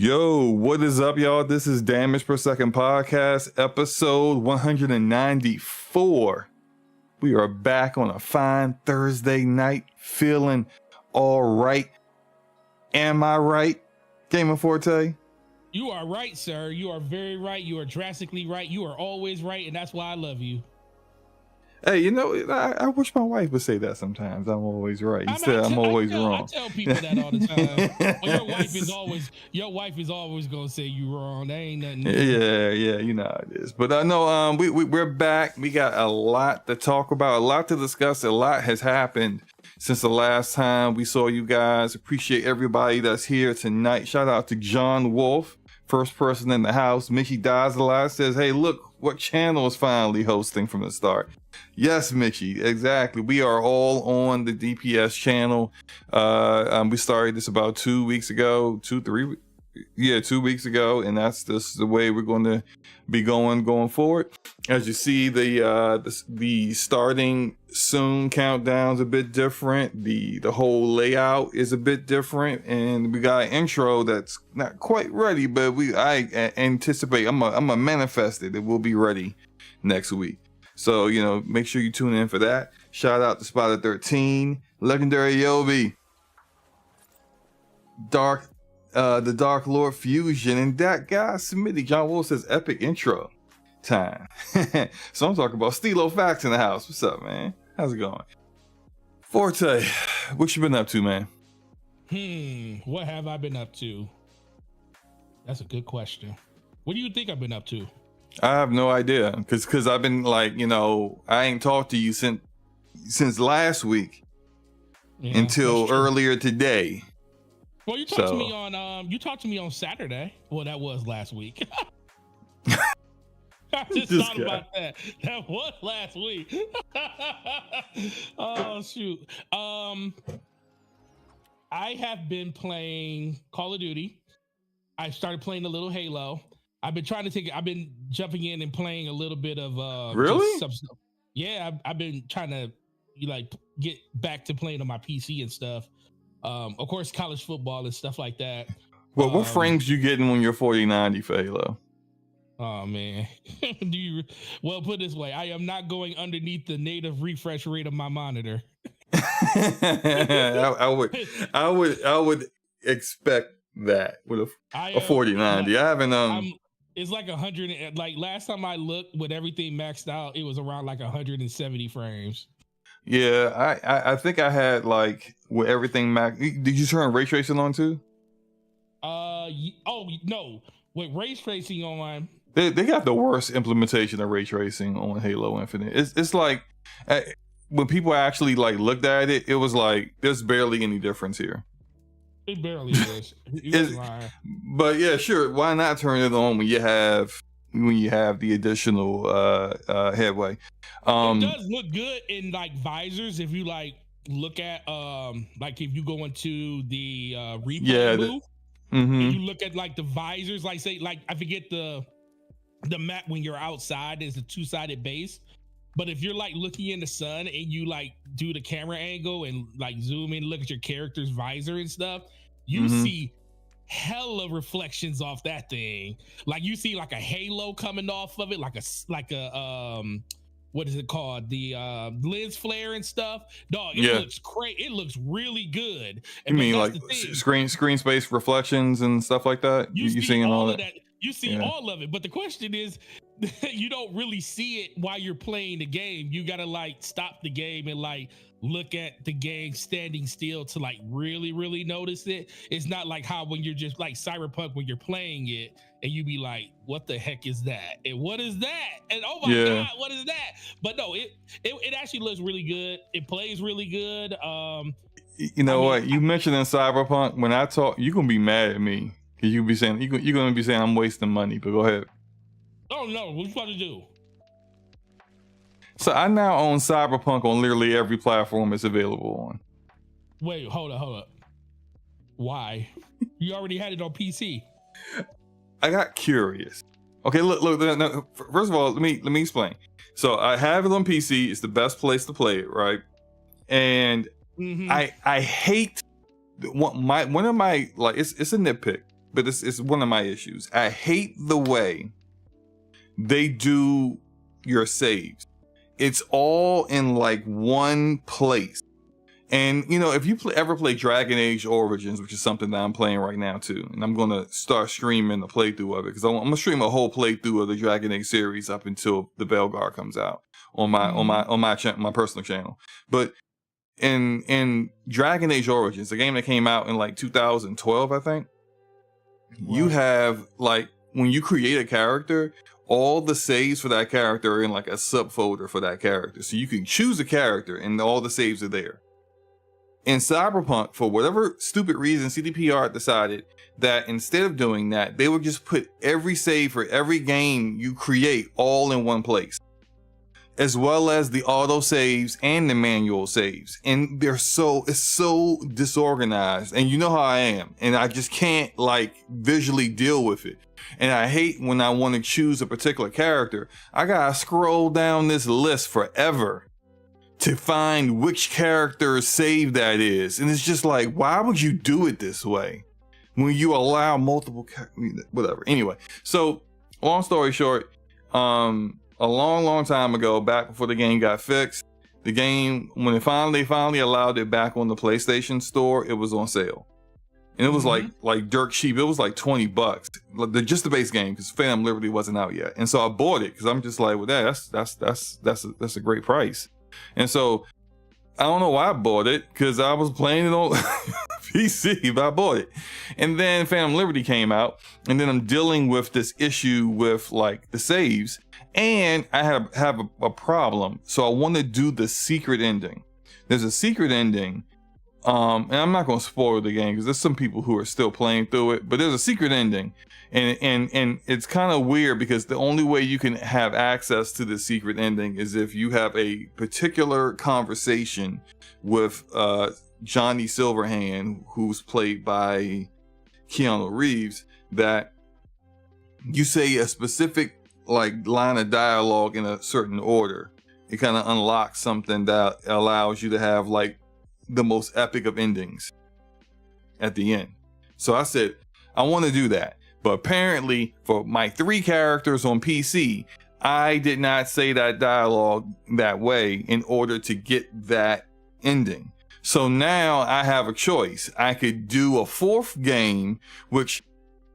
Yo, what is up, y'all? This is Damage Per Second Podcast, episode 194. We are back on a fine Thursday night, feeling all right. Am I right, Gamer Forte? You are right, sir. You are very right. You are drastically right. You are always right, and that's why I love you. Hey, you know, I wish my wife would say that sometimes. I'm always right. Instead, I'm always wrong. I tell people that all the time. Well, your wife is always gonna say you wrong. That ain't nothing new. Yeah, you know how it is. But I know we're back. We got a lot to talk about, a lot to discuss. A lot has happened since the last time we saw you guys. Appreciate everybody that's here tonight. Shout out to John Wolf, first person in the house. Mickey Dies a lot says, hey, look what channel is finally hosting from the start. Yes, Mickey, exactly. We are all on the DPS channel. We started this about 2 weeks ago, 2 weeks ago, and that's just the way we're going to be going forward. As you see, the starting soon countdown's a bit different. The whole layout is a bit different, and we got an intro that's not quite ready, but I anticipate I'm a manifest it. It will be ready next week. So, you know, make sure you tune in for that. Shout out to Spider 13, Legendary Yobi, the Dark Lord Fusion, and that guy Smitty. John Wolf says epic intro time. So I'm talking about Stilo Facts in the house. What's up, man? How's it going? Forte, what you been up to, man? What have I been up to? That's a good question. What do you think I've been up to? I have no idea, because I've been like, you know, I ain't talked to you since last week until earlier today. Well, you talked to me on Saturday. Well, that was last week. I just thought about that. That was last week. Oh shoot. I have been playing Call of Duty. I started playing a little Halo. I've been jumping in and playing a little bit of really? Yeah, I've been trying to get back to playing on my PC and stuff. Of course, college football and stuff like that. Well, what frames you getting when you're 4090 for Halo? Oh man. Well, put it this way, I am not going underneath the native refresh rate of my monitor. I would expect that with a 4090. I haven't it's like 100. Like last time I looked, with everything maxed out, it was around like 170 frames. Yeah, I think I had like with everything maxed. Did you turn ray tracing on too? Oh no, with ray tracing on, they got the worst implementation of ray tracing on Halo Infinite. It's like when people actually like looked at it, it was like there's barely any difference here. It barely is. But yeah, sure. Why not turn it on when you have the additional headway? It does look good in like visors if you like look at like if you go into the replay booth and you look at like the visors, like say like I forget the map when you're outside is a two-sided base. But if you're like looking in the sun and you like do the camera angle and like zoom in, look at your character's visor and stuff, you see hella reflections off that thing. Like you see like a halo coming off of it, like a what is it called? The lens flare and stuff. Dog, it looks great. It looks really good. You mean like screen space reflections and stuff like that? You seeing all that? You see all of it, but the question is, you don't really see it while you're playing the game. You gotta like stop the game and like look at the game standing still to like really notice it. It's not like how when you're just like Cyberpunk when you're playing it and you be like, what the heck is that? And what is that? And oh my god, what is that? But no, it actually looks really good. It plays really good. You know what? You mentioned in Cyberpunk, when I talk, you're gonna be mad at me. You're gonna be saying I'm wasting money, but go ahead. Oh no, what you about to do? So I now own Cyberpunk on literally every platform it's available on. Wait, hold up. Why? You already had it on PC. I got curious. Okay, look. No, first of all, let me explain. So I have it on PC. It's the best place to play it, right? And I hate one of my like it's a nitpick. but it's one of my issues. I hate the way they do your saves. It's all in like one place. And, you know, if you ever play Dragon Age Origins, which is something that I'm playing right now too, and I'm going to start streaming a playthrough of it, because I'm going to stream a whole playthrough of the Dragon Age series up until the Belgar comes out on my personal channel. But in Dragon Age Origins, the game that came out in like 2012, I think, you have like, when you create a character, all the saves for that character are in like a subfolder for that character. So you can choose a character and all the saves are there. In Cyberpunk, for whatever stupid reason, CDPR decided that instead of doing that, they would just put every save for every game you create all in one place, as well as the auto saves and the manual saves. And it's so disorganized. And you know how I am. And I just can't like visually deal with it. And I hate when I want to choose a particular character, I gotta scroll down this list forever to find which character save that is. And it's just like, why would you do it this way when you allow multiple whatever. Anyway, so long story short, a long time ago, back before the game got fixed, the game, when they finally allowed it back on the PlayStation Store, it was on sale. And it was like dirt cheap. It was like $20, just the base game, because Phantom Liberty wasn't out yet. And so I bought it because I'm just like, well, that's a great price. And so I don't know why I bought it, because I was playing it on PC, but I bought it. And then Phantom Liberty came out, and then I'm dealing with this issue with like the saves, and I have a problem. So I want to do the secret ending. There's a secret ending. And I'm not going to spoil the game because there's some people who are still playing through it, but there's a secret ending, and it's kind of weird because the only way you can have access to the secret ending is if you have a particular conversation with Johnny Silverhand, who's played by Keanu Reeves, that you say a specific like line of dialogue in a certain order. It kind of unlocks something that allows you to have like the most epic of endings at the end. So I said, I want to do that. But apparently for my 3 characters on PC, I did not say that dialogue that way in order to get that ending. So now I have a choice. I could do a 4th game, which,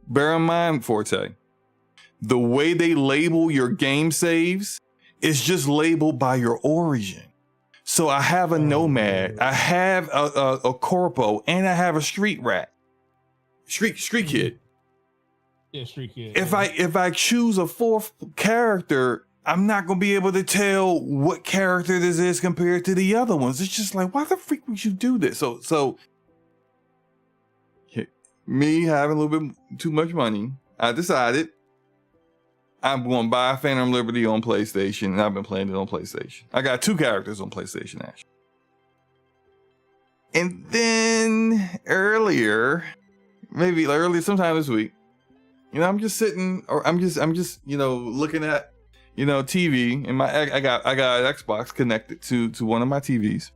bear in mind, Forte, the way they label your game saves is just labeled by your origin. So I have a nomad, I have a corpo, and I have a street rat, street kid. Yeah, street kid. If I choose a 4th character, I'm not gonna be able to tell what character this is compared to the other ones. It's just like, why the freak would you do this? So me having a little bit too much money, I decided I'm going to buy Phantom Liberty on PlayStation, and I've been playing it on PlayStation. I got 2 characters on PlayStation, actually. And then earlier, sometime this week, you know, I'm just sitting, or I'm just, you know, looking at, you know, TV, and I got an Xbox connected to one of my TVs,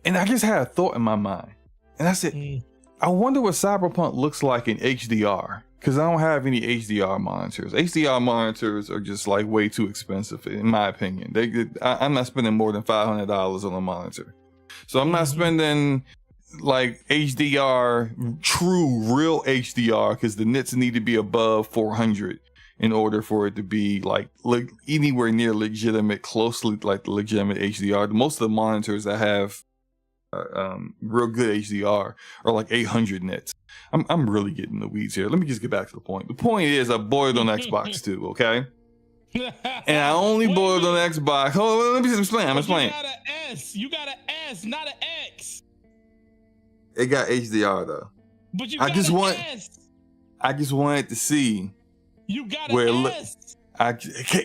and I just had a thought in my mind, and I said, I wonder what Cyberpunk looks like in HDR. Because I don't have any HDR monitors. HDR monitors are just like way too expensive, in my opinion. I'm not spending more than $500 on a monitor. So I'm not spending like HDR, true, real HDR, because the nits need to be above 400 in order for it to be like anywhere near legitimate, closely like the legitimate HDR. Most of the monitors I have real good HDR are like 800 nits. I'm really getting the weeds here. Let me just get back to the point. The point is, I bought it on Xbox too, okay? And I only bought it on Xbox. Hold on, let me just explain. I'm explaining. You got an S. You got an S, not an X. It got HDR though. But you got an S. I just wanted to see. You got an S.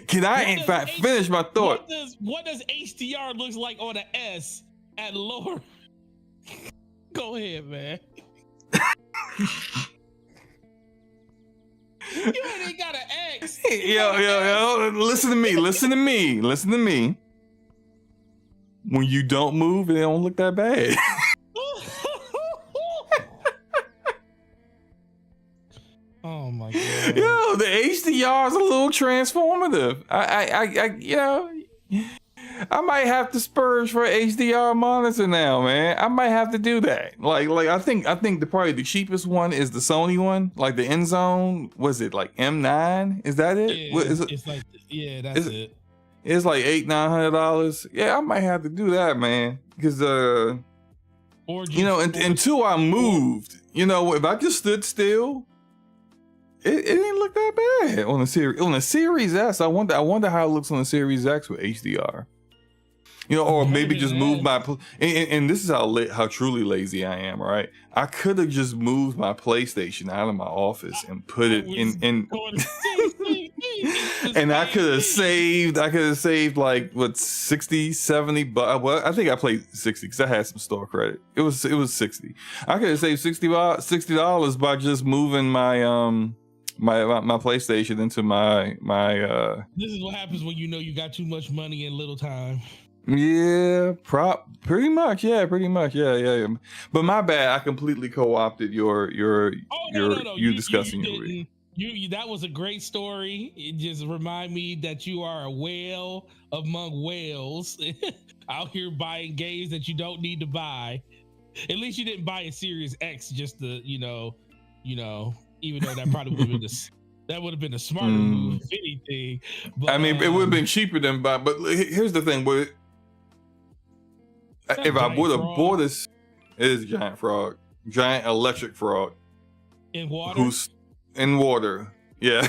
Can I finish my thought? What does HDR looks like on an S at lower? Go ahead, man. You ain't got an X. Yo, listen to me. When you don't move, it don't look that bad. Yo, the HDR is a little transformative. I might have to spurge for an HDR monitor now, man. I might have to do that. Like I think probably the cheapest one is the Sony one, like the End Zone. Was it like M9? Is that it? Yeah, what is it? It's like that's it. It's like $800-900. Yeah, I might have to do that, man. Because until I moved, if I just stood still, it didn't look that bad on the Series S. I wonder how it looks on the Series X with HDR. Or maybe just move my and this is how truly lazy I am, right? I could have just moved my PlayStation out of my office and put it in and I could have saved like what 60, 70 bucks. Well, I think I played 60 because I had some store credit. It was 60. I could have saved $60 by just moving my my PlayStation into my This is what happens when you got too much money in little time. Yeah, pretty much. Yeah. But my bad, I completely co-opted your you discussing your read. That was a great story. It just remind me that you are a whale among whales out here buying games that you don't need to buy. At least you didn't buy a Series X just to, even though that probably would have been that would have been a smarter move, if anything. But, I mean, it would have been cheaper than buy. But here's the thing: if I would have bought this, it is a giant frog, giant electric frog in water. Who's in water? Yeah.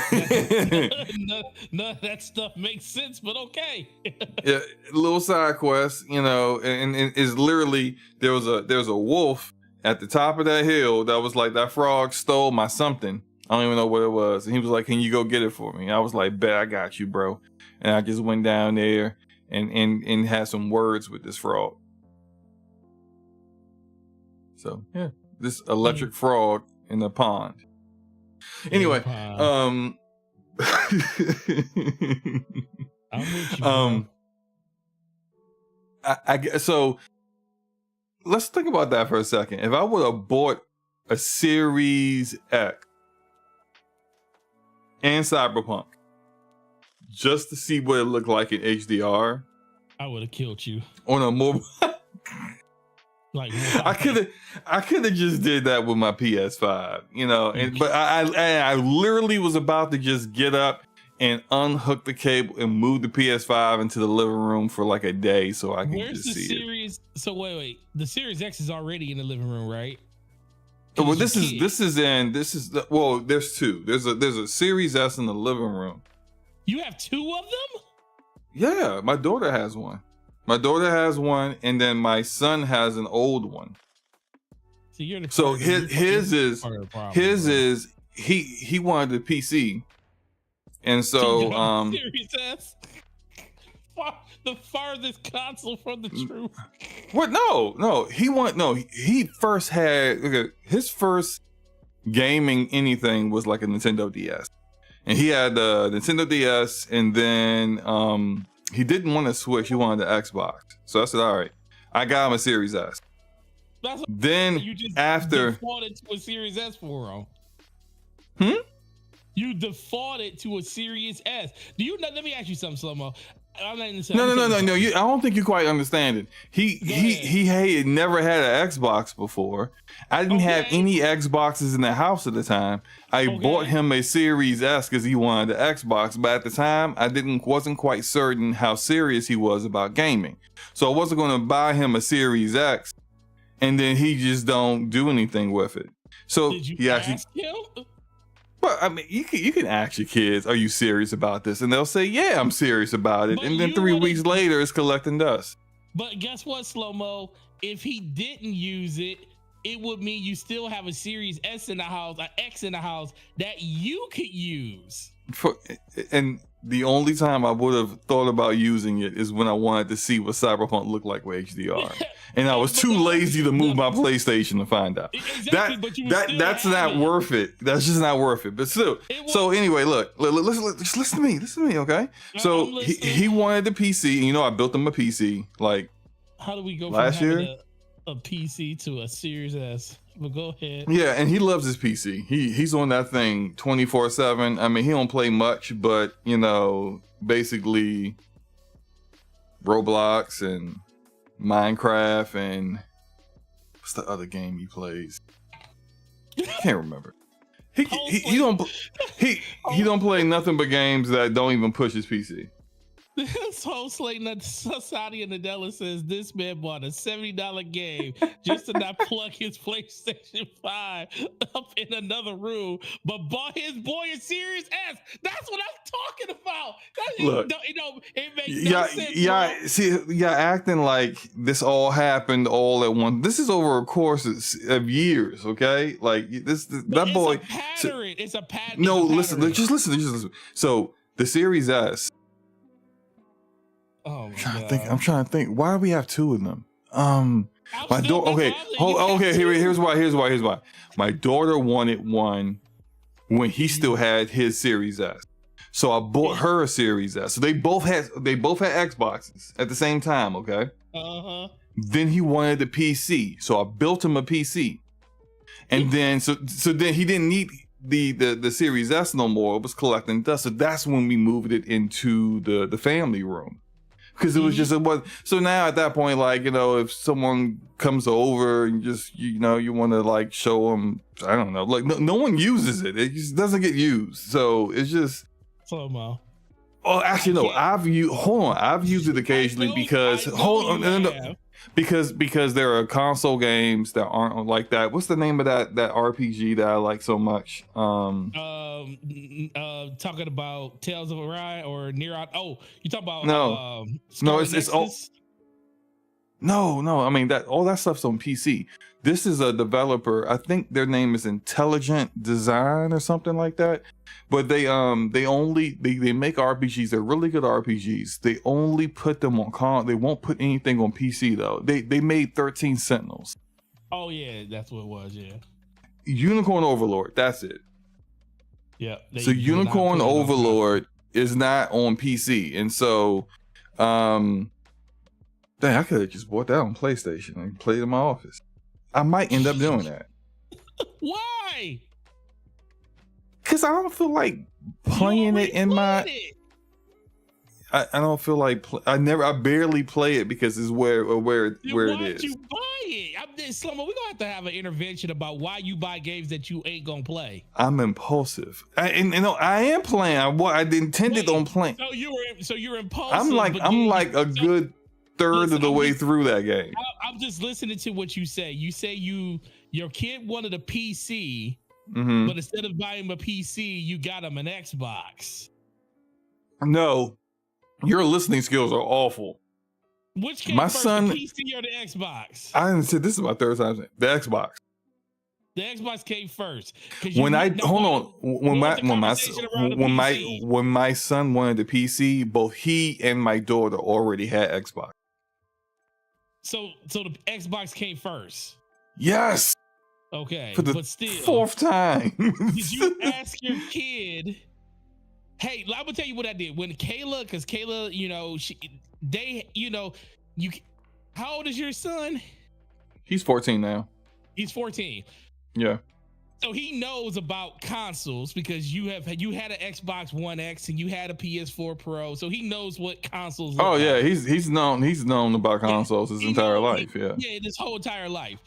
None of that stuff makes sense, but okay. Yeah, little side quest, and it's literally there's a wolf at the top of that hill that was like, that frog stole my something. I don't even know what it was. And he was like, can you go get it for me? I was like, bet, I got you, bro. And I just went down there and had some words with this frog. So yeah, this electric frog in the pond. Anyway, I'm with you, I guess so. Let's think about that for a second. If I would have bought a Series X and Cyberpunk just to see what it looked like in HDR, I would have killed you on a mobile. Like, I could have just did that with my PS5, but I literally was about to just get up and unhook the cable and move the PS5 into the living room for like a day so I can just see Series? It. So wait, the Series X is already in the living room, right? Well, there's two. There's a Series S in the living room. You have two of them? Yeah, my daughter has one. And then my son has an old one. So you're the his is he wanted the PC, and so Series S, the farthest console from the truth. What? No. He first had his first gaming anything was like a Nintendo DS, and he had the Nintendo DS, and then he didn't want to Switch. He wanted the Xbox. So I said, all right, I got him a Series S. Then you just after defaulted to a Series S for him. You defaulted to a Series S. Let me ask you something, SloMo. I'm not No. I don't think you quite understand it. He had never had an Xbox before. I didn't have any Xboxes in the house at the time. I bought him a Series S because he wanted the Xbox, but at the time I wasn't quite certain how serious he was about gaming. So I wasn't going to buy him a Series X, and then he just don't do anything with it. So did you he ask actually. him? Well, I mean, you can ask your kids, "Are you serious about this?" And they'll say, "Yeah, I'm serious about it." But and then 3 weeks later, it's collecting dust. But guess what, SloMo? If he didn't use it, it would mean you still have a Series S in the house, an X in the house that you could use. And the only time I would have thought about using it is when I wanted to see what Cyberpunk looked like with HDR, and I was too lazy to move my PlayStation to find out. Exactly, that's not worth it. That's just not worth it. But still, so anyway, look, just listen to me, okay? So he wanted the PC, and I built him a PC like how do we go last year? a PC to a Series S. But go ahead. Yeah, and he loves his PC. He's on that thing 24/7. I mean, he don't play much, but you know, basically Roblox and Minecraft and what's the other game he plays? I can't remember. He don't play nothing but games that don't even push his PC. This whole Slayton Society in Nadella says this man bought a $70 game just to not plug his PlayStation 5 up in another room, but bought his boy a Series S. That's what I'm talking about. Look, it makes no sense. See, acting like this all happened all at once. This is over a course of years, okay? Like that boy. It's a pattern. No, listen. Just listen. So the Series S. Oh, I'm trying to think. Why do we have two of them? My daughter. Okay. Here's why. My daughter wanted one when he still had his Series S, so I bought her a Series S. So they both had Xboxes at the same time. Okay. Then he wanted a PC, so I built him a PC, and then so then he didn't need the Series S no more. It was collecting dust. So that's when we moved it into the family room. Because it was just so now at that point, like, you know, if someone comes over and just, you know, you want to like show them, I don't know, like no one uses it. It just doesn't get used. So it's just slow-mo. Oh, actually, no, I've used it occasionally because because there are console games that aren't like that. What's the name of that RPG that I like so much? Talking about Tales of Arise or Near Out. Oh, you talking about No. I mean all that stuff's on PC. This is a developer. I think their name is Intelligent Design or something like that. But they make RPGs. They're really good RPGs. They only put them on they won't put anything on PC though. They made 13 Sentinels. Oh yeah, that's what it was. Yeah. Unicorn Overlord. That's it. Yeah. So Unicorn Overlord is not on PC, and so dang, I could have just bought that on PlayStation and played in my office. I might end up doing that. Why? Because I don't feel like playing it in my. I don't feel like I barely play it because it's where it is. Why'd you buy it? SloMo, we're gonna have to have an intervention about why you buy games that you ain't gonna play. I'm impulsive. I am playing. I intended on playing. So you're impulsive. I'm like a good third of the way through that game. I'm just listening to what you say. You say your kid wanted a PC, but instead of buying him a PC, you got him an Xbox. No, your listening skills are awful. Which came first, the PC or the Xbox? I didn't say this is my third time saying the Xbox. The Xbox came first. When my son wanted the PC, both he and my daughter already had Xbox. So the Xbox came first. Yes. Okay, for the but still, fourth time. Did you ask your kid? Hey, I'm gonna tell you what I did when because Kayla, how old is your son? He's 14 now. He's 14. Yeah. So he knows about consoles because you had an Xbox One X and you had a PS4 Pro. So he knows what consoles. Oh yeah, he's known about consoles his entire life. Yeah. Yeah, his whole entire life.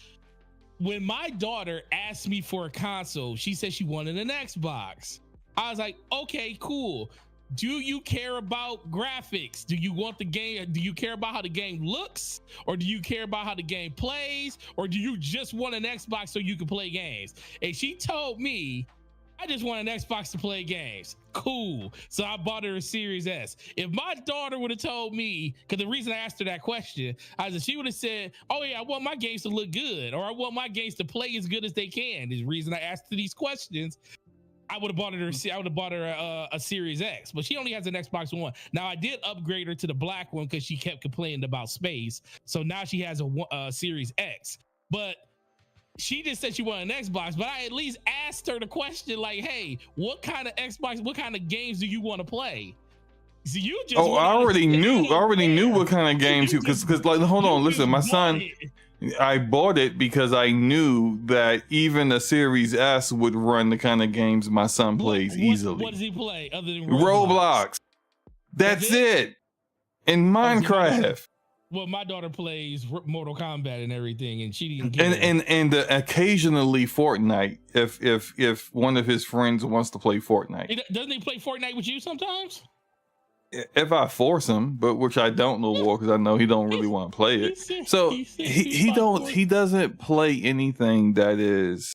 When my daughter asked me for a console, she said she wanted an Xbox. I was like, okay, cool. Do you care about graphics? Do you want the game? Do you care about how the game looks? Or do you care about how the game plays? Or do you just want an Xbox so you can play games? And she told me, I just want an Xbox to play games. Cool. So I bought her a Series S. If my daughter would have told me, because the reason I asked her that question, she would have said, oh yeah, I want my games to look good, or I want my games to play as good as they can. The reason I asked her these questions, I would have bought her a Series X, but she only has an Xbox One. Now I did upgrade her to the black one because she kept complaining about space. So now she has a Series X, but she just said she wanted an Xbox, but I at least asked her the question like, hey, what kind of Xbox, what kind of games do you want to play? See, you just I already knew what kind of games because like hold on, listen, my son. I bought it because I knew that even a Series S would run the kind of games my son plays easily. What does he play other than Roblox? That's it. And Minecraft. Well, my daughter plays Mortal Kombat and everything, and she didn't get and occasionally Fortnite if one of his friends wants to play Fortnite. Doesn't he play Fortnite with you sometimes? If I force him, but which I don't no more because I know he don't really want to play it. He doesn't play anything that is.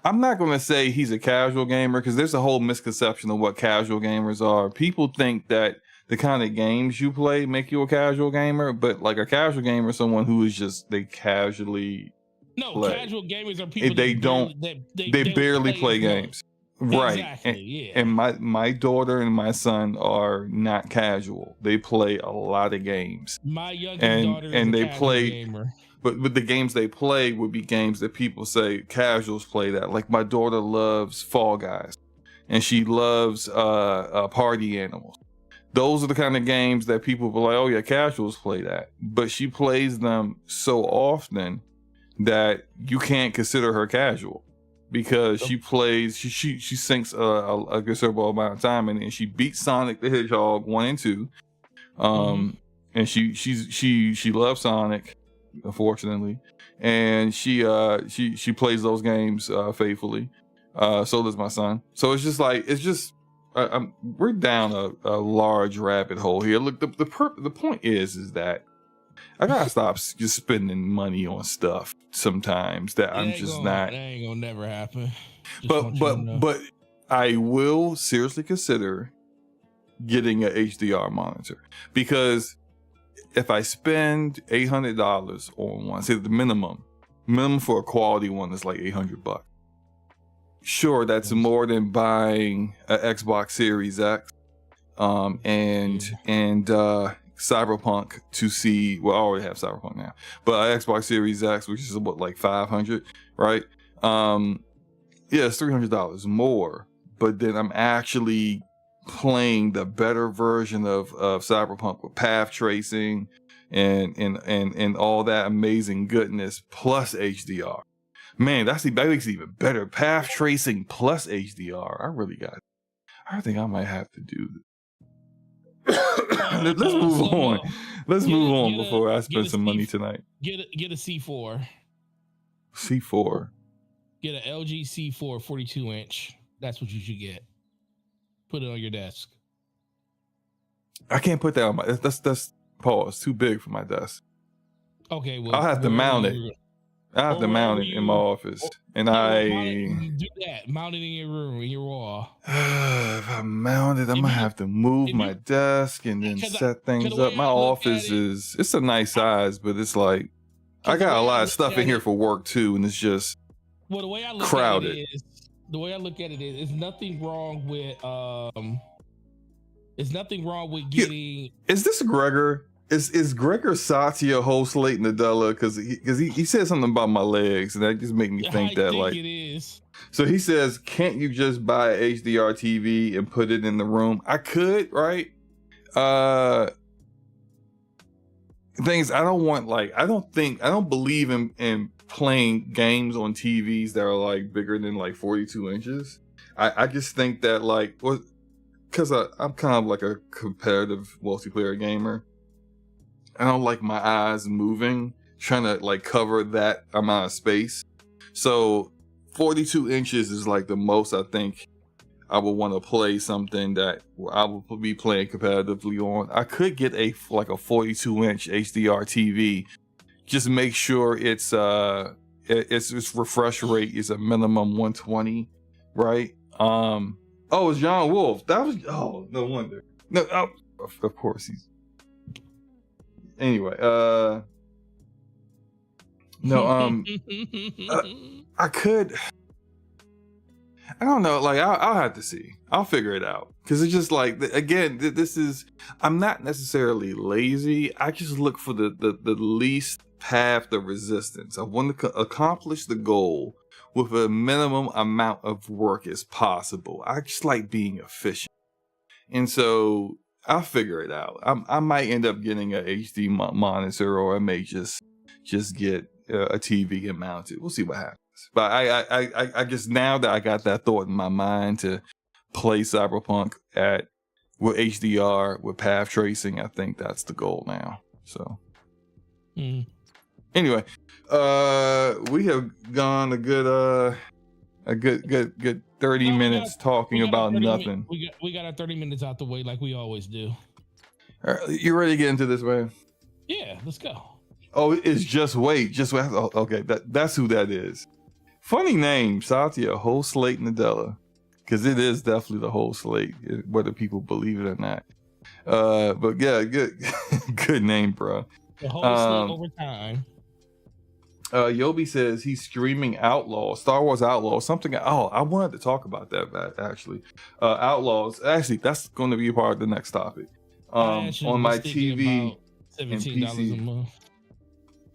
I'm not going to say he's a casual gamer because there's a whole misconception of what casual gamers are. People think that the kind of games you play make you a casual gamer, but like a casual gamer is someone who is just they casually. Play. Casual gamers are people they barely play games. Right. Exactly, and my daughter and my son are not casual. They play a lot of games. My youngest daughter is a casual gamer. But the games they play would be games that people say casuals play that. Like my daughter loves Fall Guys and she loves Party Animals. Those are the kind of games that people be like, oh yeah, casuals play that. But she plays them so often that you can't consider her casual. Because she plays, she sinks a considerable amount of time, and she beats Sonic the Hedgehog 1 and 2, and she loves Sonic, unfortunately, and she plays those games faithfully. So does my son. So it's just we're down a large rabbit hole here. Look, the point is that I gotta stop just spending money on stuff sometimes that I'm just not. That ain't gonna never happen. But I will seriously consider getting an HDR monitor because if I spend $800 on one, say the minimum for a quality one is like $800. Sure, that's more than buying an Xbox Series X, and Cyberpunk to see. Well, I already have Cyberpunk now, but Xbox Series X, which is what, like $500, right? Yeah, it's $300 more, but then I'm actually playing the better version of Cyberpunk with path tracing and all that amazing goodness plus HDR. Man, that makes it even better. Path tracing plus HDR. I think I might have to do this. Let's move on. Let's move on before I spend some money tonight. Get a C4. C4. Get an LG C4 42-inch. That's what you should get. Put it on your desk. I can't put that on my. That's pause. Too big for my desk. Okay, well I'll have to mount it. I have to mount it in my office, and do that. Mount it in your room, in your wall. If I mount it, I'm gonna have to move my desk and then set things up. My office it's a nice size, but it's like I got a lot of stuff in here for work too, and it's just the way I look crowded. At it is, there's nothing wrong with getting. Is this Gregor? Is Gregor Satya host late Nadella? Because he said something about my legs, and that just made me think that like it is. So he says, can't you just buy an HDR TV and put it in the room? I could, right? Things I don't believe in playing games on TVs that are like bigger than like 42 inches. I just think that like, because I'm kind of like a competitive multiplayer gamer. I don't like my eyes moving, trying to like cover that amount of space. So 42 inches is like the most I think I would want to play something that I would be playing competitively on. I could get a 42-inch HDR TV. Just make sure its refresh rate is a minimum 120, right? It's John Wolf. No wonder. No, of course he's. Anyway, I could. I don't know. Like, I'll have to see. I'll figure it out. Because it's just like, again, this is. I'm not necessarily lazy. I just look for the least path of resistance. I want to accomplish the goal with a minimum amount of work as possible. I just like being efficient. And so I'll figure it out. I might end up getting a HD monitor, or I may just get a TV and mount it. We'll see what happens. But I guess now that I got that thought in my mind to play Cyberpunk with HDR with path tracing, I think that's the goal now. So anyway, we have gone a good 30 minutes talking about nothing. We got our 30 minutes out the way like we always do. All right, you ready to get into this, man? Yeah, let's go. Oh, it's Just Wait. Oh, okay, that's who that is. Funny name, Satya, whole slate Nadella, because it is definitely the whole slate, whether people believe it or not. But yeah, good name, bro. The whole slate over time. Yobi says he's streaming Outlaws, Star Wars Outlaws, something. Oh, I wanted to talk about that actually. Outlaws. Actually, that's going to be a part of the next topic. On my TV and PC. A month.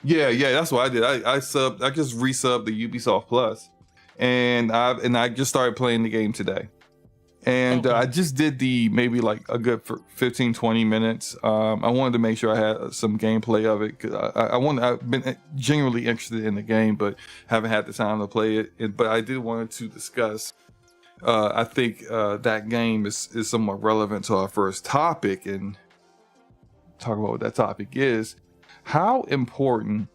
Yeah, that's what I did. I just resubbed the Ubisoft Plus, and I just started playing the game today. And I just did maybe like a good 15-20 minutes. I wanted to make sure I had some gameplay of it, because I've been genuinely interested in the game, but haven't had the time to play it. But I did want to discuss. I think that game is somewhat relevant to our first topic, and talk about what that topic is. How important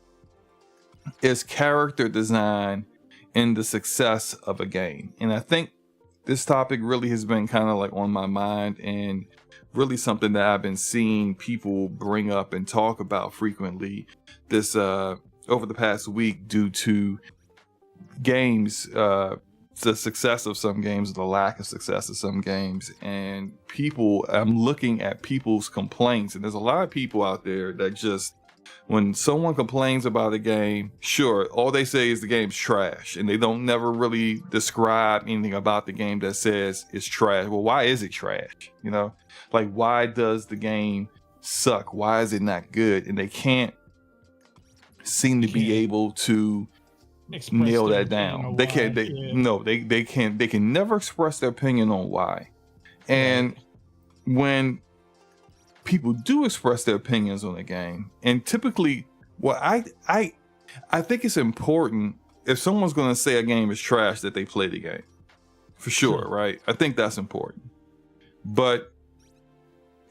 is character design in the success of a game? And I think this topic really has been kind of like on my mind, and really something that I've been seeing people bring up and talk about frequently this over the past week, due to games, the success of some games, the lack of success of some games, and I'm looking at people's complaints, and there's a lot of people out there that just, when someone complains about a game, sure, all they say is the game's trash, and they don't never really describe anything about the game that says it's trash. Well, why is it trash? You know, like, why does the game suck? Why is it not good? And they can't seem to be able to nail that down. They can't. They can't. They can never express their opinion on why. And when people do express their opinions on a game, and typically, I think it's important, if someone's going to say a game is trash, that they play the game, for sure, right? I think that's important. But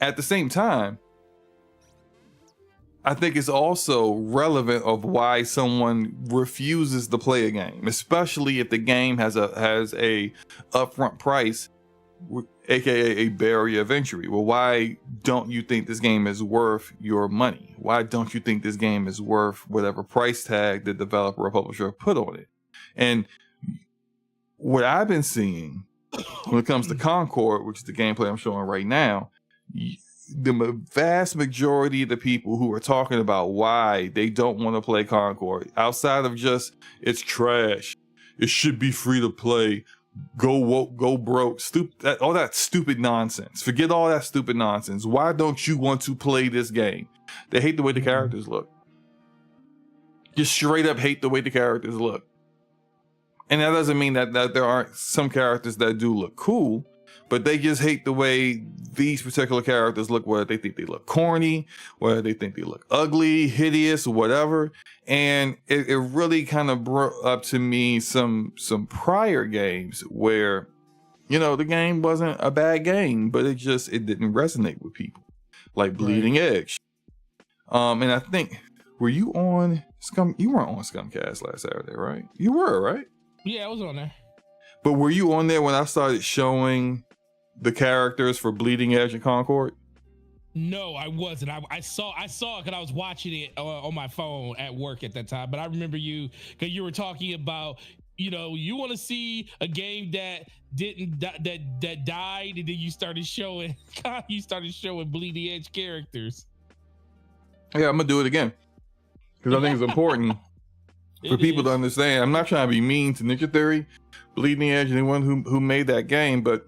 at the same time, I think it's also relevant of why someone refuses to play a game, especially if the game has a upfront price, aka a barrier of entry. Well, why don't you think this game is worth your money? Why don't you think this game is worth whatever price tag the developer or publisher put on it? And what I've been seeing when it comes to Concord, which is the gameplay I'm showing right now, the vast majority of the people who are talking about why they don't want to play Concord, outside of just it's trash, it should be free to play, go woke, go broke, all that stupid nonsense. Forget all that stupid nonsense. Why don't you want to play this game? They hate the way the characters look. Just straight up hate the way the characters look. And that doesn't mean that there aren't some characters that do look cool, but they just hate the way these particular characters look, whether they think they look corny, whether they think they look ugly, hideous, whatever. And it really kind of brought up to me some prior games where, the game wasn't a bad game, but it didn't resonate with people, like Bleeding Edge. And I think, were you on Scum? You weren't on Scumcast last Saturday, right? You were, right? Yeah, I was on there. But were you on there when I started showing the characters for Bleeding Edge and Concord? No, I wasn't. I saw it because I was watching it on my phone at work at that time. But I remember you, because you were talking about, you want to see a game that that died, and then you started showing Bleeding Edge characters. Yeah, I'm gonna do it again because I think it's important for people to understand. I'm not trying to be mean to Ninja Theory, Bleeding Edge, anyone who made that game, but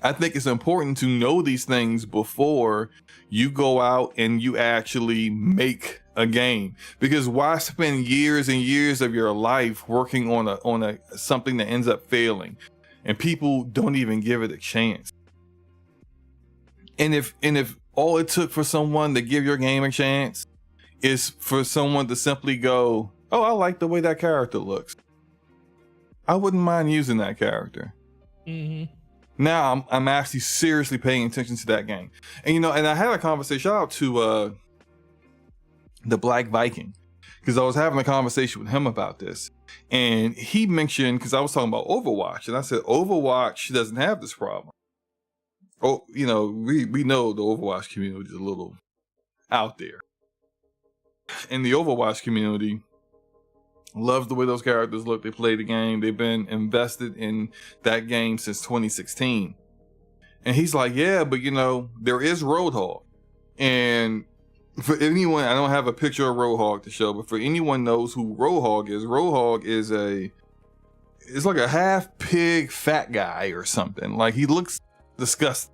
I think it's important to know these things before you go out and you actually make a game. Because why spend years and years of your life working on something that ends up failing, and people don't even give it a chance? And if all it took for someone to give your game a chance is for someone to simply go, oh, I like the way that character looks, I wouldn't mind using that character. Mm-hmm. Now I'm actually seriously paying attention to that game. And and I had a conversation, shout out to the Black Viking, because I was having a conversation with him about this. And he mentioned, because I was talking about Overwatch, and I said Overwatch doesn't have this problem. Oh, we know the Overwatch community is a little out there. And the Overwatch community loves the way those characters look. They play the game. They've been invested in that game since 2016. And he's like, yeah, but there is Roadhog. And for anyone, I don't have a picture of Roadhog to show, but for anyone knows who Roadhog is it's like a half pig fat guy or something. Like, he looks disgusting.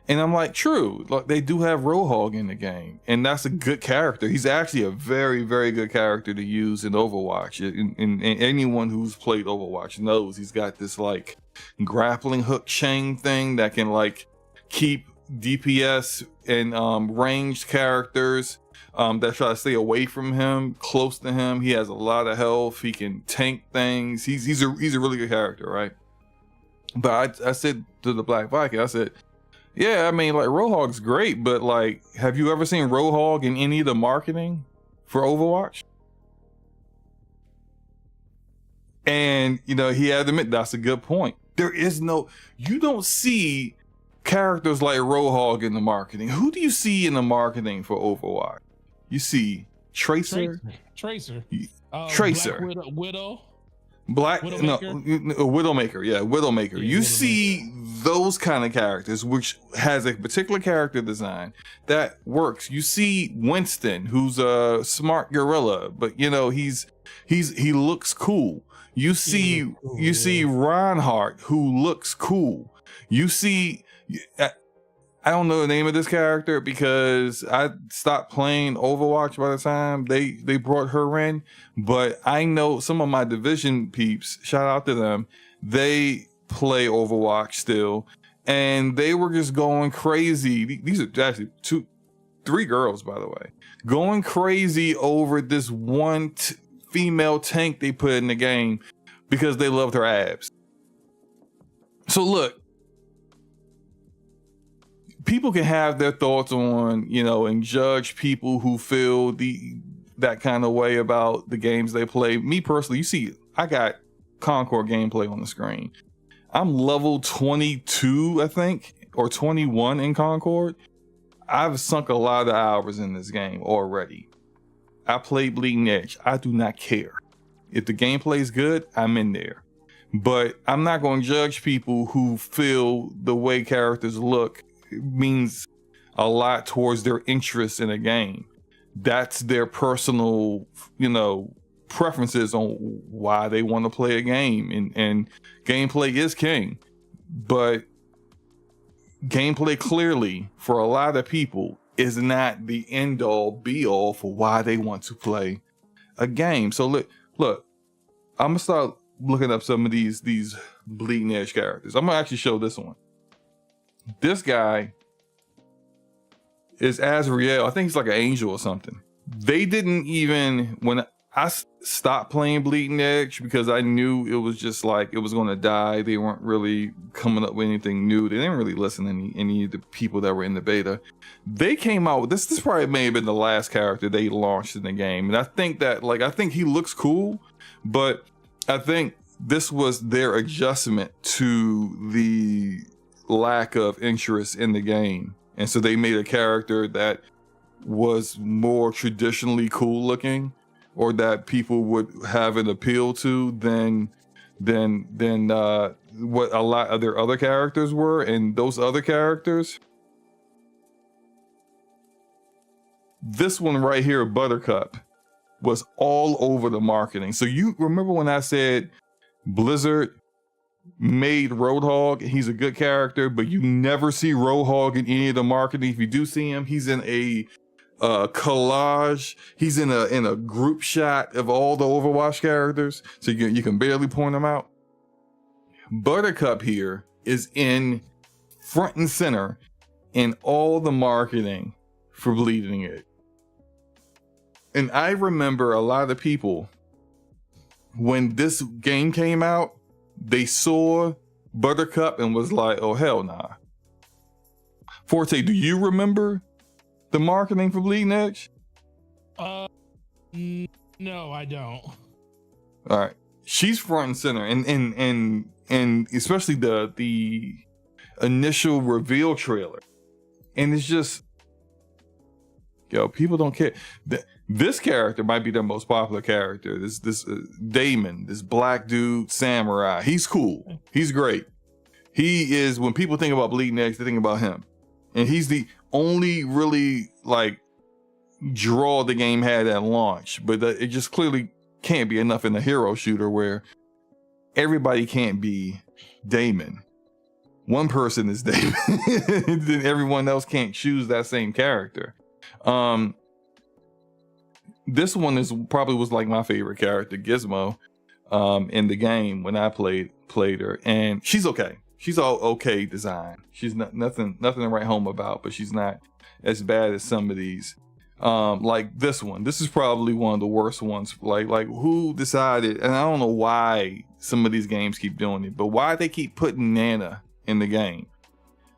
And I'm like, true, like, they do have Roadhog in the game, and that's a good character. He's actually a very, very good character to use in Overwatch. And anyone who's played Overwatch knows he's got this like grappling hook chain thing that can like keep DPS and ranged characters that try to stay away from him close to him. He has a lot of health. He can tank things. He's a really good character, right? But I said to the Black Viking, I said, yeah, I mean, like, Roadhog's great, but like, have you ever seen Roadhog in any of the marketing for Overwatch? And he had to admit, that's a good point. You don't see characters like Roadhog in the marketing. Who do you see in the marketing for Overwatch? You see Tracer. Tracer. Widow. Widowmaker? Widowmaker. Yeah, Widowmaker. You see those kind of characters, which has a particular character design that works. You see Winston, who's a smart gorilla, but he looks cool. You see Reinhardt, who looks cool. You see, I don't know the name of this character because I stopped playing Overwatch by the time they brought her in. But I know some of my Division peeps, shout out to them, they play Overwatch still. And they were just going crazy. These are actually three girls, by the way, going crazy over this one female tank they put in the game because they loved her abs. So look, people can have their thoughts on, and judge people who feel that kind of way about the games they play. Me personally, you see, I got Concord gameplay on the screen. I'm level 22, I think, or 21 in Concord. I've sunk a lot of hours in this game already. I play Bleeding Edge. I do not care. If the gameplay is good, I'm in there. But I'm not going to judge people who feel the way characters look means a lot towards their interest in a game. That's their personal, preferences on why they want to play a game. And gameplay is king. But gameplay clearly, for a lot of people, is not the end all be all for why they want to play a game. So look, I'm gonna start looking up some of these Bleeding Edge characters. I'm gonna actually show this one. This guy is Azrael. I think he's like an angel or something. They didn't even, when I stopped playing Bleeding Edge, because I knew it was just like it was going to die. They weren't really coming up with anything new. They didn't really listen to any of the people that were in the beta. They came out with this. This probably may have been the last character they launched in the game, and I think he looks cool, but I think this was their adjustment to the lack of interest in the game, and so they made a character that was more traditionally cool looking, or that people would have an appeal to than what a lot of their other characters were. And those other characters, this one right here, Buttercup, was all over the marketing. So you remember when I said Blizzard made Roadhog? He's a good character, but you never see Roadhog in any of the marketing. If you do see him, he's in a collage. He's in a group shot of all the Overwatch characters, so you can barely point them out. Buttercup here is in front and center in all the marketing for Bleeding Edge. And I remember a lot of people, when this game came out, they saw Buttercup and was like, oh, hell nah. Forte, do you remember the marketing for Bleeding Edge? No, I don't. All right. She's front and center, and especially the initial reveal trailer. And it's just, yo, people don't care. This character might be their most popular character. This Damon, this black dude, samurai. He's cool. He's great. He is, when people think about Bleeding Edge, they think about him. And he's the only really like draw the game had at launch. But it just clearly can't be enough in a hero shooter where everybody can't be Damon. One person is Damon, then everyone else can't choose that same character. This one probably was like my favorite character, Gizmo, in the game when I played her, and she's okay. She's all okay design. She's nothing to write home about, but she's not as bad as some of these. Like this one. This is probably one of the worst ones. Like who decided? And I don't know why some of these games keep doing it, but why they keep putting Nana in the game?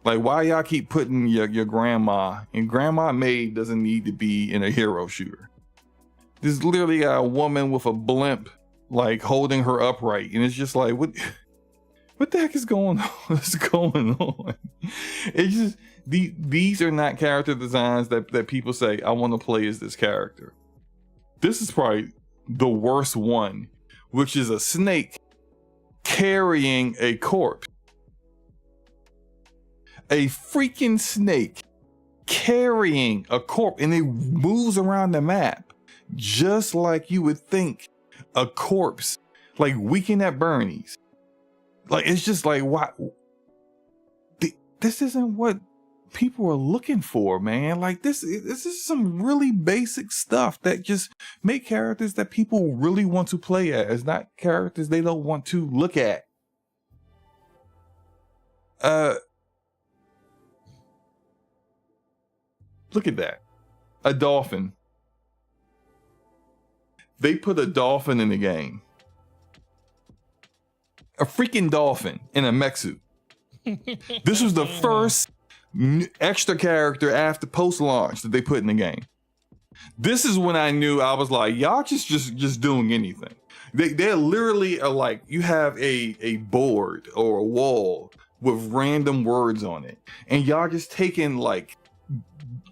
Like, why y'all keep putting your grandma? And Grandma Maid doesn't need to be in a hero shooter. There's literally a woman with a blimp, like holding her upright, and it's just like, what the heck is going on? What's going on? It's just these are not character designs that people say, I want to play as this character. This is probably the worst one, which is a snake carrying a corpse. A freaking snake carrying a corpse, and it moves around the map just like you would think a corpse, like Weekend at Bernie's. Like, it's just like, why? This isn't what people are looking for, man. Like, this is some really basic stuff that just make characters that people really want to play as, not characters they don't want to look at. Look at that. A dolphin. They put a dolphin in the game. A freaking dolphin in a mech suit. This was the first extra character after post-launch that they put in the game. This is when I knew, I was like, y'all just doing anything. They literally are like, you have a board or a wall with random words on it, and y'all just taking like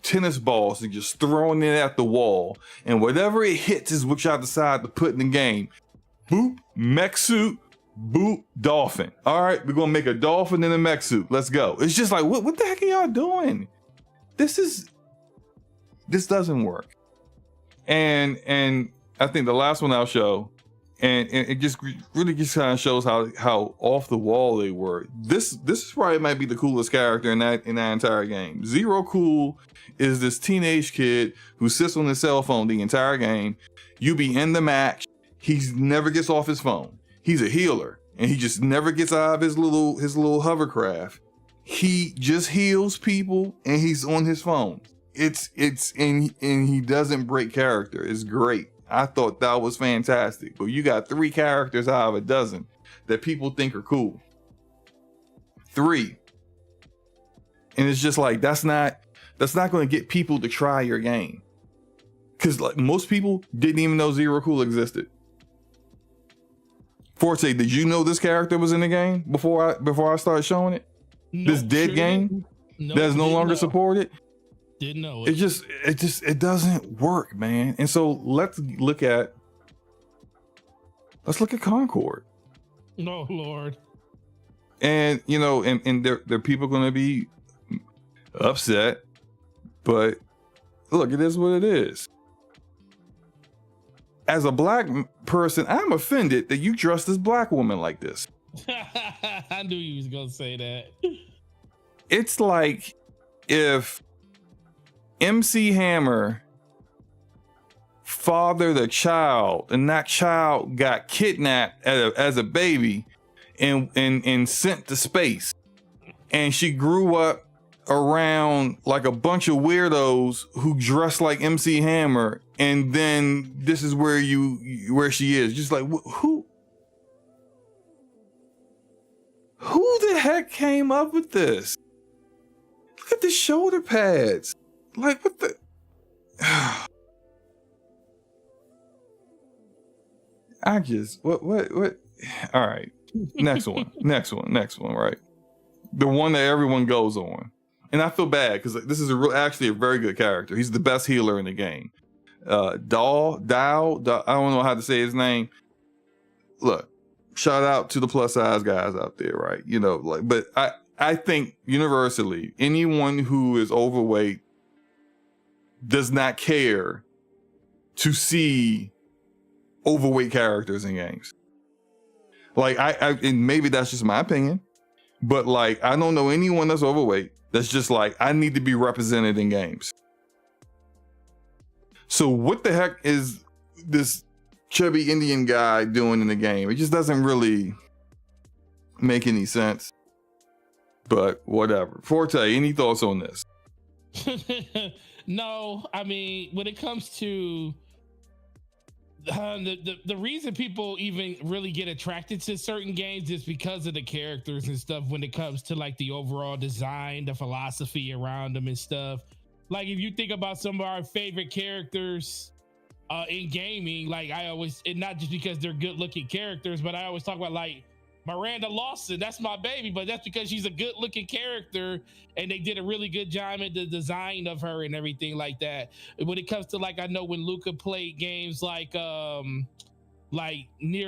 tennis balls and just throwing it at the wall, and whatever it hits is what y'all decide to put in the game. Boop, mech suit, boop, dolphin. All right, we're gonna make a dolphin in a mech suit. Let's go. It's just like, what the heck are y'all doing? This doesn't work. And I think the last one I'll show, and it just really just kind of shows how off the wall they were. This probably might be the coolest character in that entire game. Zero Cool is this teenage kid who sits on his cell phone the entire game. You be in the match, he never gets off his phone. He's a healer, and he just never gets out of his little hovercraft. He just heals people, and he's on his phone. And he doesn't break character. It's great. I thought that was fantastic. But you got 3 characters out of a dozen that people think are cool. 3. And it's just like, that's not going to get people to try your game. Because like most people didn't even know Zero Cool existed. Forte, did you know this character was in the game before I started showing it? No, this dead game that's no longer supported? Didn't know it. It doesn't work, man. And so let's look at Concord. No, Lord. And you know, and there are people going to be upset, but look, it is what it is. As a black person, I'm offended that you dress this black woman like this. I knew you was gonna say that. It's like if MC Hammer fathered a child, and that child got kidnapped as a baby and sent to space, and she grew up around like a bunch of weirdos who dress like MC Hammer, and then this is where she is. Just like, who the heck came up with this? Look at the shoulder pads. Like, what the? I just, what? All right. Next one, right? The one that everyone goes on. And I feel bad because this is actually a very good character. He's the best healer in the game. Dow, I don't know how to say his name. Look, shout out to the plus size guys out there, right? You know, like, but I think universally, anyone who is overweight does not care to see overweight characters in games. Like, and maybe that's just my opinion, but like, I don't know anyone that's overweight that's just like, I need to be represented in games. So what the heck is this chubby Indian guy doing in the game? It just doesn't really make any sense, but whatever. Forte, any thoughts on this? No, I mean, when it comes to the reason people even really get attracted to certain games is because of the characters and stuff. When it comes to like the overall design, the philosophy around them and stuff. Like, if you think about some of our favorite characters in gaming, like I always, and not just because they're good looking characters, but I always talk about like Miranda Lawson. That's my baby, but that's because she's a good looking character and they did a really good job in the design of her and everything like that. When it comes to like, I know when Luca played games like Nier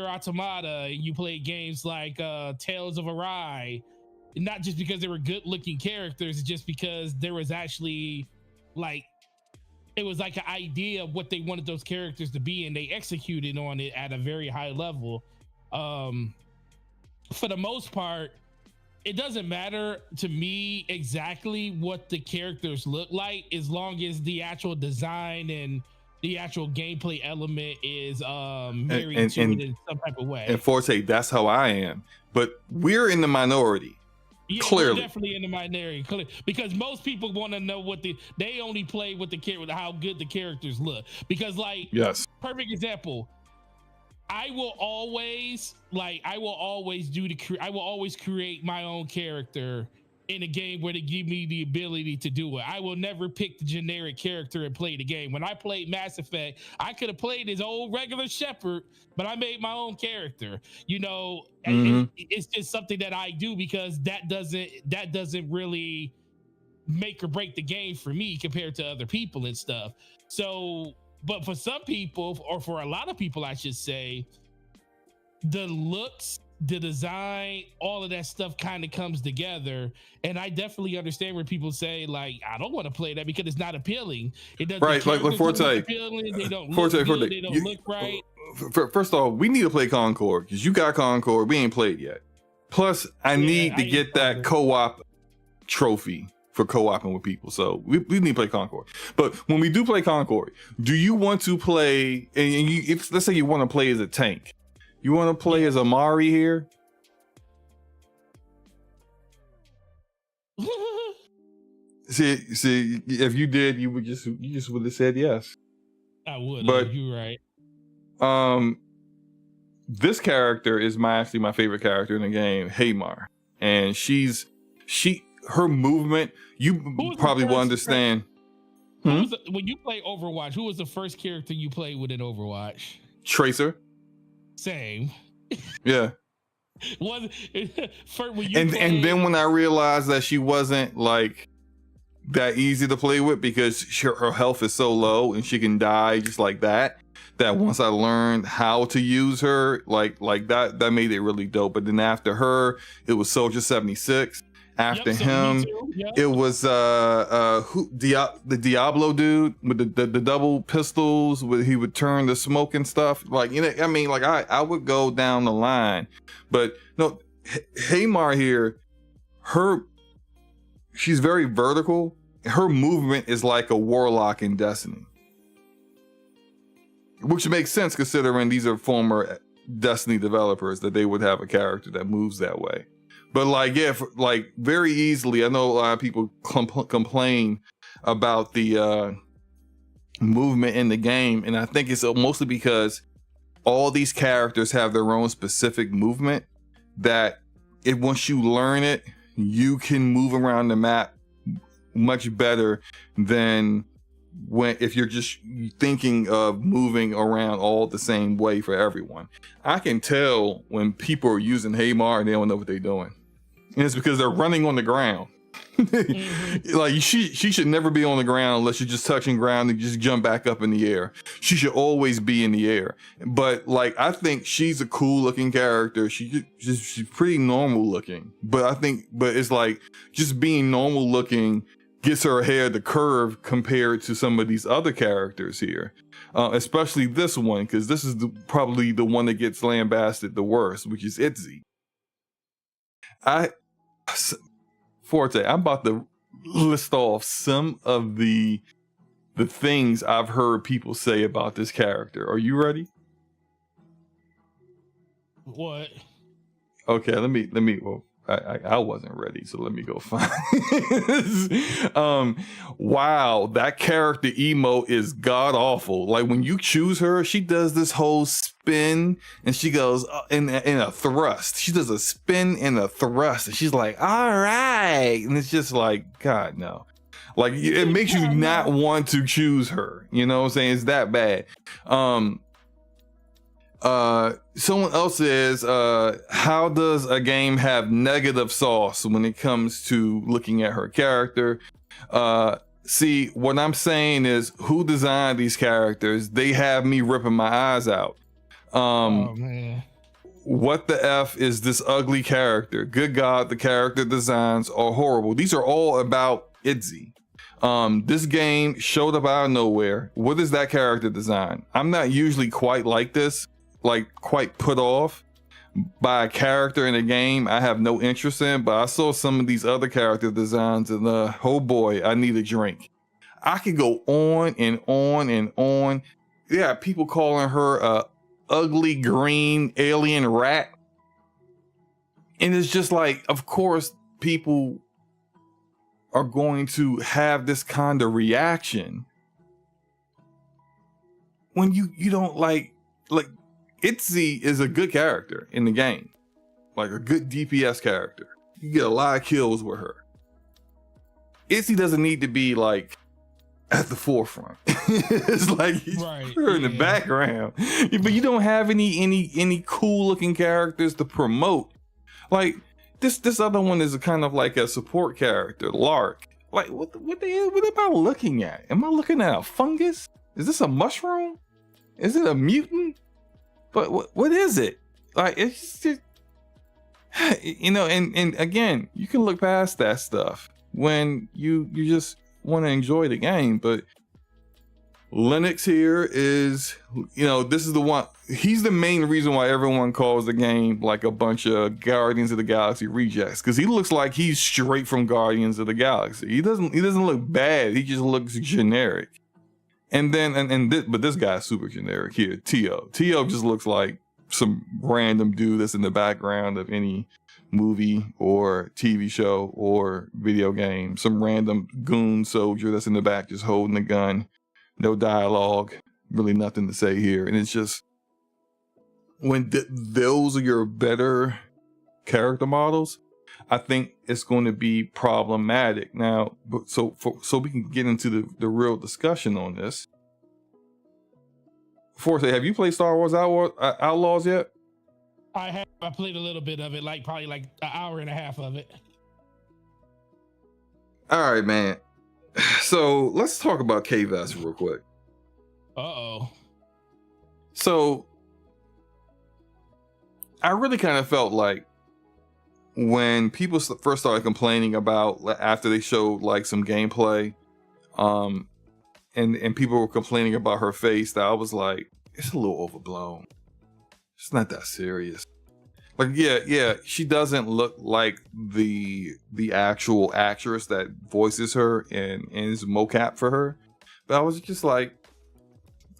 Automata, and you played games like Tales of Arise, not just because they were good looking characters, just because there was actually like, it was like an idea of what they wanted those characters to be, and they executed on it at a very high level. For the most part, it doesn't matter to me exactly what the characters look like, as long as the actual design and the actual gameplay element is married to it in some type of way. And Forte, that's how I am. But we're in the minority. Yeah, clearly, we're definitely in the minority, because most people want to know they only play with how good the characters look. Because, like, yes, perfect example. I will always create my own character in a game where they give me the ability to do it. I will never pick the generic character and play the game. When I played Mass Effect, I could have played his old regular Shepard, but I made my own character. You know, it's just something that I do because that doesn't really make or break the game for me compared to other people and stuff. So, but for some people, or for a lot of people, I should say, the looks, the design, all of that stuff kind of comes together. And I definitely understand where people say, like, I don't want to play that because it's not appealing. It doesn't, right? Like Forte, they don't look good, they don't look right. First off, we need to play Concord because you got Concord. We ain't played yet. Plus, I need to get that co-op trophy for co-oping with people. So we need to play Concord. But when we do play Concord, do you want to play, and let's say you want to play as a tank, you want to play as Amari here? see, if you did, you just would have said yes. I would, but you're right. This character is actually my favorite character in the game, Haymar, and her movement, you probably will understand. When you play Overwatch, who was the first character you played with in Overwatch? Tracer. Same. Yeah. And then when I realized that she wasn't like that easy to play with because her health is so low and she can die just like that once I learned how to use her, like that made it really dope. But then after her, it was Soldier 76. After him, it was the Diablo dude with the double pistols, where he would turn the smoke and stuff. Like, you know, I mean, like I would go down the line, but no, Haymar here, she's very vertical. Her movement is like a warlock in Destiny, which makes sense considering these are former Destiny developers, that they would have a character that moves that way. But like, yeah, like very easily, I know a lot of people complain about the movement in the game, and I think it's mostly because all these characters have their own specific movement that once you learn it, you can move around the map much better than if you're just thinking of moving around all the same way for everyone. I can tell when people are using Haymar and they don't know what they're doing. And it's because they're running on the ground. Like she should never be on the ground unless you're just touching ground and just jump back up in the air. She should always be in the air. But like, I think she's a cool looking character. She's pretty normal looking. But it's like just being normal looking gets her ahead of the curve compared to some of these other characters here. Especially this one, because this is probably the one that gets lambasted the worst, which is Itzy. Forte, I'm about to list off some of the things I've heard people say about this character. Are you ready? What? Okay, let me. Well, I wasn't ready, so let me go find this. Wow, that character emote is god awful. Like when you choose her, she does this whole spin and she goes in a thrust. She does a spin and a thrust, and she's like, all right, and it's just like, God no. Like it makes you not want to choose her. You know what I'm saying? It's that bad. Someone else says, how does a game have negative sauce when it comes to looking at her character? See, what I'm saying is, who designed these characters? They have me ripping my eyes out. Oh man. What the F is this ugly character? Good God, the character designs are horrible. These are all about Itzy. This game showed up out of nowhere. What is that character design? I'm not usually quite like this, like quite put off by a character in a game I have no interest in, but I saw some of these other character designs and oh boy, I need a drink. I could go on and on and on. Yeah, people calling her a ugly green alien rat. And it's just like, of course, people are going to have this kind of reaction when you don't like Itzy is a good character in the game, like a good DPS character. You get a lot of kills with her. Itzy doesn't need to be like at the forefront. It's like her in the background, but you don't have any cool looking characters to promote. Like this other one is a kind of like a support character, Lark. Like what am I looking at? Am I looking at a fungus? Is this a mushroom? Is it a mutant? But what is it? Like it's just, you know, and again, you can look past that stuff when you just want to enjoy the game. But Linux here is, you know, this is the one. He's the main reason why everyone calls the game like a bunch of Guardians of the Galaxy rejects, because he looks like he's straight from Guardians of the Galaxy. He doesn't look bad. He just looks generic. And then but this guy's super generic here. Tio just looks like some random dude that's in the background of any movie or TV show or video game. Some random goon soldier that's in the back just holding a gun. No dialogue, really nothing to say here. And it's just, when those are your better character models, I think it's going to be problematic. Now, so we can get into the real discussion on this. Forte, have you played Star Wars Outlaws yet? I have. I played a little bit of it, probably an hour and a half of it. All right, man. So let's talk about K-Vest real quick. Uh-oh. So I really kind of felt like when people first started complaining about, after they showed like some gameplay, and people were complaining about her face, that I was like, it's a little overblown. It's not that serious. Like, yeah, she doesn't look like the actual actress that voices her and is mocap for her. But I was just like,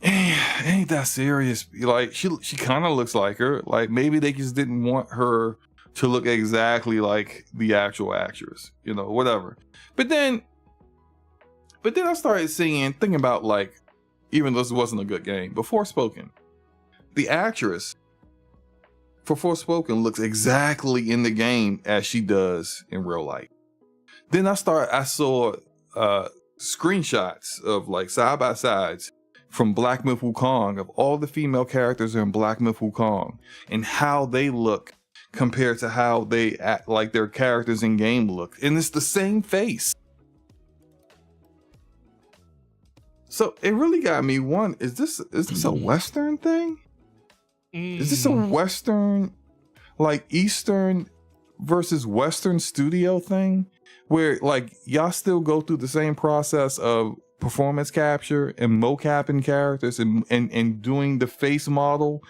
ain't that serious. Like, she kind of looks like her. Like, maybe they just didn't want her to look exactly like the actual actress, you know, whatever. But then I started thinking about, like, even though this wasn't a good game, but Forspoken, the actress for Forspoken looks exactly in the game as she does in real life. Then I saw screenshots of, like, side by sides from Black Myth Wukong of all the female characters in Black Myth Wukong and how they look compared to how they act, like their characters in game look, and it's the same face. So it really got me. Is this a Western thing? Is this a Western, like, Eastern versus Western studio thing, where, like, y'all still go through the same process of performance capture and mocapping characters and doing the face model,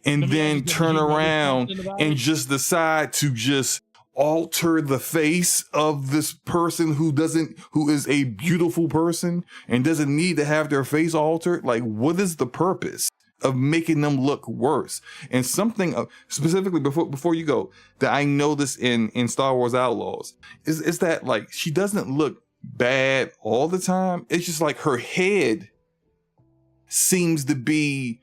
and then turn around and just decide to just alter the face of this person who is a beautiful person and doesn't need to have their face altered? Like, what is the purpose of making them look worse? And something specifically before you go, that I noticed in Star Wars Outlaws is that, like, she doesn't look bad all the time. It's just like her head seems to be,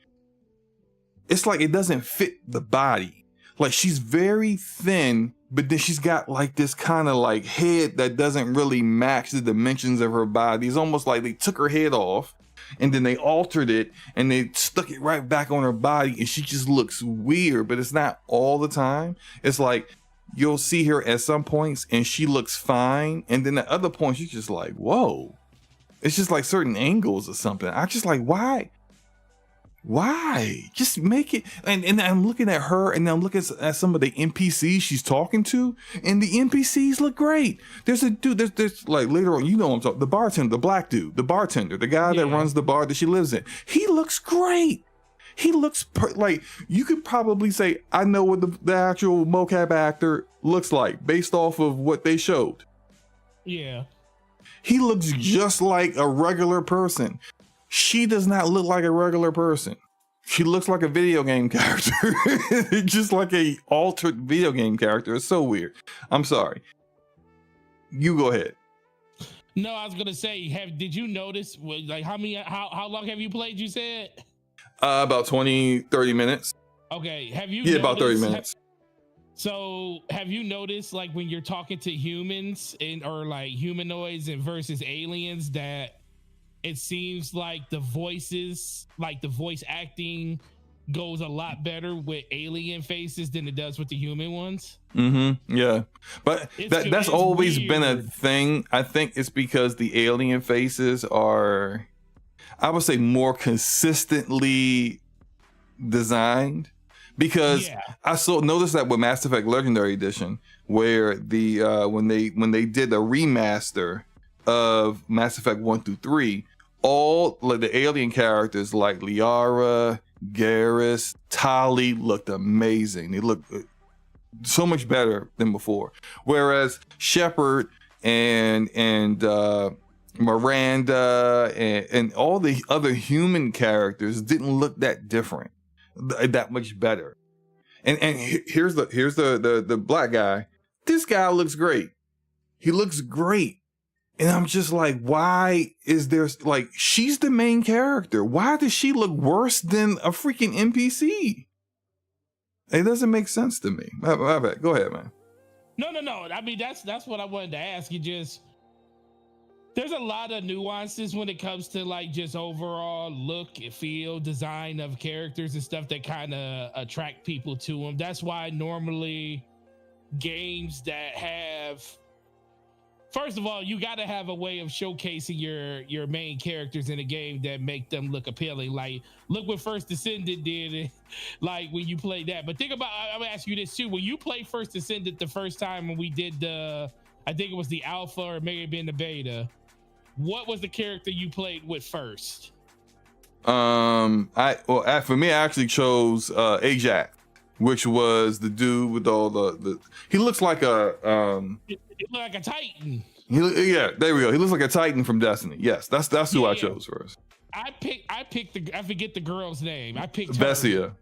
it's like it doesn't fit the body. Like, she's very thin, but then she's got, like, this kind of, like, head that doesn't really match the dimensions of her body. It's almost like they took her head off and then they altered it and they stuck it right back on her body, and she just looks weird. But it's not all the time. It's like you'll see her at some points and she looks fine, and then at other points she's just like, whoa. It's just like certain angles or something. I'm just like, why just make it? And I'm looking at her, and I'm looking at some of the NPCs she's talking to, and the NPCs look great. There's a dude, there's like, later on, you know what I'm talking, the bartender, the black dude, the bartender, the guy that runs the bar that she lives in. He looks great. He looks like, you could probably say, I know what the actual mocap actor looks like based off of what they showed. Yeah. He looks just like a regular person. She does not look like a regular person. She looks like a video game character. Just like a altered video game character. It's so weird. I'm sorry. You go ahead. No, I was gonna say, did you notice, like, how long have you played, you said? About 20-30 minutes. Okay. Have you noticed, about 30 minutes. So have you noticed, like, when you're talking to humans or like humanoids and versus aliens, that it seems like the voices, like the voice acting, goes a lot better with alien faces than it does with the human ones? Mm-hmm. Yeah. But that's always been a thing. I think it's because the alien faces are, I would say, more consistently designed. Because I noticed that with Mass Effect Legendary Edition, where the when they did a remaster of Mass Effect 1 through 3, all, like, the alien characters like Liara, Garrus, Tali looked amazing. They looked so much better than before. Whereas Shepard and Miranda and all the other human characters didn't look that different, that much better. And here's the black guy. This guy looks great. He looks great. And I'm just like, why is there, like, she's the main character. Why does she look worse than a freaking NPC? It doesn't make sense to me. My bad. Go ahead, man. No. I mean, that's what I wanted to ask you. Just, there's a lot of nuances when it comes to, like, just overall look, feel, design of characters and stuff that kind of attract people to them. That's why normally games that have, first of all, you got to have a way of showcasing your main characters in a game that make them look appealing. Like, look what First Descendant did, like, when you play that. But think about, I'm gonna ask you this too. When you played First Descendant the first time when we did I think it was the alpha or maybe been the beta, what was the character you played with first? For me, I actually chose Ajax, which was the dude with all the he looks like a He looked like a Titan. Yeah, there we go. He looks like a Titan from Destiny. Yes, that's who I chose first. I picked I forget the girl's name. I picked Vessia.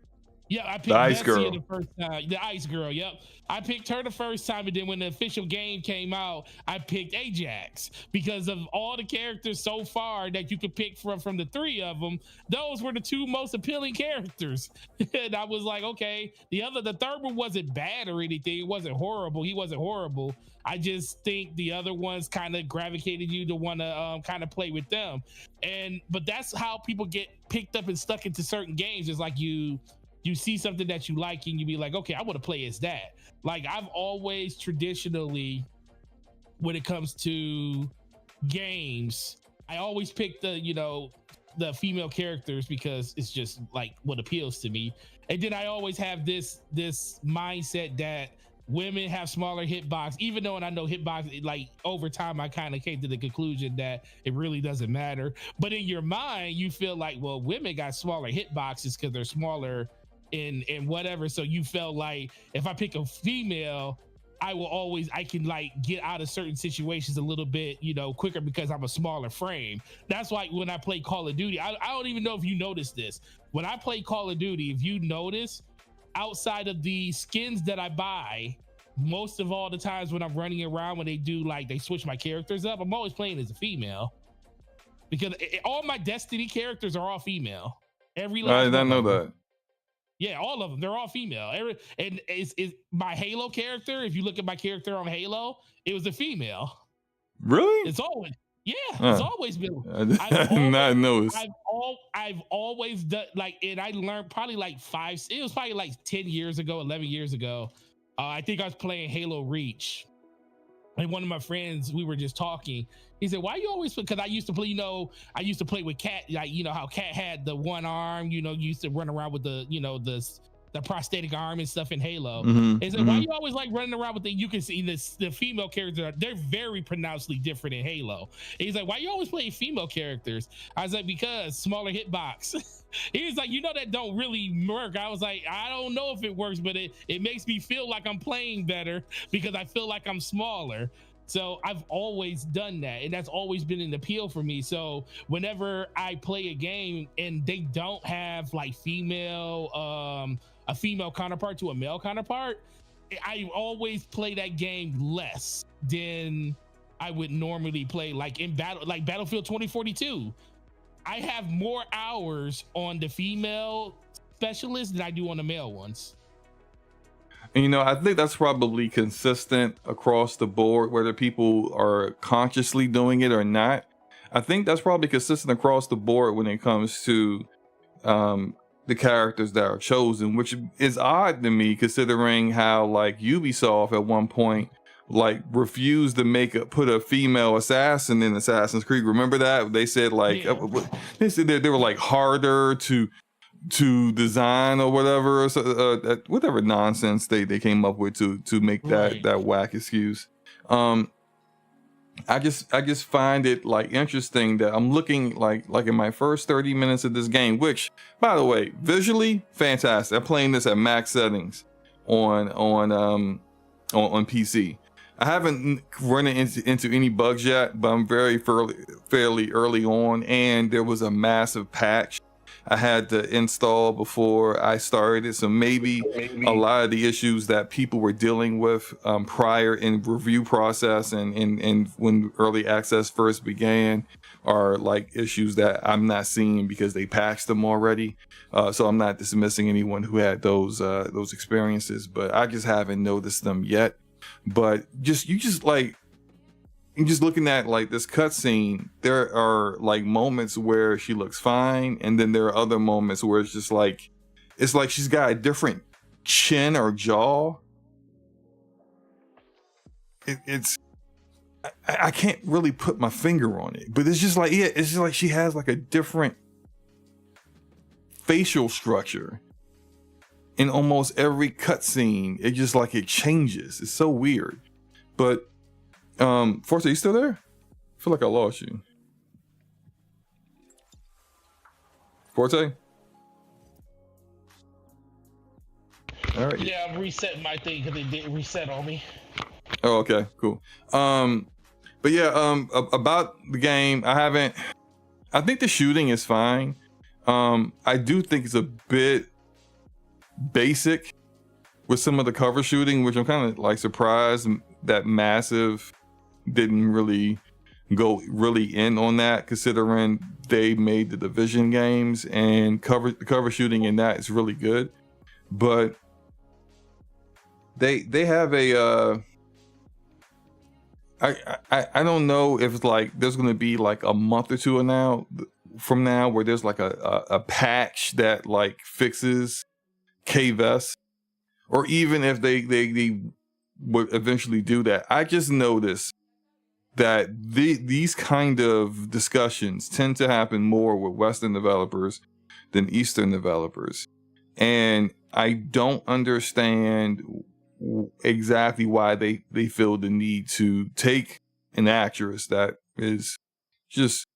Yeah, I picked the ice Vessia girl. the first time. The ice girl, yep. I picked her the first time, and then when the official game came out, I picked Ajax because of all the characters so far that you could pick from the three of them. Those were the two most appealing characters, and I was like, okay. The third one wasn't bad or anything. It wasn't horrible. He wasn't horrible. I just think the other ones kind of gravitated you to want to kind of play with them, but that's how people get picked up and stuck into certain games. It's like you see something that you like and you be like, okay, I want to play as that. Like I've always traditionally, when it comes to games, I always pick the female characters because it's just like what appeals to me. And then I always have this mindset that women have smaller hitbox, even though, and I know hitbox, like over time I kind of came to the conclusion that it really doesn't matter. But in your mind, you feel like, well, women got smaller hitboxes because they're smaller in whatever. So you felt like if I pick a female, I can like get out of certain situations a little bit, quicker because I'm a smaller frame. That's why when I play Call of Duty, I don't even know if you noticed this. When I play Call of Duty, if you notice, outside of the skins that I buy, most of all the times when I'm running around, when they switch my characters up, I'm always playing as a female because all my Destiny characters are all female. Every last I didn't know them. that. Yeah, all of them. They're all female. And is my Halo character, if you look at my character on Halo, it was a female. Really? It's always, it's always been. Not noticed. I've always done and I learned probably it was probably like 10 years ago, 11 years ago. I think I was playing Halo Reach. And one of my friends, we were just talking. He said, why you always, because I used to play, I used to play with Cat, like, how Cat had the one arm, used to run around with the, the prosthetic arm and stuff in Halo. He said, why you always like running around with you can see the female characters, they're very pronouncedly different in Halo. And he's like, why you always playing female characters? I was like, because smaller hitbox. He's like, that don't really work. I was like, I don't know if it works, but it makes me feel like I'm playing better because I feel like I'm smaller. So I've always done that, and that's always been an appeal for me. So whenever I play a game and they don't have like a female counterpart to a male counterpart, I always play that game less than I would normally play. Like in Battlefield 2042, I have more hours on the female specialist than I do on the male ones. And, I think that's probably consistent across the board, whether people are consciously doing it or not. I think that's probably consistent across the board when it comes to the characters that are chosen, which is odd to me considering how like Ubisoft at one point like refused to put a female assassin in Assassin's Creed. Remember that? They said like they said they were like harder to design or whatever, whatever nonsense they came up with to make that whack excuse. I just find it like interesting that I'm looking like in my first 30 minutes of this game, which by the way, visually fantastic. I'm playing this at max settings on PC. I haven't run into any bugs yet, but I'm fairly early on, and there was a massive patch I had to install before I started. So maybe a lot of the issues that people were dealing with prior in review process and when early access first began are like issues that I'm not seeing because they patched them already. So I'm not dismissing anyone who had those experiences, but I just haven't noticed them yet. But just looking at like this cutscene, there are like moments where she looks fine, and then there are other moments where it's just like she's got a different chin or jaw. I can't really put my finger on it, but it's just like she has like a different facial structure in almost every cutscene. It just like it changes. It's so weird. But Forte, you still there? I feel like I lost you. Forte? All right. Yeah, I'm resetting my thing because it didn't reset on me. Oh, okay, cool. But yeah, about the game, I think the shooting is fine. I do think it's a bit basic with some of the cover shooting, which I'm kind of like surprised that Massive didn't really go really in on that, considering they made the Division games and cover shooting in that is really good. But they have a I don't know if it's like there's gonna be like a month or two from now where there's like a patch that like fixes KVS, or even if they would eventually do that. I just noticed that these kind of discussions tend to happen more with Western developers than Eastern developers, and I don't understand exactly why they feel the need to take an actress that is just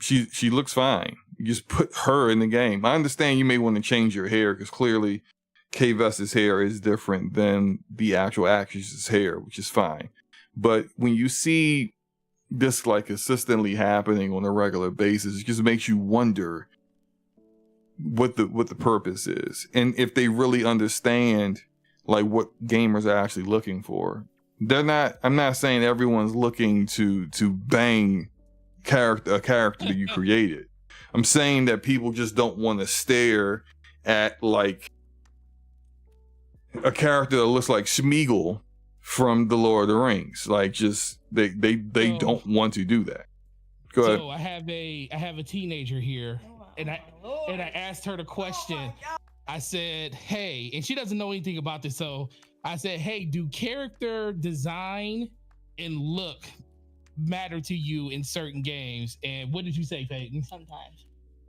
she looks fine. You just put her in the game. I understand you may want to change your hair because clearly KVS's hair is different than the actual actress's hair, which is fine. But when you see this like consistently happening on a regular basis, it just makes you wonder what the purpose is, and if they really understand like what gamers are actually looking for. I'm not saying everyone's looking to bang a character that you created. I'm saying that people just don't want to stare at like a character that looks like Smeagol from The Lord of the Rings. Like, just they don't want to do that. Go ahead. So I have a teenager here, and I asked her the question. I said, hey, and she doesn't know anything about this, so I said, hey, do character design and look matter to you in certain games? And what did you say, Peyton?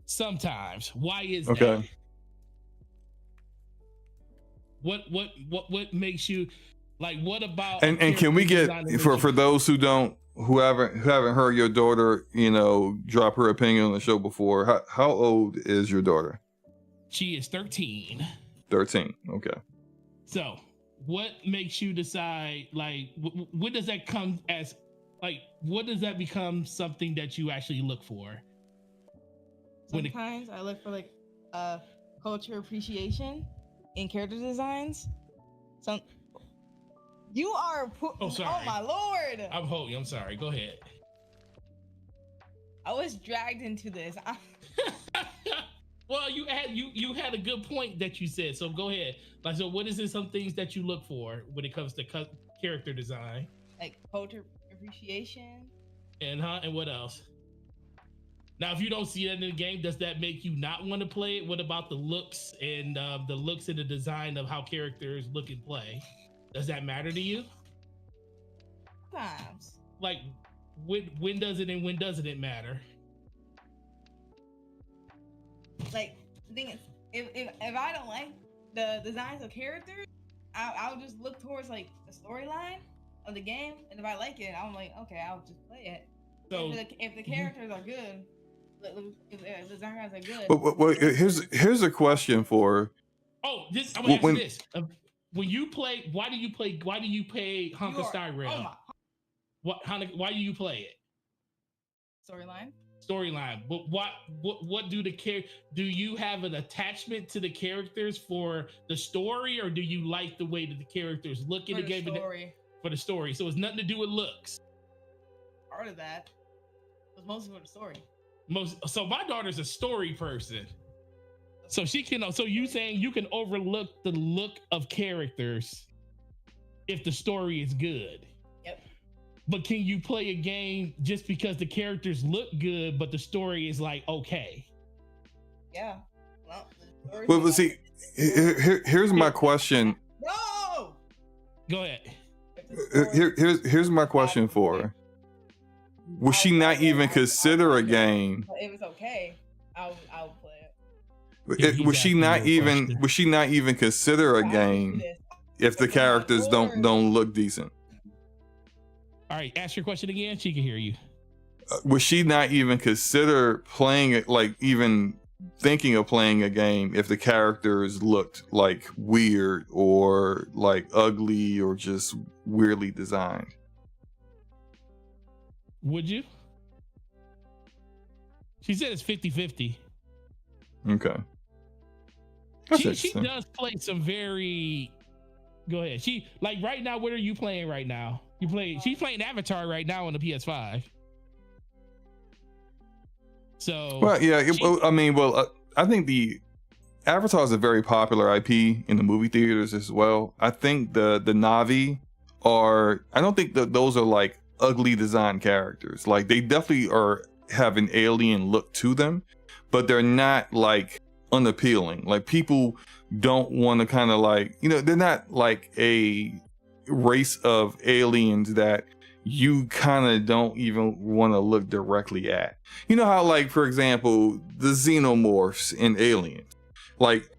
Sometimes. Why is that? What makes you like, what about, and can we get for those who haven't heard your daughter, drop her opinion on the show before, how old is your daughter? She is 13. 13. Okay. So what makes you decide, like, what does that come as, like, what does that become something that you actually look for? Sometimes I look for like culture appreciation in character designs. You are sorry. Oh my lord. I'm sorry. Go ahead. I was dragged into this. Well, you had a good point that you said. So go ahead. Like, so what is it? Some things that you look for when it comes to character design? Like culture appreciation. And what else? Now, if you don't see that in the game, does that make you not want to play it? What about the looks and the design of how characters look and play? Does that matter to you? Sometimes. Like, when does it and when doesn't it matter? Like, the thing is, if I don't like the designs of characters, I'll just look towards like the storyline of the game, and if I like it, I'm like, okay, I'll just play it. So if the characters are good, if the designs are good. Well, here's a question for. Oh, I'm gonna ask you this. When you play, why do you play Hunk of Star Rail? Why do you play it? Storyline. But what do you have an attachment to the characters for the story, or do you like the way that the characters look in the game? For the story. So it's nothing to do with looks. Part of that was mostly for the story. So my daughter's a story person. So she can. So you saying you can overlook the look of characters if the story is good? Yep. But can you play a game just because the characters look good, but the story is like okay? Yeah. Well, see, here's my question. No. Go ahead. Here's my question for her. Would she not even consider a game? If it's okay, I'll play it. Would she not even consider a game if the characters don't look decent? All right, ask your question again. She can hear you. Would she not even consider playing it, like even thinking of playing a game, if the characters looked like weird or like ugly or just weirdly designed? Would you? She said it's 50-50. Okay. She does play some very. Go ahead. She like right now. What are you playing right now? She's playing Avatar right now on the PS5. So. Well, yeah. I think the Avatar is a very popular IP in the movie theaters as well. I think the Na'vi are. I don't think that those are like ugly designed characters. Like they definitely have an alien look to them, but they're not like unappealing. Like people don't want to kind of like, they're not like a race of aliens that you kind of don't even want to look directly at. You know how, like, for example, the xenomorphs in Aliens, like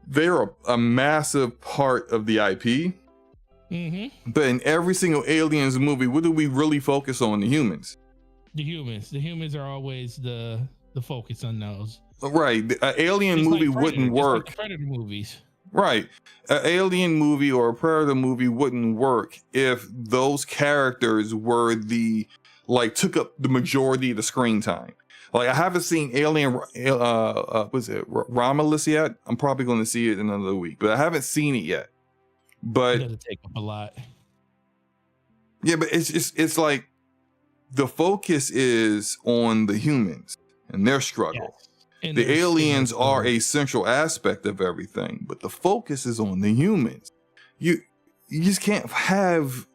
they're a massive part of the IP. Mm-hmm. But in every single Aliens movie, what do we really focus on? The humans. The humans are always the focus on those. Right. An alien movie wouldn't work. Like Predator movies. Right. An alien movie or a Predator movie wouldn't work if those characters were took up the majority of the screen time. Like I haven't seen Alien Romulus yet. I'm probably going to see it in another week, but I haven't seen it yet. But it'll take up a lot. Yeah, but it's like the focus is on the humans and their struggle. Yes. And the aliens are a central aspect of everything, but the focus is on the humans. You just can't have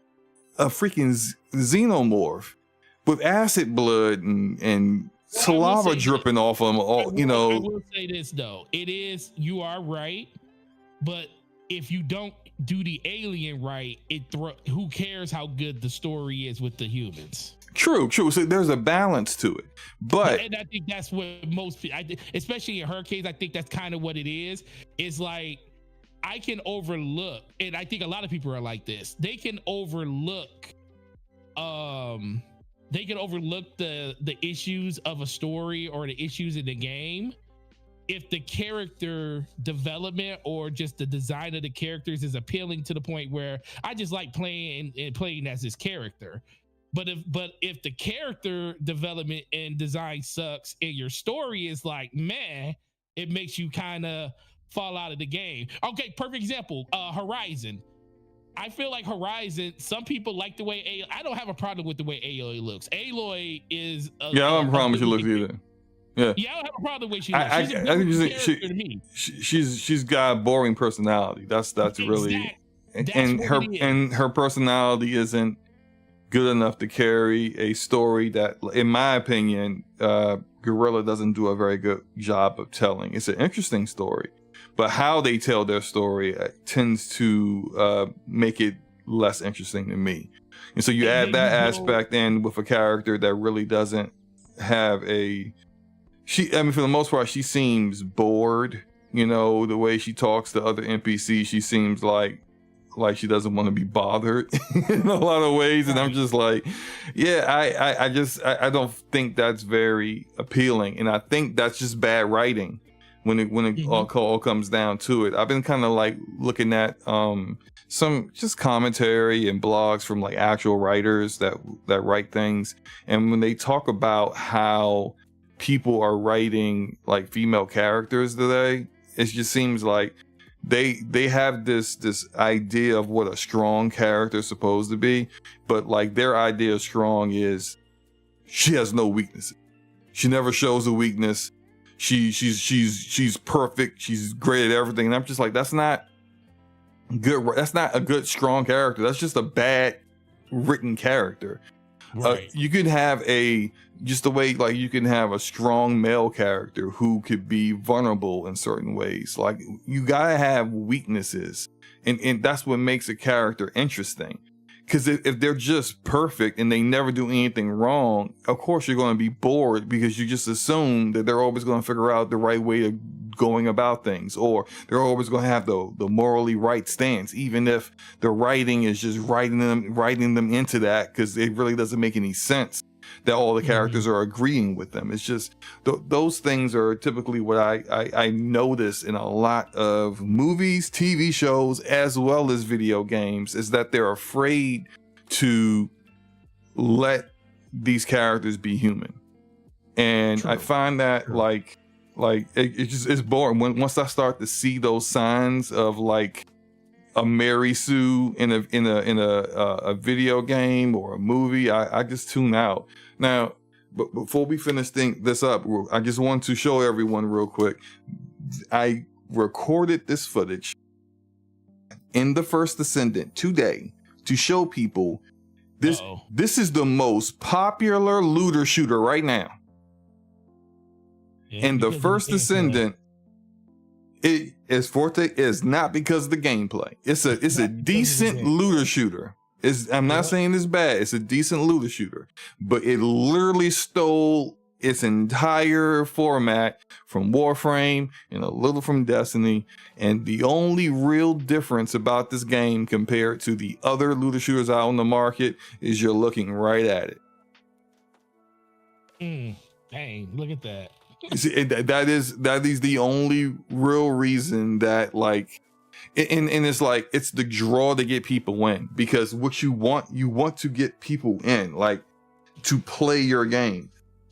a freaking xenomorph with acid blood and saliva dripping off them. I will say this though, you are right, but if you don't do the alien right, who cares how good the story is with the humans? True. So there's a balance to it, but and I think that's what most people, especially in her case, I think that's kind of what it is. It's like I can overlook, and I think a lot of people are like this. They can overlook, the issues of a story or the issues in the game if the character development or just the design of the characters is appealing to the point where I just like playing as this character. But if the character development and design sucks and your story is like, man, it makes you kind of fall out of the game. Okay, perfect example, Horizon. I feel like Horizon, some people like the way I don't have a problem with the way Aloy looks. Aloy is I don't have a problem with she looks either. Yeah, I don't have a problem with she looks. She's a good character to me. She's got a boring personality. That's really and her personality isn't good enough to carry a story that, in my opinion, Guerrilla doesn't do a very good job of telling. It's an interesting story, but how they tell their story tends to make it less interesting to me. And so you add that aspect in with a character that really doesn't have for the most part, she seems bored. The way she talks to other NPCs, she seems like she doesn't want to be bothered in a lot of ways. And I'm just like, I don't think that's very appealing. And I think that's just bad writing when it all comes down to it. I've been kind of like looking at some just commentary and blogs from like actual writers that write things. And when they talk about how people are writing like female characters today, it just seems like they have this idea of what a strong character is supposed to be, but like their idea of strong is she has no weaknesses. She never shows a weakness. She's perfect. She's great at everything. And I'm just like, that's not good. That's not a good strong character. That's just a bad written character. Right. You could have just the way like you can have a strong male character who could be vulnerable in certain ways. Like you gotta have weaknesses, and that's what makes a character interesting. Because if they're just perfect and they never do anything wrong, of course you're going to be bored because you just assume that they're always going to figure out the right way of going about things, or they're always going to have the morally right stance, even if the writing is just writing them into that because it really doesn't make any sense that all the characters are agreeing with them. It's just those things are typically what I notice in a lot of movies, TV shows, as well as video games, is that they're afraid to let these characters be human. And true. I find that like Like it's boring. Once I start to see those signs of like a Mary Sue in a video game or a movie, I just tune out. Now, but before we finish this up, I just want to show everyone real quick. I recorded this footage in the First Descendant today to show people this. Uh-oh. This is the most popular looter shooter right now. Yeah, and the First Descendant, it is Forte is not because of the gameplay. It's a decent looter shooter. I'm not saying it's bad. It's a decent looter shooter, but it literally stole its entire format from Warframe and a little from Destiny. And the only real difference about this game compared to the other looter shooters out on the market is you're looking right at it. Dang, look at that. See, that is the only real reason that, like, and it's like it's the draw to get people in, because what you want to get people in, like, to play your game.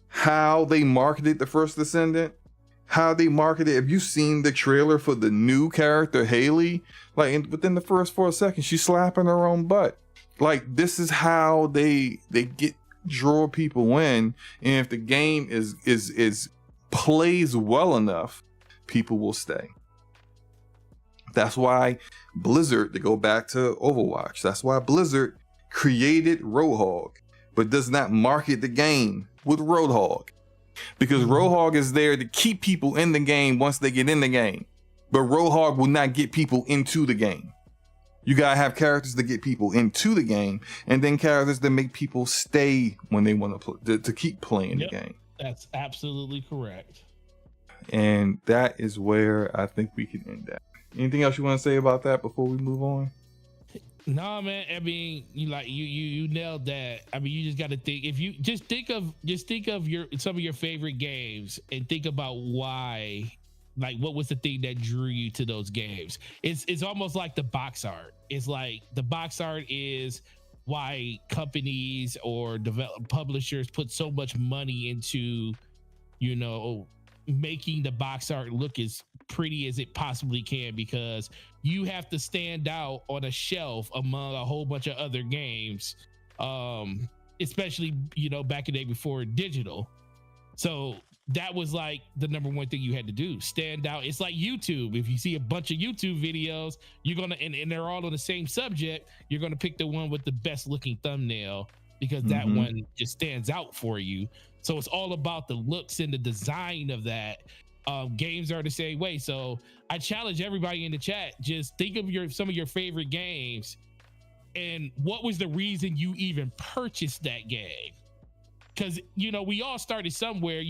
How they marketed the First Descendant, how they marketed. Have you seen the trailer for the new character Haley? Like, within the first 4 seconds, she's slapping her own butt. Like, this is how they draw people in, and if the game is plays well enough, people will stay. That's why Blizzard, to go back to Overwatch, that's why Blizzard created Roadhog, but does not market the game with Roadhog, because Roadhog is there to keep people in the game once they get in the game, but Roadhog will not get people into the game. You gotta have characters that get people into the game, and then characters that make people stay when they want to keep playing the game. That's absolutely correct. And that is where I think we can end that. Anything else you want to say about that before we move on? No, man. I mean, you nailed that. I mean, you just got to think. If you just think of some of your favorite games and think about why, like, what was the thing that drew you to those games? It's almost like the box art. It's like the box art is why companies or publishers put so much money into, making the box art look as pretty as it possibly can, because you have to stand out on a shelf among a whole bunch of other games, especially back in the day before digital. So that was like the number one thing you had to do, stand out. It's like YouTube. If you see a bunch of YouTube videos, you're gonna and they're all on the same subject, you're gonna pick the one with the best looking thumbnail, because that one just stands out for you. So it's all about the looks and the design of that. Games are the same way. So I challenge everybody in the chat, just think of some of your favorite games and what was the reason you even purchased that game. Because, we all started somewhere.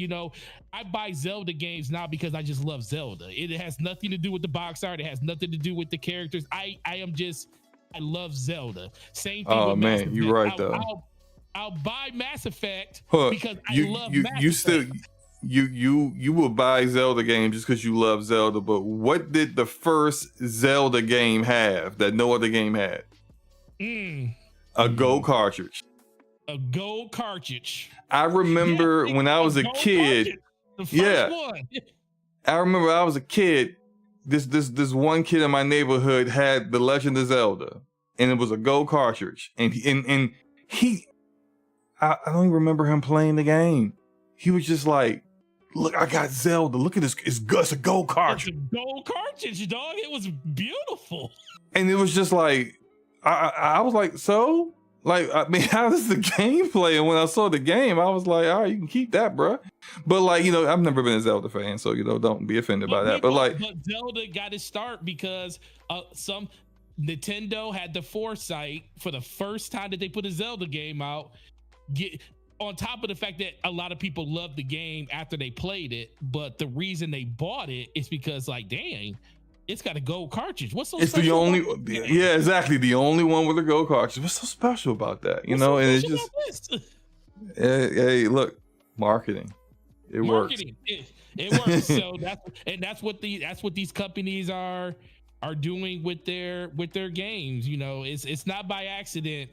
I buy Zelda games now because I just love Zelda. It has nothing to do with the box art. It has nothing to do with the characters. I love Zelda. Same thing. Oh, man, you're right, though. I'll buy Mass Effect because I love Mass Effect. You will buy Zelda games just because you love Zelda. But what did the first Zelda game have that no other game had? A gold cartridge. A gold cartridge. I remember when I was a kid. The first one. I remember I was a kid. This one kid in my neighborhood had The Legend of Zelda, and it was a gold cartridge. And he I don't even remember him playing the game. He was just like, "Look, I got Zelda. Look at this. It's a gold cartridge. It's a gold cartridge, dog. It was beautiful." And it was just like, I was like, so. Like, I mean, how does the game play? And when I saw the game, I was like, all right, you can keep that, bro. But like, I've never been a Zelda fan, so don't be offended by that. But Zelda got its start because Nintendo had the foresight for the first time that they put a Zelda game out. On top of the fact that a lot of people loved the game after they played it, but the reason they bought it is because, like, dang, it's got a gold cartridge. What's so special? It's the only, yeah, exactly. The only one with a gold cartridge. What's so special about that? And it's just, hey, look, marketing. It works. It works. So that's what these companies are doing with their games. It's not by accident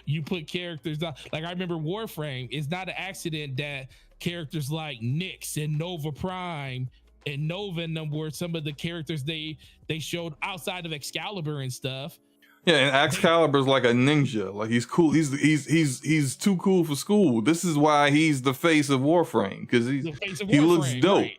you put characters on. Like, I remember Warframe. It's not an accident that characters like Nyx and Nova Prime and Nova, and them were some of the characters they showed outside of Excalibur and stuff. Yeah, and Excalibur's like a ninja. Like he's cool. He's too cool for school. This is why he's the face of Warframe, because he looks dope. Right.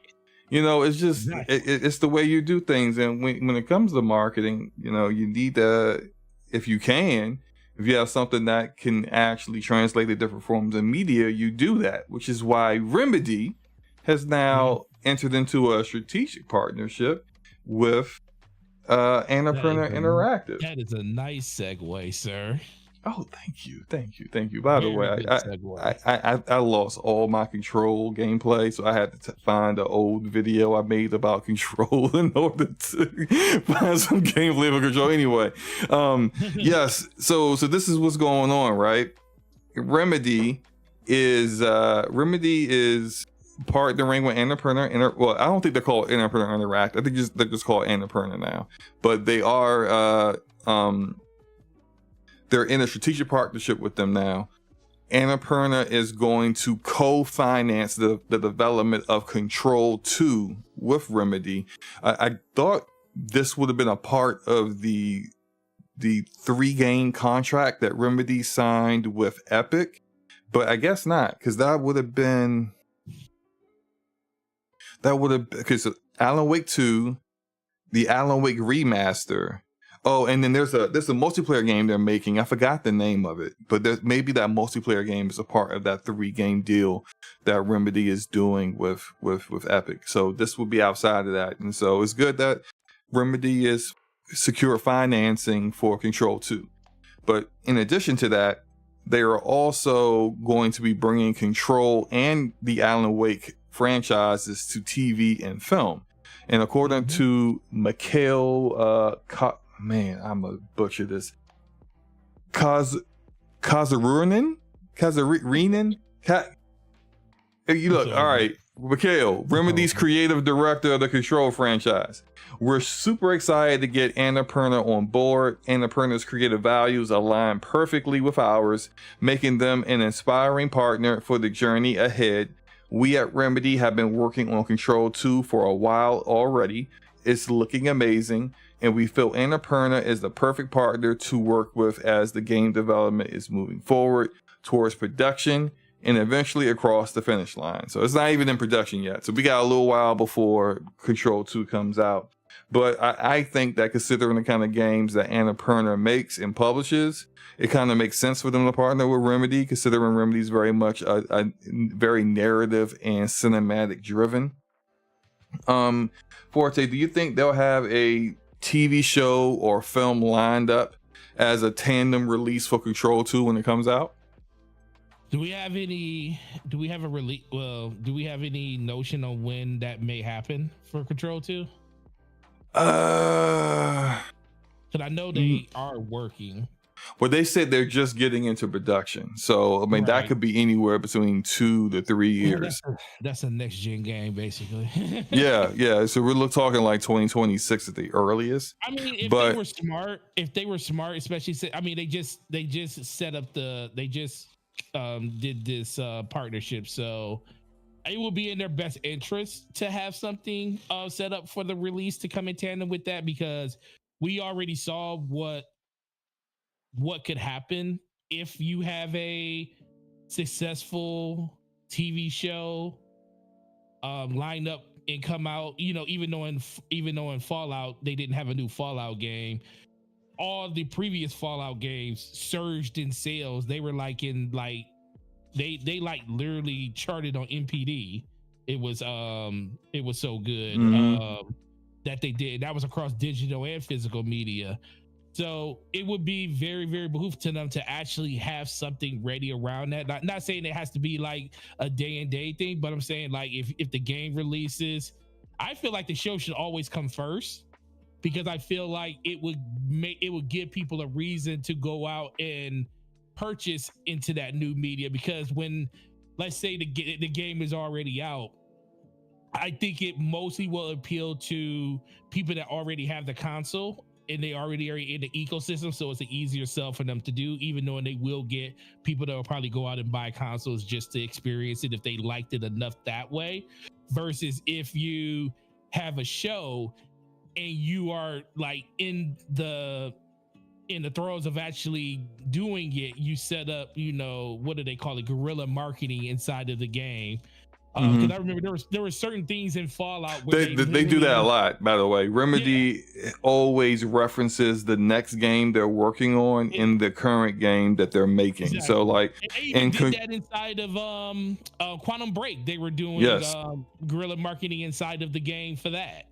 You know, it's just it's the way you do things. And when it comes to marketing, you know, you need to, if you have something that can actually translate to different forms of media, you do that. Which is why Remedy has now entered into a strategic partnership with Annapurna Interactive. That is a nice segue, sir. Oh, thank you. By the way, I lost all my Control gameplay, so I had to find an old video I made about Control in order to find some gameplay of Control. Anyway, yes. So this is what's going on, right? Remedy is partnering with Annapurna. Well, I don't think they're called Annapurna Interactive. I think they're just called Annapurna now. But they are they're in a strategic partnership with them now. Annapurna is going to co-finance the development of Control 2 with Remedy. I thought this would have been a part of the 3-game contract that Remedy signed with Epic, but I guess not, because that would have because Alan Wake 2, the Alan Wake remaster. Oh, and then there's a multiplayer game they're making. I forgot the name of it, but maybe that multiplayer game is a part of that 3-game deal that Remedy is doing with Epic. So this will be outside of that, and so it's good that Remedy is secure financing for Control 2. But in addition to that, they are also going to be bringing Control and the Alan Wake franchises to TV and film. And according to Mikhail, I'm gonna butcher this, Kazarurinen? You look, all right, Mikhail, Remedy's creative director of the Control franchise. We're super excited to get Annapurna on board. Annapurna's creative values align perfectly with ours, making them an inspiring partner for the journey ahead. We at Remedy have been working on Control 2 for a while already. It's looking amazing, and we feel Annapurna is the perfect partner to work with as the game development is moving forward towards production and eventually across the finish line. So it's not even in production yet. So we got a little while before Control 2 comes out. But I think that considering the kind of games that Annapurna makes and publishes, it kind of makes sense for them to partner with Remedy, considering Remedy is very much a very narrative and cinematic driven. Forte, do you think they'll have a TV show or film lined up as a tandem release for Control 2 when it comes out? Do we have any notion on when that may happen for Control 2? Because I know they are working. Well, they said they're just getting into production, so I mean that could be anywhere between 2 to 3 years. That's a next gen game, basically. yeah. So we're talking like 2026 at the earliest. I mean, if they were smart, especially, I mean, they just set up did this partnership, so it will be in their best interest to have something set up for the release to come in tandem with that, because we already saw what could happen if you have a successful TV show lined up and come out. You know, even though in Fallout they didn't have a new Fallout game, all the previous Fallout games surged in sales. They were they literally charted on NPD. It was so good that they did. That was across digital and physical media. So it would be very, very behoove to them to actually have something ready around that. Not saying it has to be like a day and day thing, but I'm saying like if the game releases, I feel like the show should always come first, because I feel like it would give people a reason to go out and purchase into that new media. Because when, let's say the game is already out, I think it mostly will appeal to people that already have the console and they already are in the ecosystem, so it's an easier sell for them to do, even though they will get people that will probably go out and buy consoles just to experience it if they liked it enough that way, versus if you have a show and you are like in the throes of actually doing it, you set up, you know, what do they call it, guerrilla marketing inside of the game. Because I remember there were certain things in Fallout where they do that a lot, by the way. Remedy always references the next game they're working on in the current game that they're making. Exactly. So like, and did that inside of Quantum Break. They were doing guerrilla marketing inside of the game for that.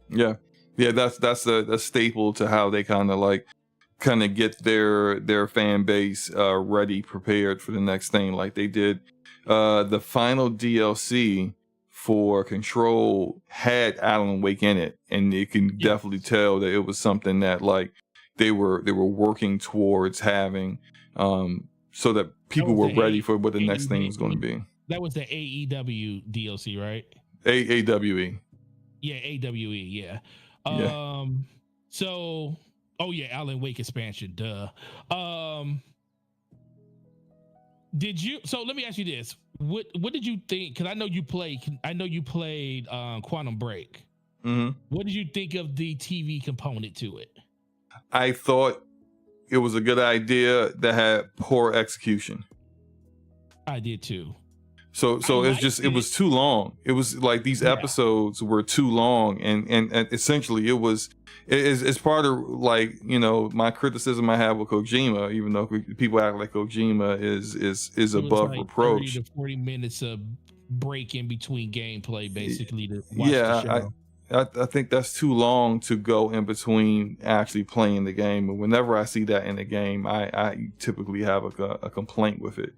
Yeah, that's a staple to how they kind of get their fan base ready, prepared for the next thing. Like they did. The final DLC for Control had Alan Wake in it, and you can definitely tell that it was something that like they were working towards having, so that people were ready for what the next thing was going to be. That was the AEW DLC, right? AWE. Yeah, AWE. Yeah. So, Alan Wake expansion. Duh. So let me ask you this. What did you think? Because I know you played Quantum Break. Mm-hmm. What did you think of the TV component to it? I thought it was a good idea that had poor execution. I did too. So it was too long. It was like these episodes were too long, and essentially it's part of, like, you know, my criticism I have with Kojima, even though people act like Kojima is above reproach. 30 to 40 minutes of break in between gameplay, basically, to watch the show. I think that's too long to go in between actually playing the game. And whenever I see that in a game, I typically have a complaint with it.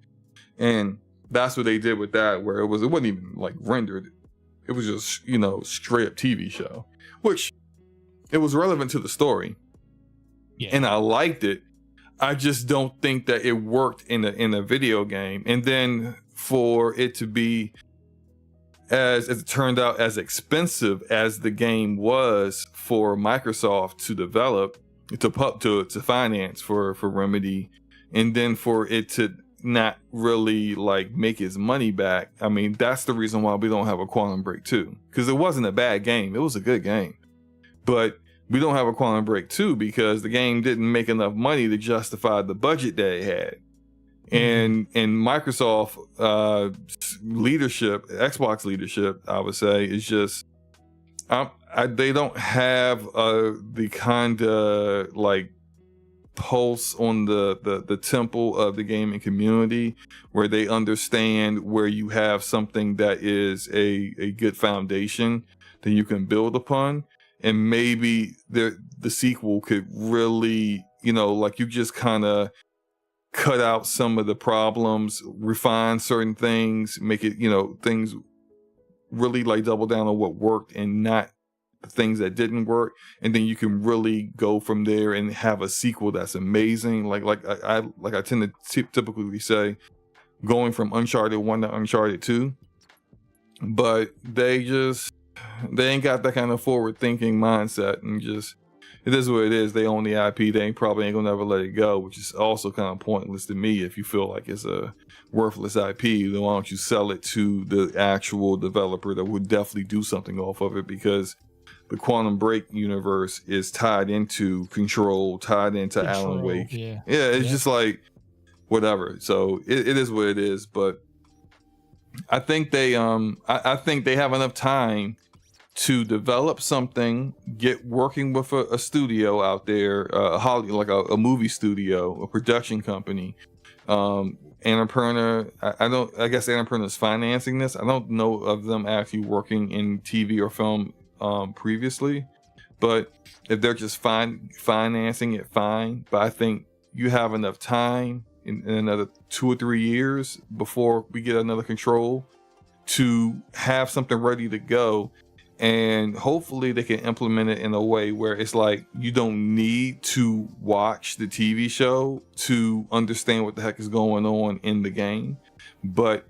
And that's what they did with that, where it wasn't even like rendered. It was just, you know, straight up TV show, which it was relevant to the story. Yeah. And I liked it. I just don't think that it worked in a video game. And then for it to be, as it turned out, as expensive as the game was for Microsoft to develop, to finance for Remedy, and then for it to not really like make his money back. I mean, that's the reason why we don't have a Quantum Break 2, because it wasn't a bad game. It was a good game, but we don't have a Quantum Break 2 because the game didn't make enough money to justify the budget that it had. And Microsoft leadership, Xbox leadership, I would say, is just they don't have the kind of like pulse on the temple of the gaming community, where they understand where you have something that is a good foundation that you can build upon, and maybe the sequel could really, you know, like, you just kind of cut out some of the problems, refine certain things, make it, you know, things really like double down on what worked and not the things that didn't work, and then you can really go from there and have a sequel that's amazing. Like I tend to typically say, going from Uncharted 1 to Uncharted 2, but they ain't got that kind of forward thinking mindset, and just, it is what it is. They own the IP. They probably ain't gonna never let it go, which is also kind of pointless to me. If you feel like it's a worthless IP, then why don't you sell it to the actual developer that would definitely do something off of it? Because the Quantum Break universe is tied into Control, tied into Alan Wake. It's just like, whatever. So it is what it is. But I think they I think they have enough time to develop something, get working with a studio out there, like a movie studio, a production company. Annapurna, I guess Annapurna's financing this. I don't know of them actually working in TV or film previously, but if they're just financing it, fine. But I think you have enough time in another 2 or 3 years before we get another Control to have something ready to go. And hopefully they can implement it in a way where it's like, you don't need to watch the TV show to understand what the heck is going on in the game. But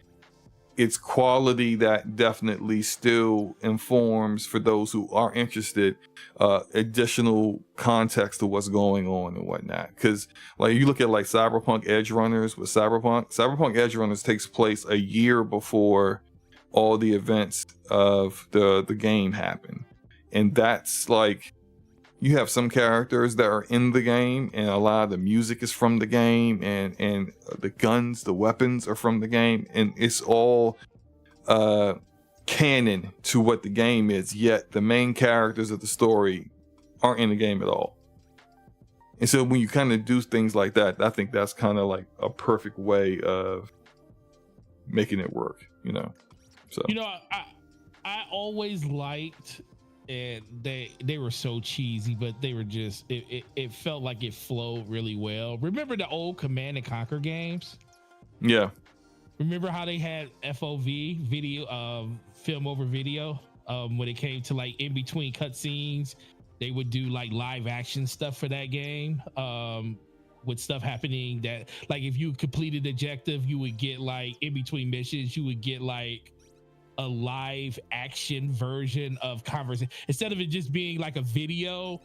it's quality that definitely still informs, for those who are interested, additional context to what's going on and whatnot. Because like you look at like Cyberpunk Edge Runners with Cyberpunk Edge Runners takes place a year before all the events of the game happen, and that's like, you have some characters that are in the game, and a lot of the music is from the game, and the guns, the weapons are from the game, and it's all canon to what the game is, yet the main characters of the story aren't in the game at all. And so when you kind of do things like that, I think that's kind of like a perfect way of making it work, you know. So, you know, I always liked, and they were so cheesy, but they were just, it felt like it flowed really well. Remember the old Command and Conquer games? Yeah. Remember how they had FOV, video, film over video, when it came to like in between cutscenes, they would do like live action stuff for that game, with stuff happening that, like, if you completed the objective, you would get like in between missions, you would get like a live action version of conversation, instead of it just being like a video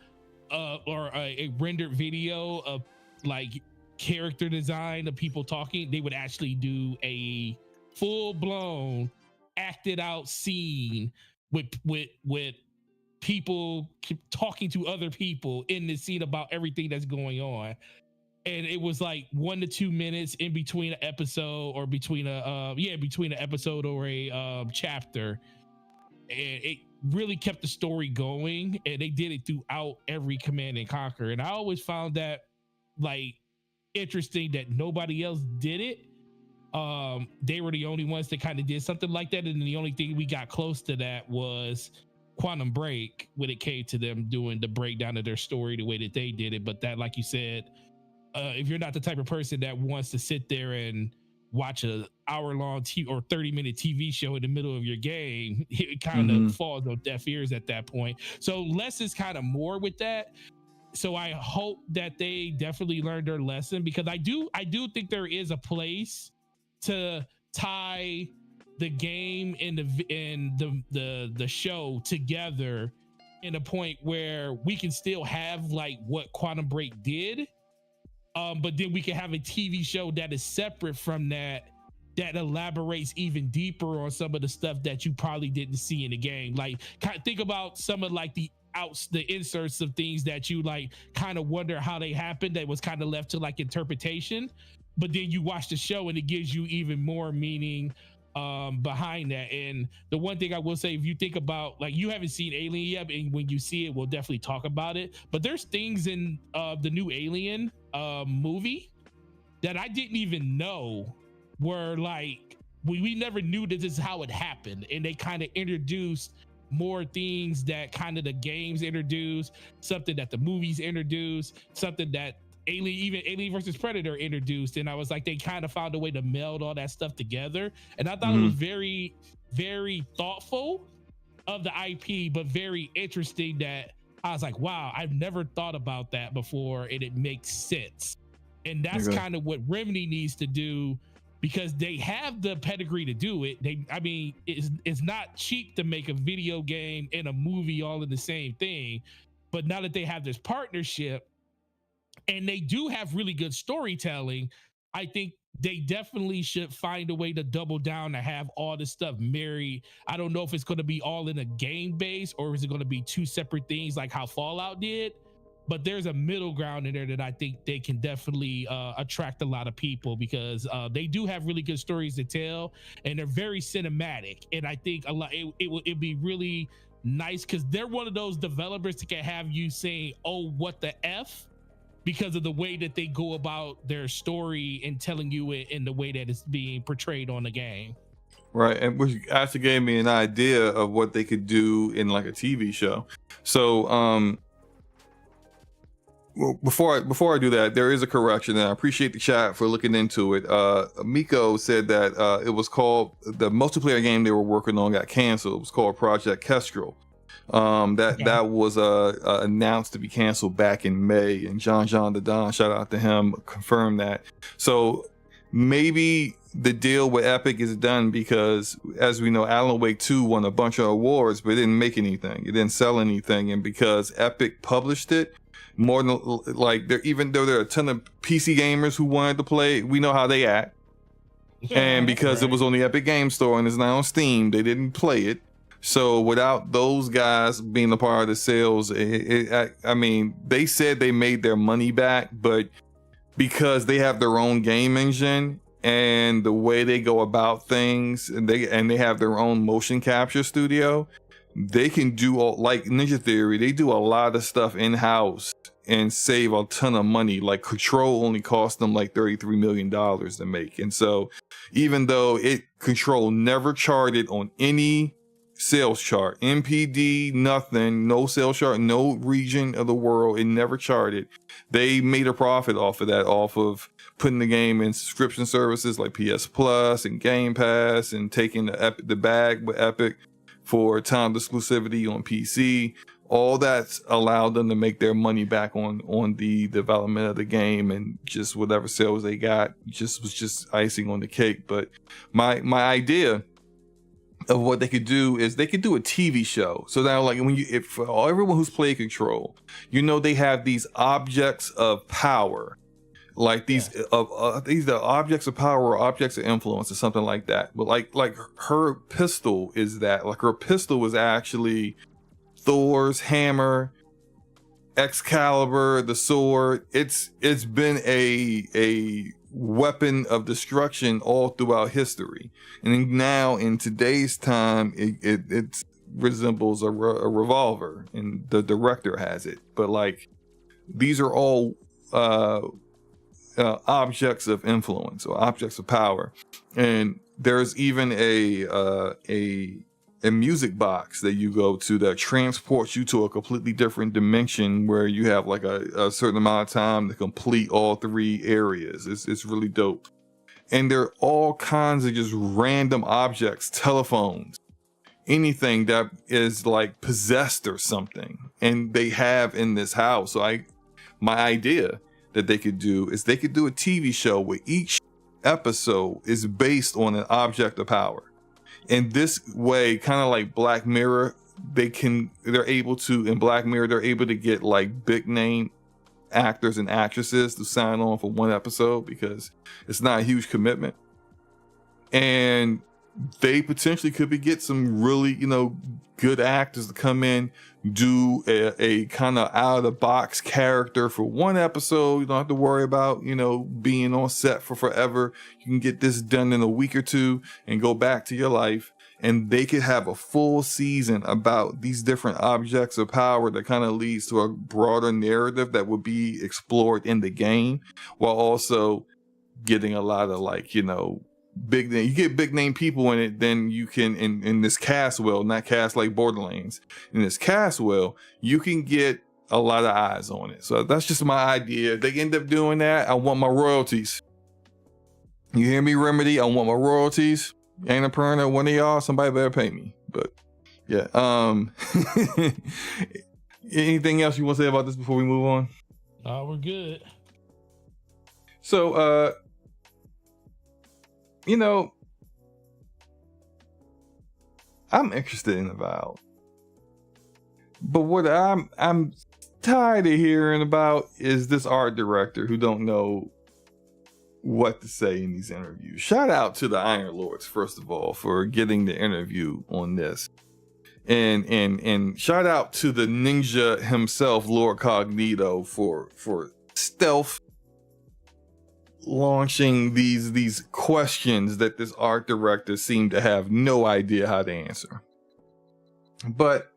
or a rendered video of like character design of people talking. They would actually do a full-blown acted out scene with people talking to other people in the scene about everything that's going on. And it was like 1 to 2 minutes in between an episode, or between an episode or a chapter. And it really kept the story going, and they did it throughout every Command and Conquer. And I always found that like interesting that nobody else did it. They were the only ones that kind of did something like that. And the only thing we got close to that was Quantum Break, when it came to them doing the breakdown of their story the way that they did it. But that, like you said, if you're not the type of person that wants to sit there and watch a hour-long or 30-minute TV show in the middle of your game, it kind of falls on deaf ears at that point. So less is kind of more with that. So I hope that they definitely learned their lesson, because I do think there is a place to tie the game and the show together in a point where we can still have like what Quantum Break did. But then we can have a TV show that is separate from that elaborates even deeper on some of the stuff that you probably didn't see in the game. Like, think about some of like the inserts of things that you like kind of wonder how they happened, that was kind of left to like interpretation. But then you watch the show and it gives you even more meaning behind that. And the one thing I will say, if you think about, like, you haven't seen Alien yet, and when you see it, we'll definitely talk about it. But there's things in the new Alien movie that I didn't even know were like, we never knew that this is how it happened. And they kind of introduced more things that kind of the games introduced, something that the movies introduced, something that Alien versus Predator introduced. And I was like, they kind of found a way to meld all that stuff together. And I thought it was very, very thoughtful of the IP, but very interesting that I was like, wow, I've never thought about that before, and it makes sense. And that's kind of what Remedy needs to do, because they have the pedigree to do it. It's not cheap to make a video game and a movie all in the same thing. But now that they have this partnership, and they do have really good storytelling, I think they definitely should find a way to double down to have all this stuff married. I don't know if it's going to be all in a game base, or is it going to be two separate things like how Fallout did, but there's a middle ground in there that I think they can definitely attract a lot of people, because they do have really good stories to tell, and they're very cinematic. And I think it'd be really nice, because they're one of those developers that can have you saying, oh, what the F? Because of the way that they go about their story and telling you it in the way that it's being portrayed on the game. Right, and which actually gave me an idea of what they could do in like a TV show. So well, before I do that, there is a correction, and I appreciate the chat for looking into it. Miko said that it was called, the multiplayer game they were working on got canceled. It was called Project Kestrel. That was announced to be canceled back in May, and John the Don, shout out to him, confirmed that. So maybe the deal with Epic is done because, as we know, Alan Wake 2 won a bunch of awards, but it didn't make anything. It didn't sell anything. And because Epic published it, more than like, even though there are a ton of PC gamers who wanted to play, we know how they act. And because it was on the Epic Game Store and it's not on Steam, they didn't play it. So without those guys being a part of the sales, I mean, they said they made their money back, but because they have their own game engine and the way they go about things, and they have their own motion capture studio, they can do all, like Ninja Theory, they do a lot of stuff in-house and save a ton of money. Like Control only cost them like $33 million to make. And so even though Control never charted on any sales chart, MPD, nothing, no sales chart, no region of the world, it never charted. They made a profit off of that, off of putting the game in subscription services like PS Plus and Game Pass, and taking the bag with Epic for timed exclusivity on PC. All that's allowed them to make their money back on the development of the game, and just whatever sales they got was just icing on the cake. But my idea of what they could do is they could do a TV show. So now, like, if everyone who's played Control, they have these objects of power, like these these are objects of power or objects of influence or something like that. But like her pistol is that. Like her pistol was actually Thor's hammer, Excalibur, the sword. It's been a weapon of destruction all throughout history, and now in today's time, it resembles a revolver, and the director has it. But like, these are all objects of influence or objects of power, and there's even a music box that you go to that transports you to a completely different dimension where you have like a certain amount of time to complete all three areas. It's really dope. And there are all kinds of just random objects, telephones, anything that is like possessed or something, and they have in this house. So my idea that they could do is they could do a TV show where each episode is based on an object of power. In this way, kind of like Black Mirror, they're able to get like big name actors and actresses to sign on for one episode because it's not a huge commitment. And they potentially could get some really, good actors to come in, do a kind of out of the box character for one episode. You don't have to worry about, being on set for forever. You can get this done in a week or two and go back to your life. And they could have a full season about these different objects of power that kind of leads to a broader narrative that would be explored in the game, while also getting a lot of big name. You get big name people in it, then you can in this cast, not cast like Borderlands. In this cast, you can get a lot of eyes on it. So that's just my idea. If they end up doing that, I want my royalties. You hear me, Remedy? I want my royalties. Ain't a perna, one of y'all, somebody better pay me. But yeah. Anything else you want to say about this before we move on? We're good. So I'm interested in Avowed, but what I'm tired of hearing about is this art director who don't know what to say in these interviews. Shout out to the Iron Lords, first of all, for getting the interview on this, and shout out to the ninja himself, Lord Cognito, for stealth launching these questions that this art director seemed to have no idea how to answer. But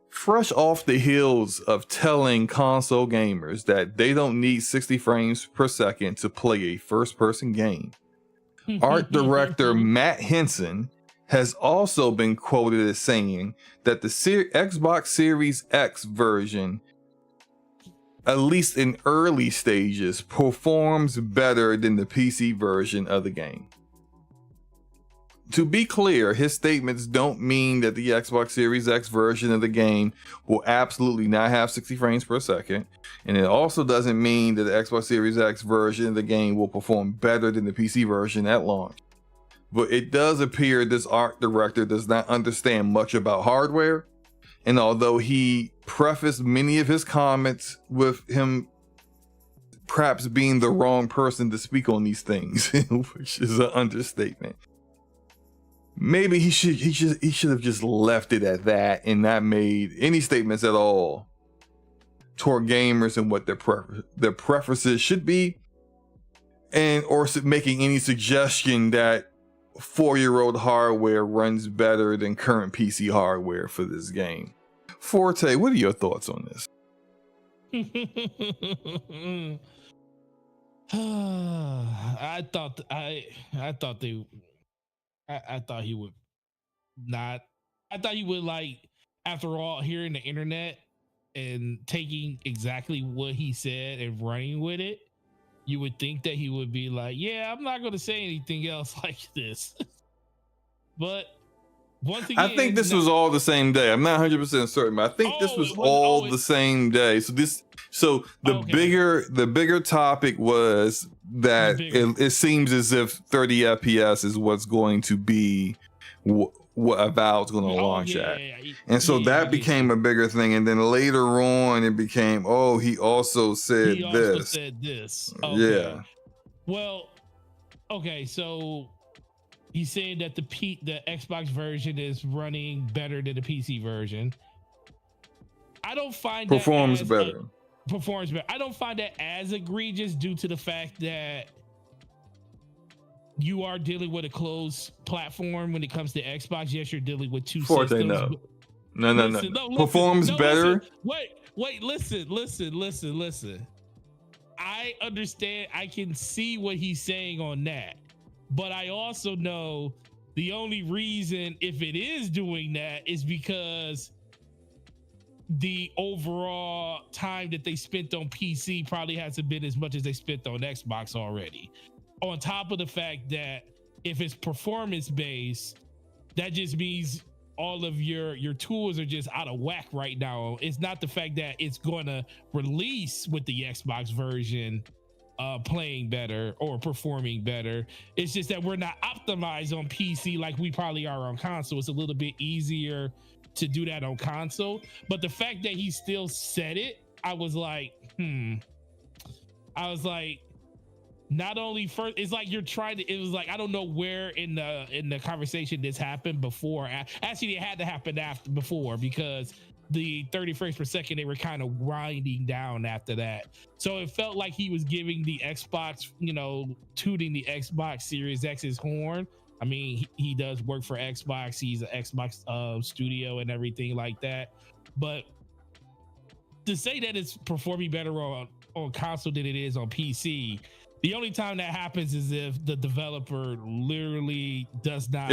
fresh off the heels of telling console gamers that they don't need 60 frames per second to play a first-person game, art director Matt Henson has also been quoted as saying that the Xbox Series X version, at least in early stages, performs better than the PC version of the game. to be clear, his statements don't mean that the Xbox Series X version of the game will absolutely not have 60 frames per second. And it also doesn't mean that the Xbox Series X version of the game will perform better than the PC version at launch. But it does appear this art director does not understand much about hardware. And although he prefaced many of his comments with him perhaps being the wrong person to speak on these things, which is an understatement, maybe he should have just left it at that and not made any statements at all toward gamers and what their preferences should be, and or making any suggestion that 4-year-old hardware runs better than current PC hardware for this game. Forte, what are your thoughts on this? I thought he would not. I thought he would, like, after all, hearing the internet and taking exactly what he said and running with it, you would think that he would be like, yeah, I'm not going to say anything else like this. But once again, I think this was all the same day. I'm not 100% certain, but I think this was all the same day. So the bigger topic was that it seems as if 30 FPS is what's going to be what Avowed's going to launch at. And so that became a bigger thing. And then later on, it became, he also said this. Okay. Yeah. Well, okay, so he's saying that the Xbox version is running better than the PC version. I don't find performs better. I don't find that as egregious due to the fact that you are dealing with a closed platform when it comes to Xbox. Yes, you're dealing with two systems. No. Performs better. Listen. I understand. I can see what he's saying on that. But I also know the only reason if it is doing that is because the overall time that they spent on PC probably hasn't been as much as they spent on Xbox already. On top of the fact that if it's performance based, that just means all of your tools are just out of whack right now. It's not the fact that it's going to release with the Xbox version playing better or performing better. It's just that we're not optimized on PC like we probably are on console. It's a little bit easier to do that on console. But the fact that he still said it, I was like, not only first, it's like you're trying to, it was like, I don't know where in the conversation this happened before. Actually, it had to happen before, because the 30 frames per second, they were kind of winding down after that. So it felt like he was giving the Xbox, tooting the Xbox Series X's horn. I mean, he does work for Xbox. He's an Xbox studio and everything like that. But to say that it's performing better on console than it is on PC, the only time that happens is if the developer literally does not.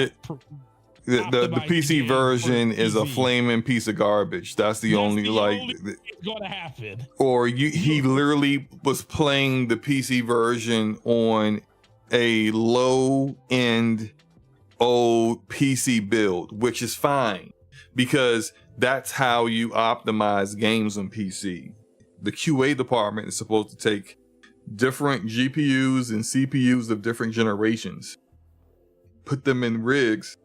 The PC version is a flaming piece of garbage. That's the only gonna happen. Or he literally was playing the PC version on a low end old PC build, which is fine because that's how you optimize games on PC. The QA department is supposed to take different GPUs and CPUs of different generations, put them in rigs,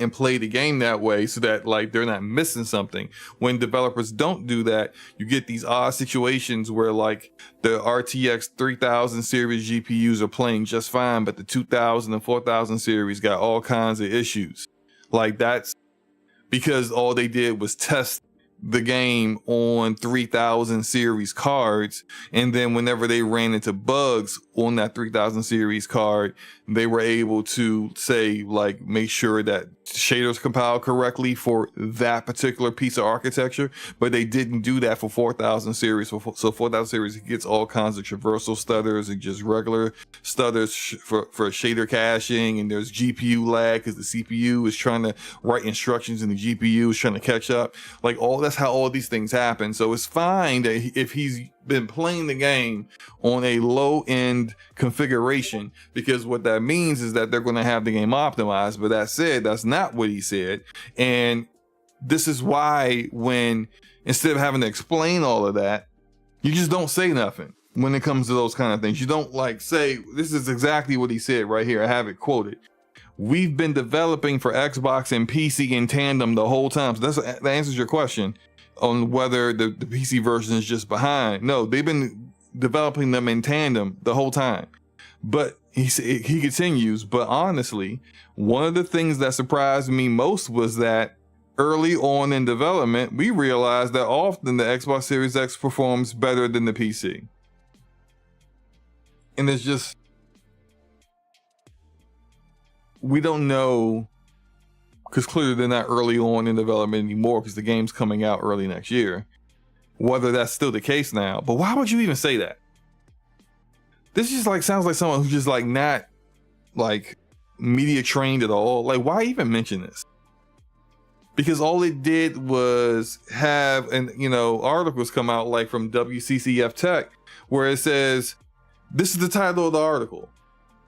and play the game that way so that they're not missing something. When developers don't do that, you get these odd situations where the RTX 3000 series GPUs are playing just fine, but the 2000 and 4000 series got all kinds of issues. That's because all they did was test the game on 3000 series cards, and then whenever they ran into bugs on that 3000 series card, they were able to say make sure that shaders compile correctly for that particular piece of architecture, but they didn't do that for 4000 series. So 4000 series gets all kinds of traversal stutters and just regular stutters for shader caching, and there's GPU lag because the CPU is trying to write instructions and the GPU is trying to catch up. That's how all these things happen. So it's fine that if he's been playing the game on a low end configuration, because what that means is that they're going to have the game optimized. But that said, that's not what he said. And this is why when instead of having to explain all of that, you just don't say nothing when it comes to those kind of things. You don't like say, this is exactly what he said right here. I have it quoted. We've been developing for Xbox and PC in tandem the whole time. So that answers your question on whether the PC version is just behind. No, they've been developing them in tandem the whole time. But he continues, but honestly, one of the things that surprised me most was that early on in development, we realized that often the Xbox Series X performs better than the PC. And it's just, we don't know, because clearly they're not early on in development anymore because the game's coming out early next year, whether that's still the case now. But why would you even say that? This just like sounds like someone who's just like not like media trained at all. Like, why even mention this? Because all it did was have articles come out like from WCCF Tech where it says, this is the title of the article.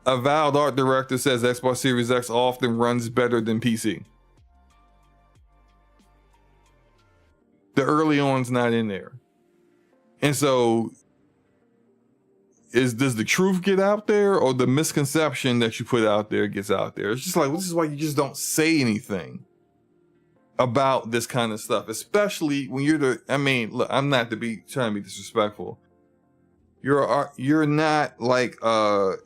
Avowed art director says Xbox Series X often runs better than PC. The early on's not in there. And so does the truth get out there, or the misconception that you put out there gets out there? It's just like, this is why you just don't say anything about this kind of stuff, especially when look, I'm not trying to be disrespectful. You're not like a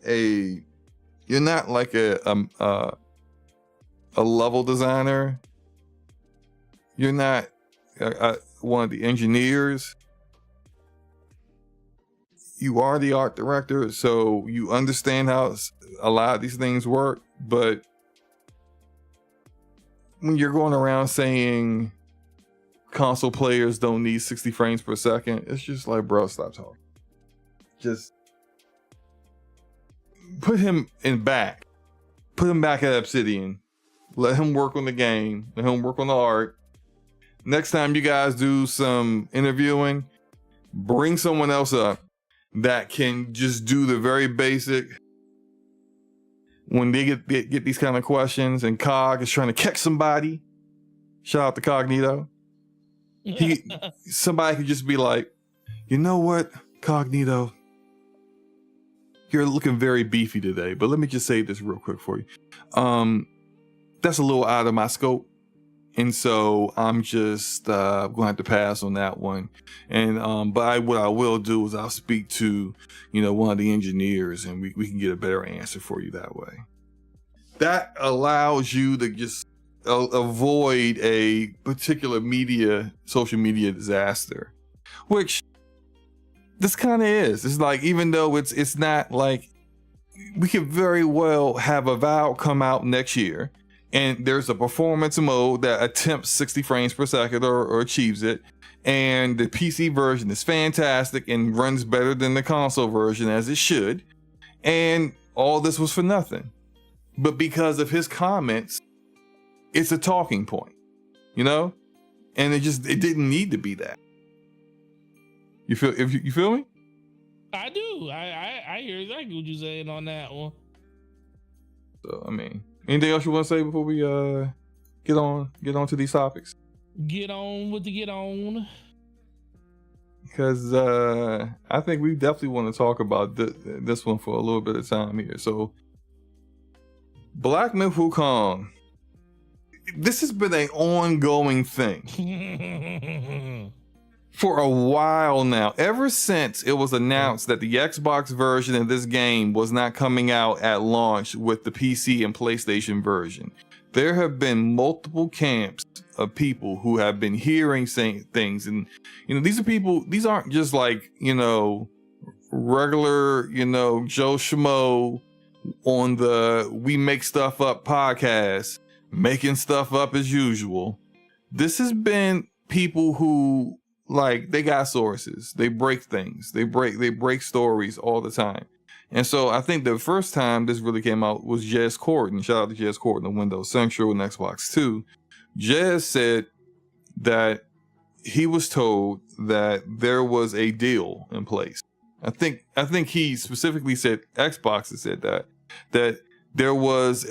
level designer. You're not one of the engineers. You are the art director, so you understand how a lot of these things work. But when you're going around saying console players don't need 60 frames per second, it's just like, bro, stop talking. Just put him back at Obsidian. Let him work on the game. Let him work on the art. Next time you guys do some interviewing, bring someone else up that can just do the very basic. When they get these kind of questions and Cog is trying to catch somebody, shout out to Cognito. Somebody could just be like, you know what, Cognito? You're looking very beefy today, but let me just say this real quick for you. That's a little out of my scope. And so I'm just going to have to pass on that one. And what I will do is I'll speak to, one of the engineers, and we can get a better answer for you that way. That allows you to just avoid a particular social media disaster, which this kind of is. It's like, even though it's not like, we could very well have Avowed come out next year and there's a performance mode that attempts 60 frames per second or achieves it, and the PC version is fantastic and runs better than the console version, as it should, and all this was for nothing. But because of his comments, it's a talking point, and it didn't need to be that. You feel me? I do. I hear exactly what you're saying on that one. So anything else you want to say before we get on to these topics? Get on. Because I think we definitely want to talk about this one for a little bit of time here. So, Black Myth Wukong. This has been an ongoing thing for a while now. Ever since it was announced that the Xbox version of this game was not coming out at launch with the PC and PlayStation version, there have been multiple camps of people who have been saying things. And, these aren't just like, regular, Joe Schmo on the We Make Stuff Up podcast, making stuff up as usual. This has been people who, like, they got sources. They break things. They break stories all the time. And so I think the first time this really came out was Jez Corden. Shout out to Jez Corden of Windows Central and Xbox 2. Jez said that he was told that there was a deal in place. I think he specifically said, Xbox has said that there was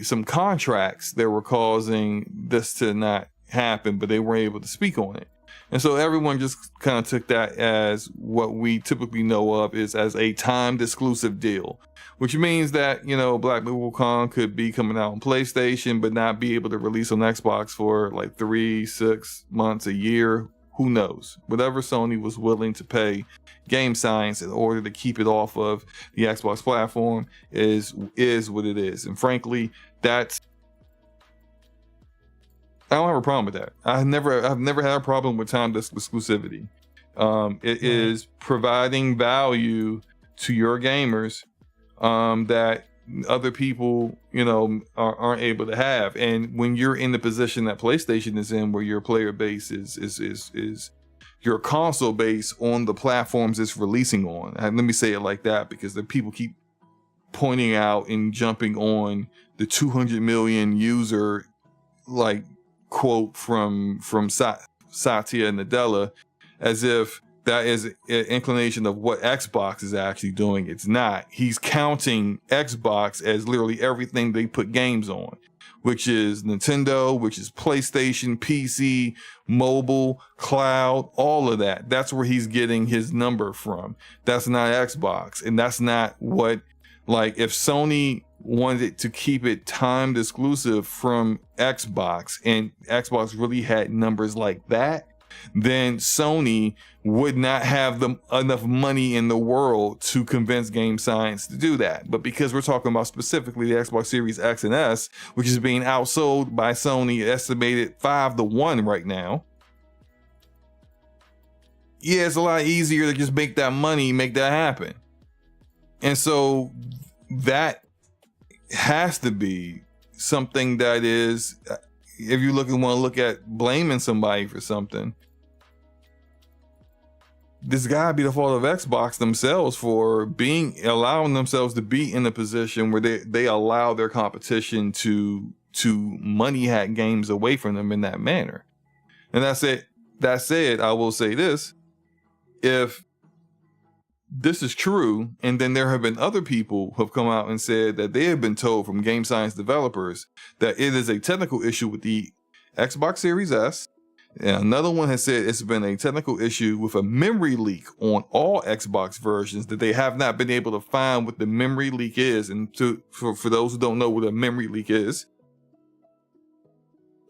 some contracts that were causing this to not happen, but they weren't able to speak on it. And so everyone just kind of took that as what we typically know of is as a timed exclusive deal, which means that, Black Myth Wukong could be coming out on PlayStation, but not be able to release on Xbox for like 3, 6 months, a year. Who knows? Whatever Sony was willing to pay Game Science in order to keep it off of the Xbox platform is what it is. And frankly, I don't have a problem with that. I've never had a problem with timed exclusivity. It is providing value to your gamers that other people, aren't able to have. And when you're in the position that PlayStation is in, where your player base is your console base on the platforms it's releasing on. And let me say it like that, because the people keep pointing out and jumping on the 200 million user quote from Satya Nadella, as if that is an inclination of what Xbox is actually doing. It's not. He's counting Xbox as literally everything they put games on, which is Nintendo, which is PlayStation, PC, mobile, cloud, all of that. That's where he's getting his number from. That's not Xbox. And that's not what, if Sony wanted to keep it timed exclusive from Xbox, and Xbox really had numbers like that, then Sony would not have enough money in the world to convince Game Science to do that. But because we're talking about specifically the Xbox Series X and S, which is being outsold by Sony, estimated 5-1 right now. Yeah, it's a lot easier to just make that money, make that happen. And so that has to be something that is, if you want to look at blaming somebody for something, this gotta be the fault of Xbox themselves for allowing themselves to be in a position where they allow their competition to money hack games away from them in that manner. And that's it. That said, I will say this: if this is true, and then there have been other people who have come out and said that they have been told from Game Science developers that it is a technical issue with the Xbox Series S. And another one has said it's been a technical issue with a memory leak on all Xbox versions, that they have not been able to find what the memory leak is. And for those who don't know what a memory leak is,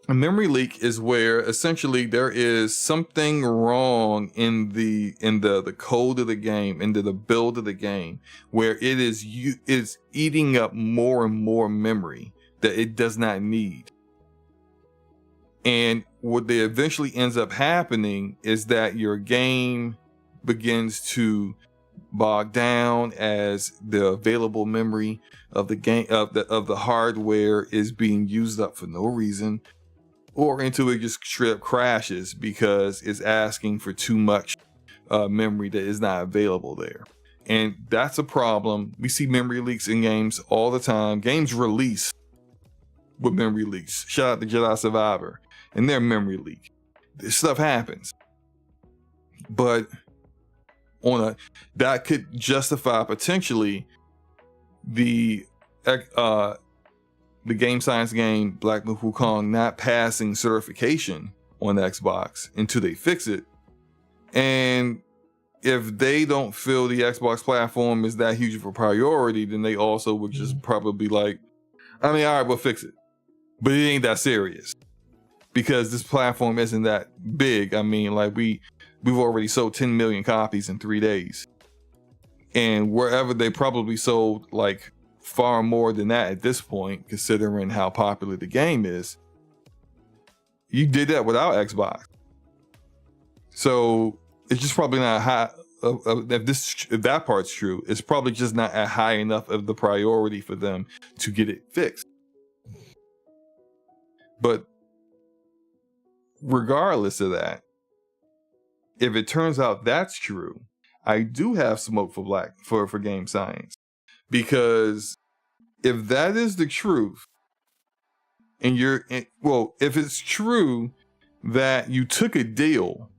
a memory leak is where essentially there is something wrong in the code of the game, into the build of the game, where it is eating up more and more memory that it does not need. And what they eventually ends up happening is that your game begins to bog down as the available memory of the game of the hardware is being used up for no reason, or until it just straight up crashes because it's asking for too much memory that is not available there. And that's a problem. We see memory leaks in games all the time. Games release with memory leaks. Shout out to Jedi Survivor and their memory leak. This stuff happens. But that could justify potentially the Game Science game Black Myth Wukong not passing certification on Xbox until they fix it. And if they don't feel the Xbox platform is that huge of a priority, then they also would just probably all right, we'll fix it. But it ain't that serious, because this platform isn't that big. We've already sold 10 million copies in 3 days. And wherever they probably sold far more than that at this point, considering how popular the game is. You did that without Xbox. So it's just probably not high. If that part's true, it's probably just not at high enough of the priority for them to get it fixed. But regardless of that, if it turns out that's true, I do have smoke for Game Science. Because if that is the truth, and if it's true that you took a deal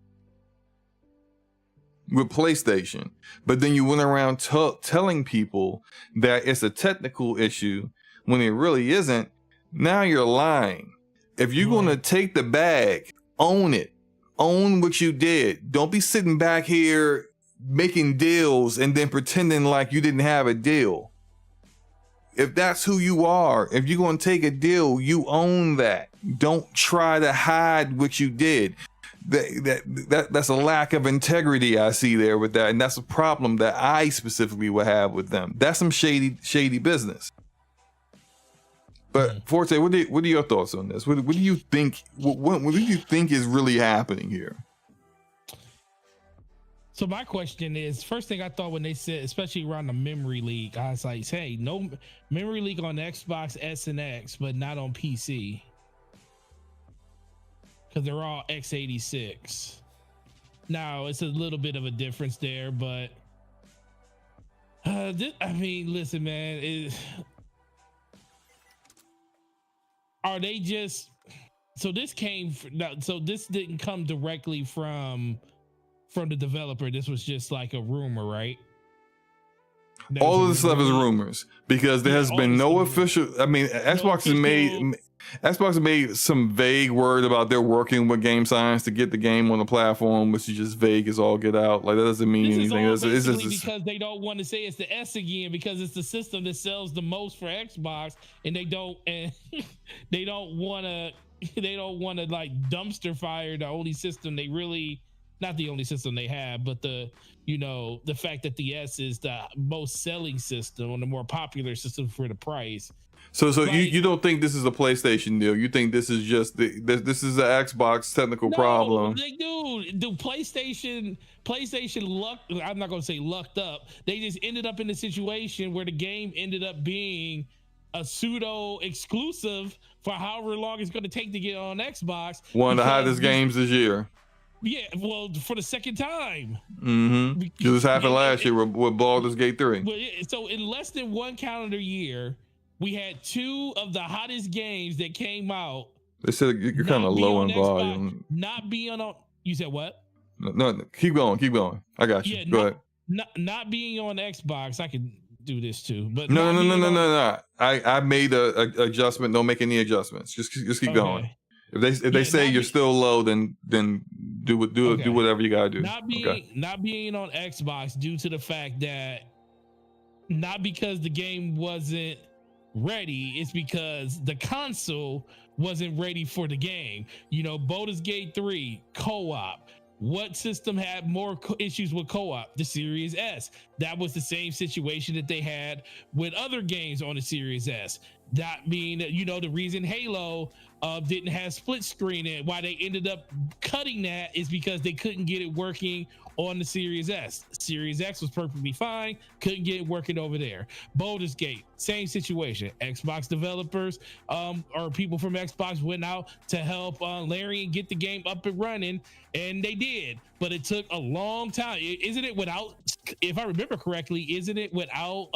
with PlayStation, but then you went around telling people that it's a technical issue when it really isn't. Now you're lying. If you're going to take the bag, own it. Own what you did. Don't be sitting back here making deals and then pretending like you didn't have a deal. If that's who you are, if you're going to take a deal, you own that. Don't try to hide what you did. That's a lack of integrity I see there with that, and that's a problem that I specifically would have with them. That's some shady business. But Forte, what are your thoughts on this? What do you think? What do you think is really happening here? So my question is, first thing I thought when they said, especially around the memory leak, I was like, hey, no memory leak on Xbox S and X, but not on PC. Because they're all x86. Now, it's a little bit of a difference there, but I mean, listen, man, are they just, so this didn't come directly from the developer. This was just like a rumor, right? All of this stuff is rumors because there has been no official. I mean, Xbox has made some vague word about they're working with game science to get the game on the platform, which is just vague as all get out. Like that doesn't mean anything. It's because they don't want to say it's the S again because it's the system that sells the most for Xbox, and they don't want to like dumpster fire the only system they really. Not the only system they have, but the fact that the S is the most selling system or the more popular system for the price. So you don't think this is a PlayStation deal? You think this is just this is an Xbox technical problem? They do PlayStation luck. I'm not gonna say lucked up. They just ended up in a situation where the game ended up being a pseudo exclusive for however long it's going to take to get on Xbox. One of the hottest games this year. Yeah, well, for the second time. Mm-hmm. This happened last year with Baldur's Gate 3. So in less than one calendar year, we had two of the hottest games that came out. They said you're kind of low in volume. Not being on. You said what? No, keep going. I got you. Go ahead. Not being on Xbox, I can do this too. But no. I made a adjustment. Don't make any adjustments. Just keep going. If they say you're still low, then do whatever you gotta do. Not being on Xbox due to the fact that not because the game wasn't ready, it's because the console wasn't ready for the game. Baldur's Gate 3 co-op. What system had more issues with co-op? The Series S. That was the same situation that they had with other games on the Series S. That being, the reason Halo didn't have split screen and why they ended up cutting that is because they couldn't get it working on the Series S. Series X was perfectly fine, couldn't get it working over there. Baldur's Gate, same situation. Xbox developers or people from Xbox went out to help Larry and get the game up and running, and they did, but it took a long time. Isn't it without, if I remember correctly, isn't it without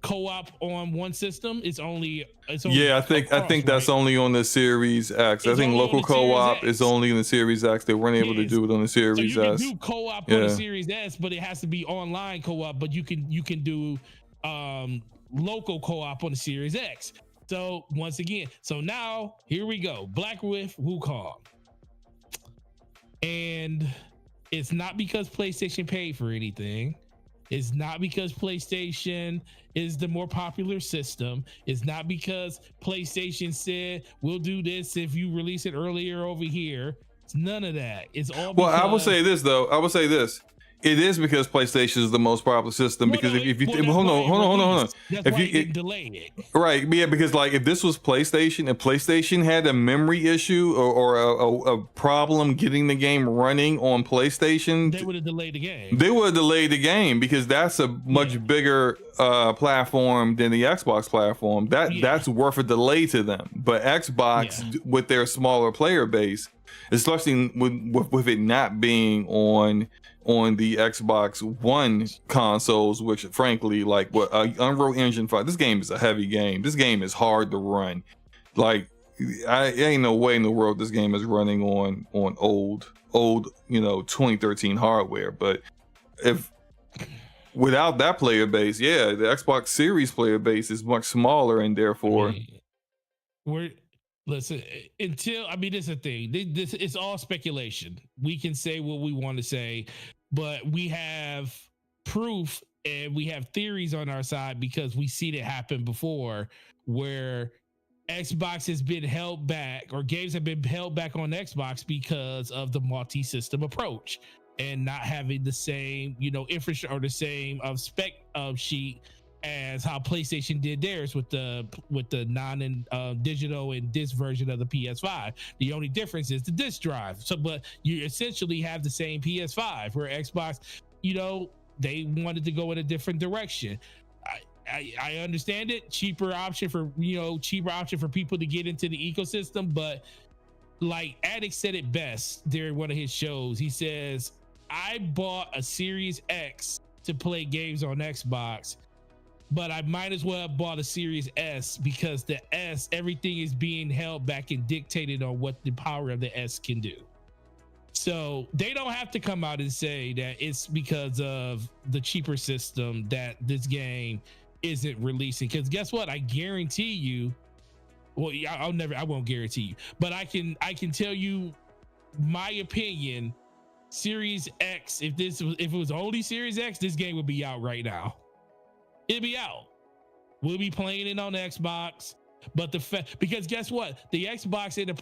co-op on one system? It's only yeah, I think that's only on the Series X. I think local co-op is only in the Series X. They weren't able to do it on the Series S. You can do co-op on the Series S, but it has to be online co-op. But you can do local co-op on the Series X. So once again, now here we go. Black with Wukong, and it's not because PlayStation paid for anything. It's not because PlayStation is the more popular system. It's not because PlayStation said, we'll do this if you release it earlier over here. It's none of that. It's all because... Well, I will say this, though. It is because PlayStation is the most popular system. Because if you hold on. That's why you delay it. Right? Yeah, because if this was PlayStation and PlayStation had a memory issue or a problem getting the game running on PlayStation, they would have delayed the game. They would have delayed the game because that's a much bigger platform than the Xbox platform. That's worth a delay to them. But Xbox, with their smaller player base, especially with it not being on the Xbox One consoles, which frankly, Unreal Engine 5, this game is a heavy game. This game is hard to run. ain't no way in the world this game is running on old 2013 hardware. But if without that player base, yeah, the Xbox Series player base is much smaller, and therefore listen, until, I mean, this is the thing. This it's all speculation. We can say what we want to say, but we have proof and we have theories on our side because we seen it happen before, where Xbox has been held back, or games have been held back on Xbox because of the multi-system approach and not having the same, infrastructure or the same spec sheet as how PlayStation did theirs with the non and digital and disc version of the PS5. The only difference is the disc drive. So, but you essentially have the same PS5, where Xbox, they wanted to go in a different direction. I understand it. Cheaper option for people to get into the ecosystem. But like Addict said it best during one of his shows, he says, I bought a Series X to play games on Xbox, but I might as well have bought a Series S, because the S, everything is being held back and dictated on what the power of the S can do. So they don't have to come out and say that it's because of the cheaper system that this game isn't releasing. Because guess what? I guarantee you, well, I won't guarantee you, but I can tell you my opinion. Series X, if it was only Series X, this game would be out right now. It'd be out. We'll be playing it on Xbox. But because guess what? The Xbox and the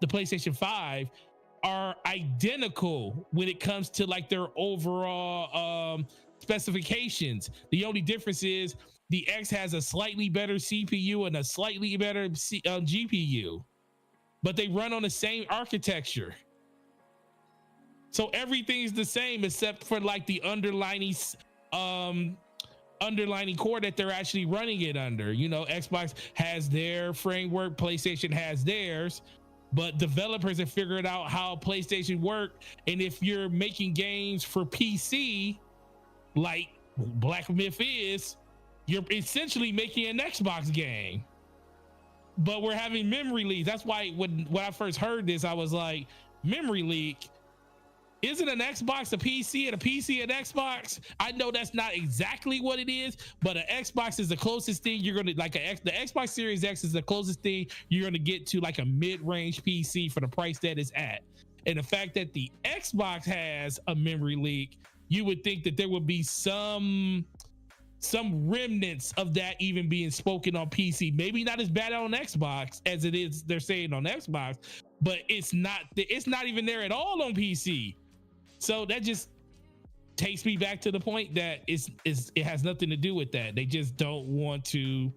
PlayStation 5 are identical when it comes to like their overall specifications. The only difference is the X has a slightly better CPU and a slightly better GPU, but they run on the same architecture. So everything's the same except for like the underlining core that they're actually running it under. Xbox has their framework, PlayStation has theirs, but developers have figured out how PlayStation work. And if you're making games for PC, like Black Myth is, you're essentially making an Xbox game. But we're having memory leaks. That's why when I first heard this, I was like, memory leak? Isn't an Xbox a PC and a PC an Xbox? I know that's not exactly what it is, but an Xbox is the closest thing you're going to the Xbox Series X is the closest thing you're going to get to like a mid-range PC for the price that it's at. And the fact that the Xbox has a memory leak, you would think that there would be some remnants of that even being spoken on PC. Maybe not as bad on Xbox as it is they're saying on Xbox, but it's not even there at all on PC. So that just takes me back to the point that it has nothing to do with that. They just don't want to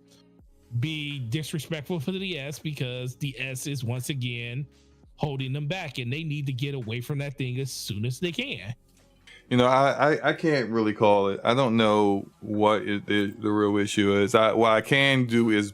be disrespectful for the S, because the S is once again holding them back, and they need to get away from that thing as soon as they can. I can't really call it. I don't know what the real issue is. What I can do is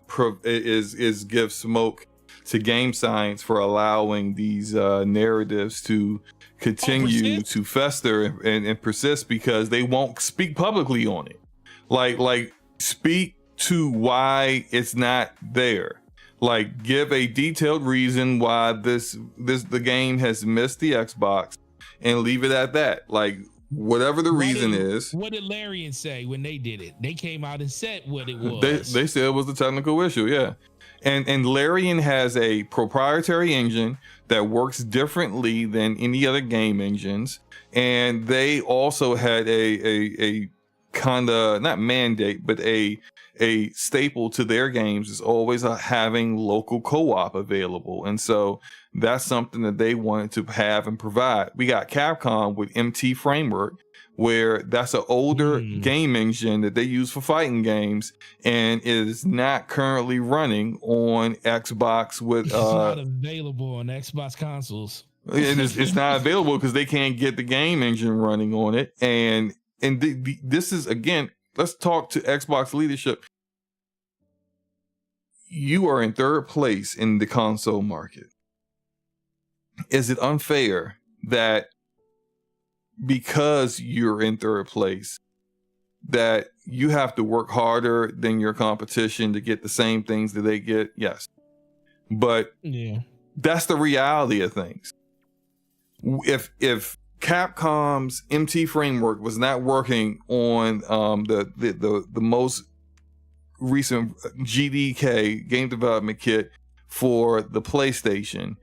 give smoke to game science for allowing these narratives to continue to fester and persist, because they won't speak publicly on it. Like speak to why it's not there. Like give a detailed reason why the game has missed the Xbox, and leave it at that. Like whatever the reason is. What did Larian say when they did it? They came out and said what it was. They said it was a technical issue, yeah. And Larian has a proprietary engine that works differently than any other game engines. And they also had a kind of, not mandate, but a staple to their games is always having local co-op available. And so that's something that they wanted to have and provide. We got Capcom with MT Framework, where that's an older game engine that they use for fighting games, and it is not currently running on Xbox with it's not available on Xbox consoles. It's not available because they can't get the game engine running on it. And this is, again, let's talk to Xbox leadership. You are in third place in the console market. Is it unfair that because you're in third place, that you have to work harder than your competition to get the same things that they get? Yes. But that's the reality of things. If Capcom's MT framework was not working on the most recent GDK game development kit for the PlayStation,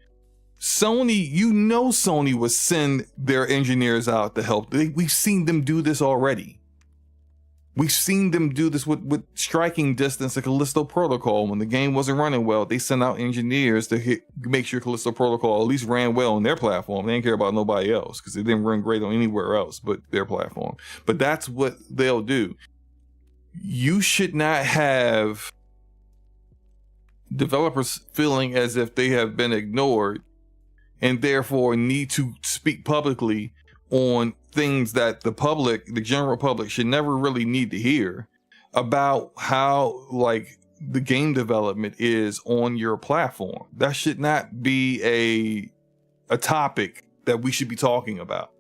Sony would send their engineers out to help. We've seen them do this already. We've seen them do this with Striking Distance and Callisto Protocol. When the game wasn't running well, they sent out engineers to make sure Callisto Protocol at least ran well on their platform. They didn't care about nobody else because it didn't run great on anywhere else but their platform. But that's what they'll do. You should not have developers feeling as if they have been ignored and therefore need to speak publicly on things that the general public should never really need to hear about how like the game development is on your platform. That should not be a topic that we should be talking about.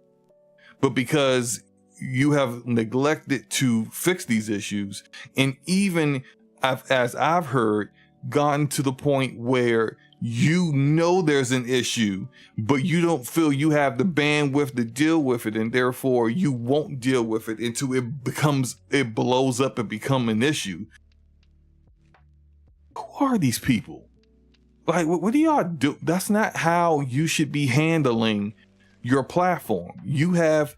But because you have neglected to fix these issues, and even as I've heard, gotten to the point where you know there's an issue, but you don't feel you have the bandwidth to deal with it, and therefore you won't deal with it until it blows up and become an issue. Who are these people? Like, what do y'all do? That's not how you should be handling your platform. You have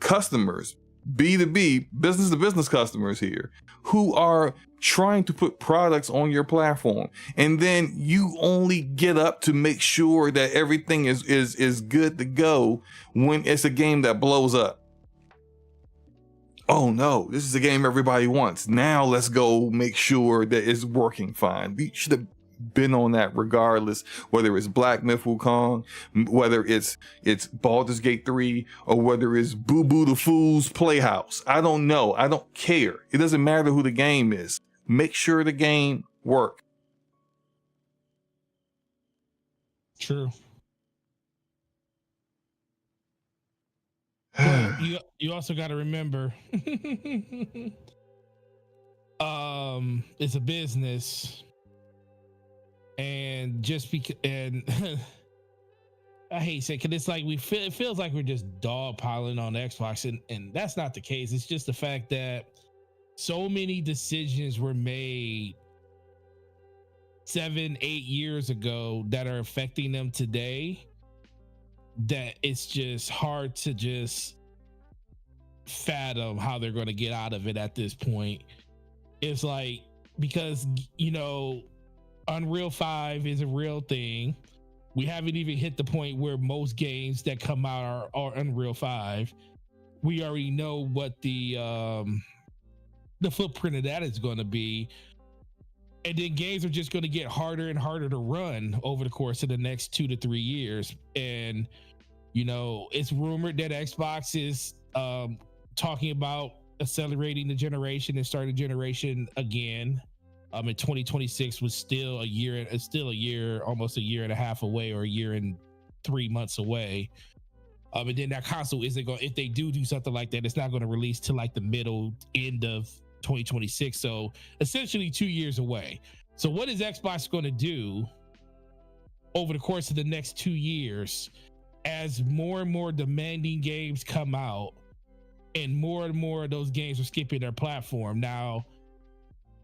customers, B2B, business to business customers here, who are trying to put products on your platform, and then you only get up to make sure that everything is good to go when it's a game that blows up. Oh no, this is a game everybody wants. Now let's go make sure that it's working fine. We should have been on that regardless, whether it's Black Myth Wukong, whether it's Baldur's Gate 3, or whether it's Boo Boo the Fool's Playhouse. I don't know. I don't care. It doesn't matter who the game is. Make sure the game works. True. Well, you also got to remember, it's a business, and just because, and I hate saying, because it's like it feels like we're just dogpiling on Xbox, and that's not the case. It's just the fact that so many decisions were made 7-8 years ago that are affecting them today, that it's just hard to just fathom how they're going to get out of it at this point. It's like, because, you know, Unreal 5 is a real thing. We haven't even hit the point where most games that come out are Unreal 5. We already know what the footprint of that is going to be. And then games are just going to get harder and harder to run over the course of the next 2 to 3 years. And, you know, it's rumored that Xbox is talking about accelerating the generation and starting generation again. In 2026 was still a year, almost a year and a half away, or a year and 3 months away. And then that console isn't going, if they do something like that, it's not going to release till like the end of 2026. So essentially 2 years away. So what is Xbox going to do over the course of the next 2 years as more and more demanding games come out and more of those games are skipping their platform? Now,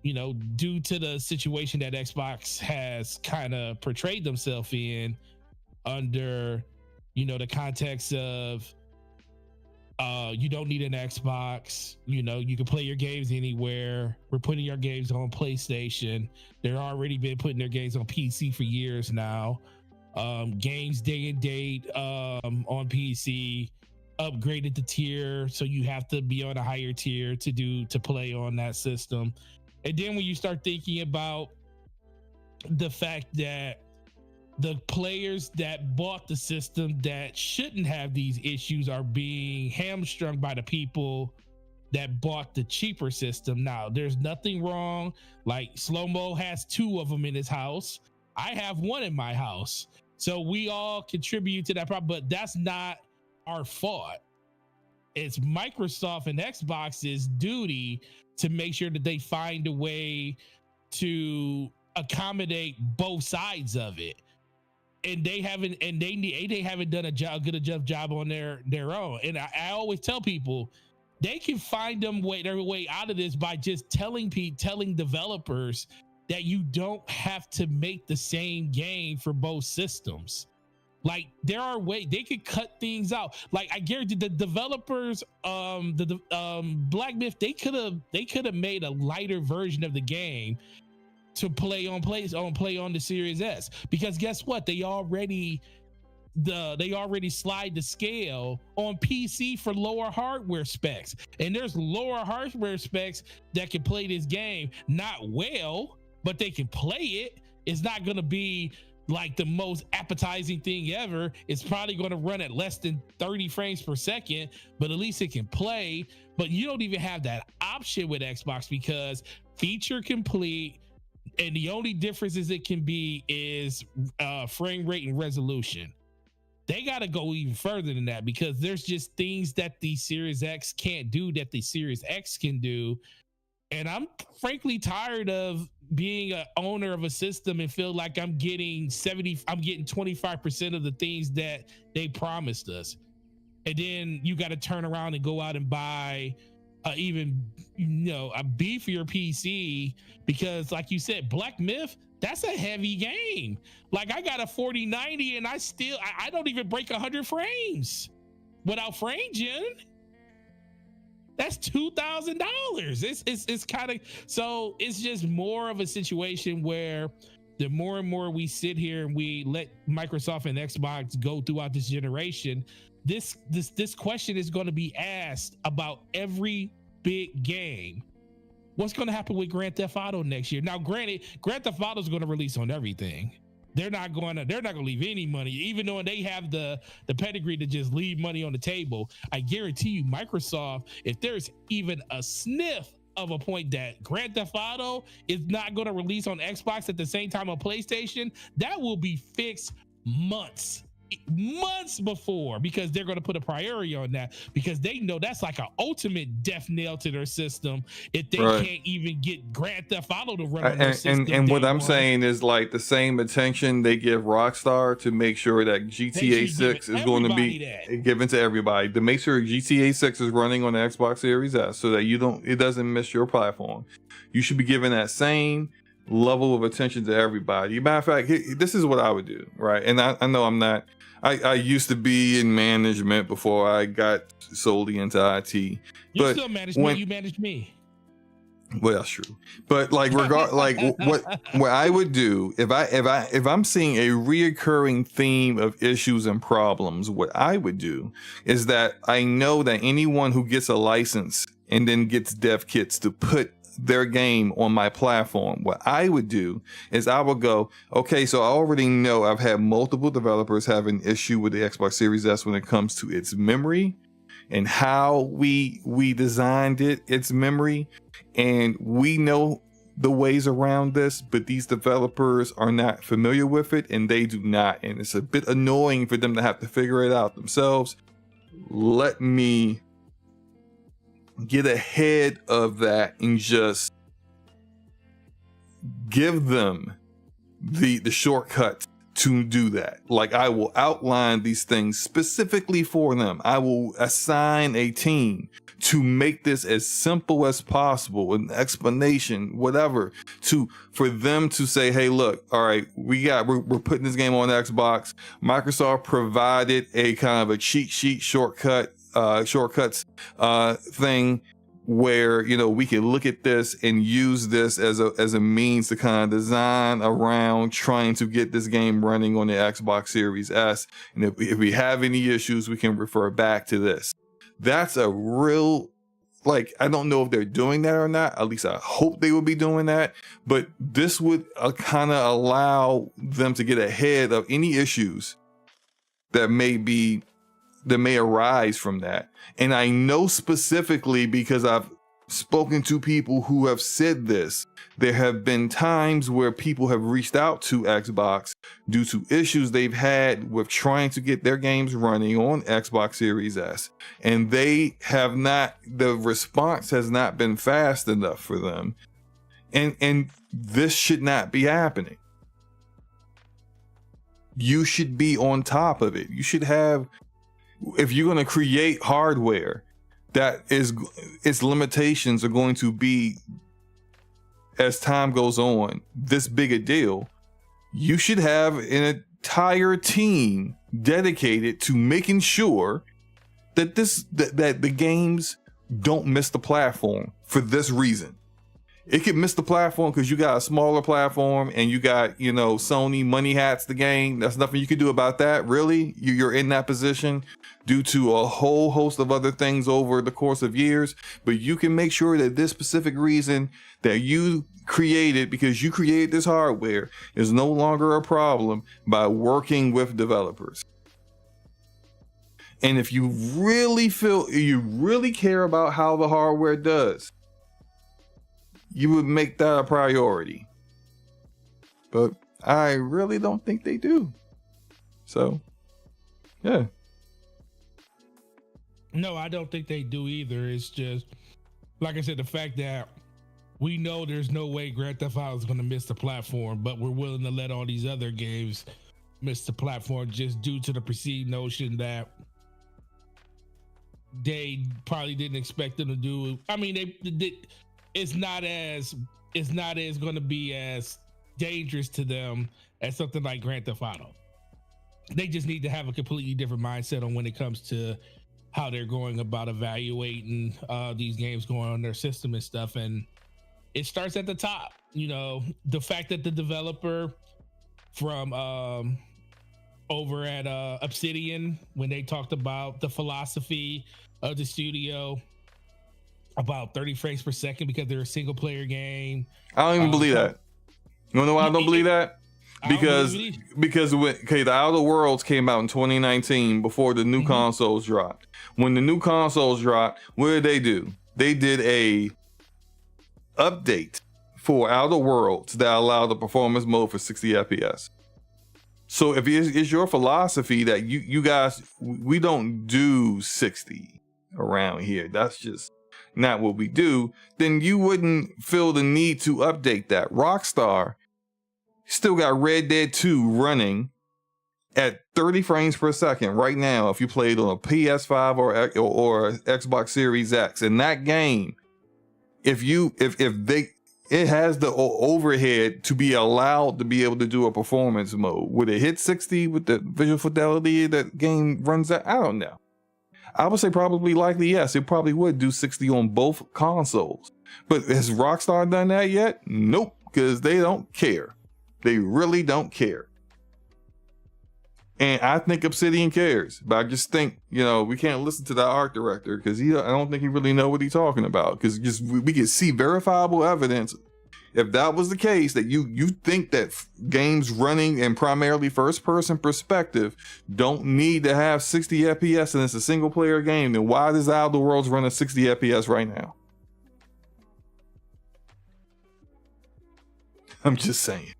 you know, due to the situation that Xbox has kind of portrayed themselves in under, you know, the context of you don't need an Xbox, you know, you can play your games anywhere. We're putting your games on PlayStation. They're already been putting their games on PC for years now. Games day and date on PC, upgraded the tier, so you have to be on a higher tier to play on that system. And then when you start thinking about the fact that the players that bought the system that shouldn't have these issues are being hamstrung by the people that bought the cheaper system. Now, there's nothing wrong. Like, SloMo has 2 of them in his house. I have 1 in my house. So we all contribute to that problem, but that's not our fault. It's Microsoft and Xbox's duty to make sure that they find a way to accommodate both sides of it. And they haven't done a good enough job on their own. And I always tell people they can find their way out of this by just telling developers that you don't have to make the same game for both systems. Like there are ways they could cut things out. Like I guarantee the developers, Black Myth, they could have made a lighter version of the game to play on the Series S, because guess what? They already slide the scale on PC for lower hardware specs, and there's lower hardware specs that can play this game not well, but they can play it. It's not going to be like the most appetizing thing ever. It's probably going to run at less than 30 frames per second, but at least it can play. But you don't even have that option with Xbox because feature complete. And the only differences it can be is frame rate and resolution. They got to go even further than that because there's just things that the Series X can't do that the Series X can do. And I'm frankly tired of being an owner of a system and feel like I'm getting 25% of the things that they promised us. And then you got to turn around and go out and buy a beefier PC because, like you said, Black Myth, that's a heavy game. Like I got a 4090 and I don't even break 100 frames without frame gen. That's $2,000. It's kind of, so it's just more of a situation where the more and more we sit here and we let Microsoft and Xbox go throughout this generation, this question is going to be asked about every big game. What's going to happen with Grand Theft Auto next year? Now, granted, Grand Theft Auto is going to release on everything. They're not going to leave any money, even though they have the pedigree to just leave money on the table. I guarantee you, Microsoft, if there's even a sniff of a point that Grand Theft Auto is not going to release on Xbox at the same time on PlayStation, that will be fixed months before, because they're going to put a priority on that because they know that's like an ultimate death nail to their system if they can't even get Grand Theft Auto to run on their system. And what I'm saying is like the same attention they give Rockstar to make sure that GTA 6 is going to be given to everybody, to make sure GTA 6 is running on the Xbox Series S so that it doesn't miss your platform. You should be giving that same level of attention to everybody. Matter of fact, this is what I would do, right? And I know I'm not. I used to be in management before I got solely into IT. You still manage me. You managed me. Well, that's true. But like, what I would do if I'm seeing a reoccurring theme of issues and problems, what I would do is that I know that anyone who gets a license and then gets dev kits to put their game on my platform, what I would do is I would go, okay, so I already know I've had multiple developers have an issue with the Xbox Series S when it comes to its memory and how we designed its memory, and we know the ways around this, but these developers are not familiar with it and they do not, and it's a bit annoying for them to have to figure it out themselves. Let me get ahead of that and just give them the shortcuts to do that. Like I will outline these things specifically for them. I will assign a team to make this as simple as possible, an explanation, whatever, for them to say, hey, look, all right, we're putting this game on Xbox. Microsoft provided a kind of a cheat sheet shortcuts thing where, we can look at this and use this as a means to kind of design around trying to get this game running on the Xbox Series S. And if we have any issues, we can refer back to this. That's a real, like, I don't know if they're doing that or not. At least I hope they will be doing that. But this would kind of allow them to get ahead of any issues that may arise from that. And I know specifically because I've spoken to people who have said this. There have been times where people have reached out to Xbox due to issues they've had with trying to get their games running on Xbox Series S. And the response has not been fast enough for them. And this should not be happening. You should be on top of it. You should have, if you're going to create hardware that is, its limitations are going to be, as time goes on, this big a deal, you should have an entire team dedicated to making sure that that the games don't miss the platform for this reason. It could miss the platform because you got a smaller platform and you got, Sony money hats the game. That's nothing you can do about that, really. You're in that position due to a whole host of other things over the course of years. But you can make sure that this specific reason that you created, because you created this hardware, is no longer a problem by working with developers. And if you really care about how the hardware does, you would make that a priority. But I really don't think they do. So, yeah. No, I don't think they do either. It's just, like I said, the fact that we know there's no way Grand Theft Auto is going to miss the platform, but we're willing to let all these other games miss the platform just due to the perceived notion that they probably didn't expect them to do. I mean, it's not as going to be as dangerous to them as something like Grand Theft Auto. They just need to have a completely different mindset on when it comes to how they're going about evaluating these games going on their system and stuff. And it starts at the top. The fact that the developer from over at Obsidian, when they talked about the philosophy of the studio about 30 frames per second because they're a single player game. I don't even believe that. You know why I don't believe that? Because the Outer Worlds came out in 2019 before the new consoles dropped. When the new consoles dropped, what did they do? They did a update for Outer Worlds that allowed the performance mode for 60 FPS. So if it's your philosophy that you guys, we don't do 60 around here, that's just not what we do, then you wouldn't feel the need to update that. Rockstar still got Red Dead 2 running at 30 frames per second right now if you played on a PS5 or Xbox Series X. In that game, it has the overhead to be allowed to be able to do a performance mode. Would it hit 60 with the visual fidelity that game runs at? I don't know. I would say probably likely yes. It probably would do 60 on both consoles. But has Rockstar done that yet? Nope, because they don't care. They really don't care. And I think Obsidian cares, but I just think, we can't listen to that art director because I don't think he really know what he's talking about. Because we can see verifiable evidence. If that was the case, that you think that games running in primarily first person perspective don't need to have 60 FPS and it's a single player game, then why does Outer Worlds run at 60 FPS right now? I'm just saying.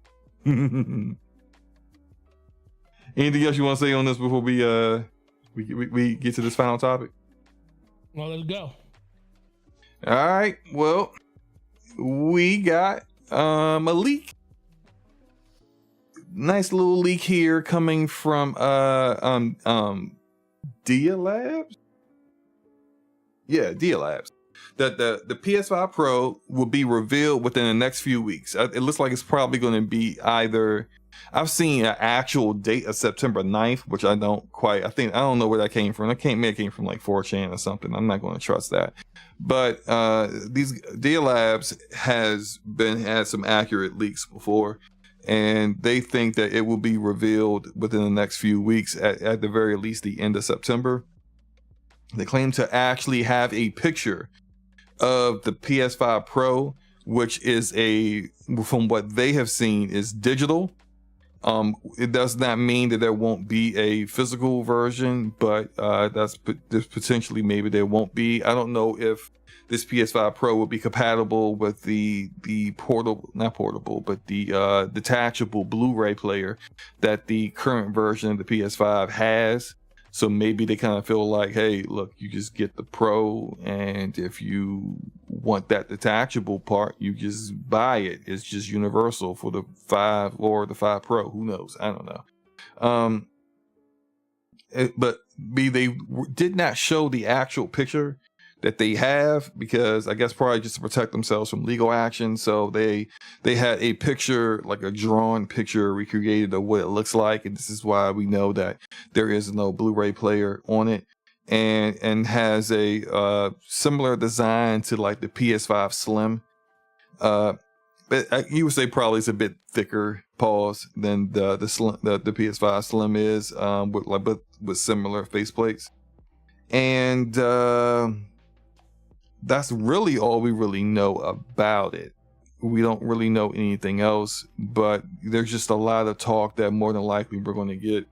Anything else you want to say on this before we get to this final topic? Well, let's go. All right. Well, we got a leak. Nice little leak here coming from Dia Labs. Yeah, Dia Labs. That the PS5 Pro will be revealed within the next few weeks. It looks like it's probably going to be either. I've seen an actual date of September 9th, which I don't know where that came from. It came from like 4chan or something. I'm not going to trust that. But these Dia Labs has had some accurate leaks before, and they think that it will be revealed within the next few weeks, at the very least the end of September. They claim to actually have a picture of the PS5 Pro, which is from what they have seen, is digital. It does not mean that there won't be a physical version, but there's potentially maybe there won't be. I don't know if this PS5 Pro will be compatible with the detachable Blu-ray player that the current version of the PS5 has. So maybe they kind of feel like, hey, look, you just get the Pro, and if you want that detachable part, you just buy it. It's just universal for the 5 or the 5 Pro. Who knows? I don't know. But they did not show the actual picture that they have, because I guess probably just to protect themselves from legal action. So they had a picture, like a drawn picture recreated of what it looks like, and this is why we know that there is no Blu-ray player on it, and has a similar design to like the PS5 Slim. But you would say probably it's a bit thicker than the PS5 Slim is, with similar faceplates, and that's really all we really know about it. We don't really know anything else, but there's just a lot of talk that more than likely we're going to get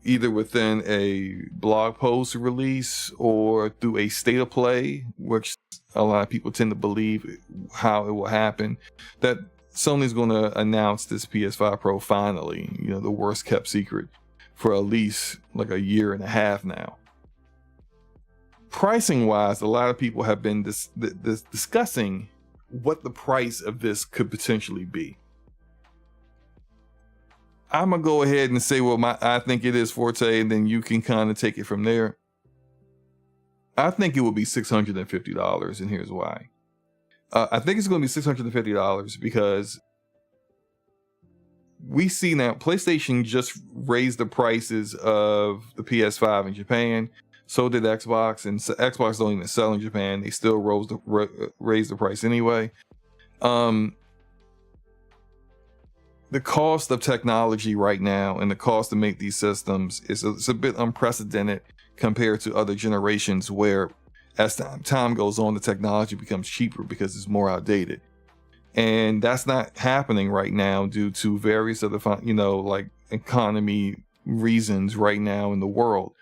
either within a blog post release or through a state of play, which a lot of people tend to believe how it will happen, that Sony's going to announce this PS5 Pro finally, the worst kept secret for at least like a year and a half now. Pricing wise, a lot of people have been discussing what the price of this could potentially be. I'm gonna go ahead and say I think it is, Forte, and then you can kind of take it from there. I think it will be $650, and here's why. I think it's going to be $650 because we see now PlayStation just raised the prices of the PS5 in Japan. So did Xbox, and Xbox don't even sell in Japan. They still raise the price anyway. The cost of technology right now and the cost to make these systems is a bit unprecedented compared to other generations, where as time goes on, the technology becomes cheaper because it's more outdated. And that's not happening right now due to various other, like economy reasons right now in the world.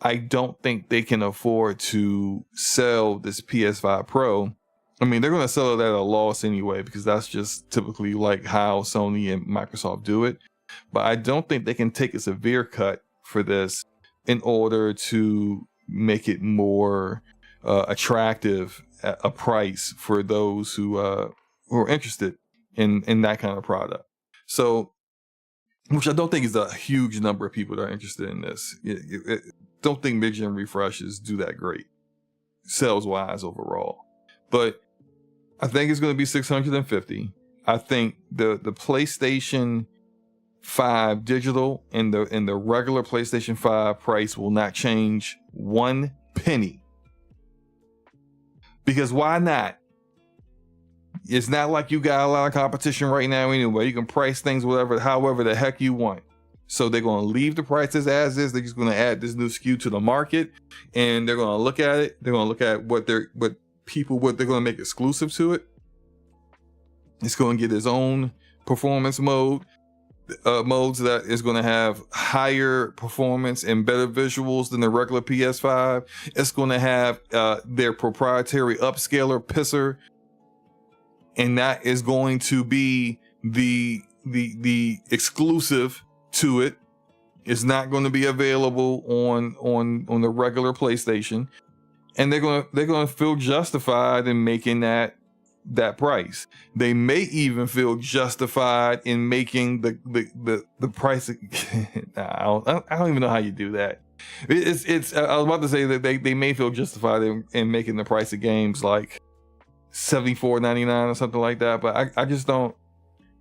I don't think they can afford to sell this PS5 Pro. I mean, they're going to sell it at a loss anyway, because that's just typically like how Sony and Microsoft do it. But I don't think they can take a severe cut for this in order to make it more attractive at a price for those who are interested in that kind of product. So, which I don't think is a huge number of people that are interested in this. Don't think mid-gen refreshes do that great sales wise overall, but I think it's going to be $650. I think the PlayStation 5 digital and the regular PlayStation 5 price will not change 1 penny, because why not? It's not like you got a lot of competition right now anyway. You can price things however the heck you want. So they're going to leave the prices as is. They're just going to add this new SKU to the market, and they're going to look at it. They're going to look at what they're going to make exclusive to it. It's going to get its own performance modes that is going to have higher performance and better visuals than the regular PS5. It's going to have their proprietary upscaler pisser, and that is going to be the exclusive to it. Is not going to be available on the regular PlayStation, and they're going to feel justified in making that price. They may even feel justified in making the price. I don't even know how you do that. It's I was about to say that they may feel justified in making the price of games like $74.99 or something like that, but I just don't.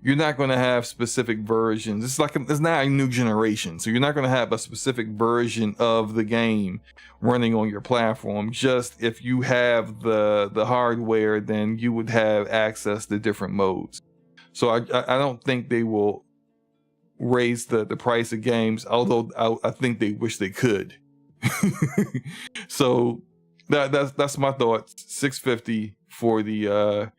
You're not going to have specific versions. It's not a new generation, so you're not going to have a specific version of the game running on your platform. Just if you have the hardware, then you would have access to different modes. So I don't think they will raise the price of games, although I think they wish they could. So that's my thoughts. $650 for the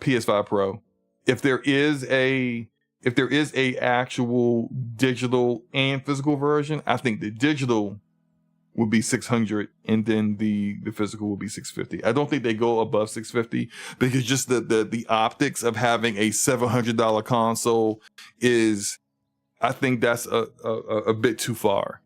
PS5 Pro. If there is a actual digital and physical version, I think the digital would be $600, and then the physical will be $650. I don't think they go above $650, because just the optics of having a $700 console I think that's a bit too far.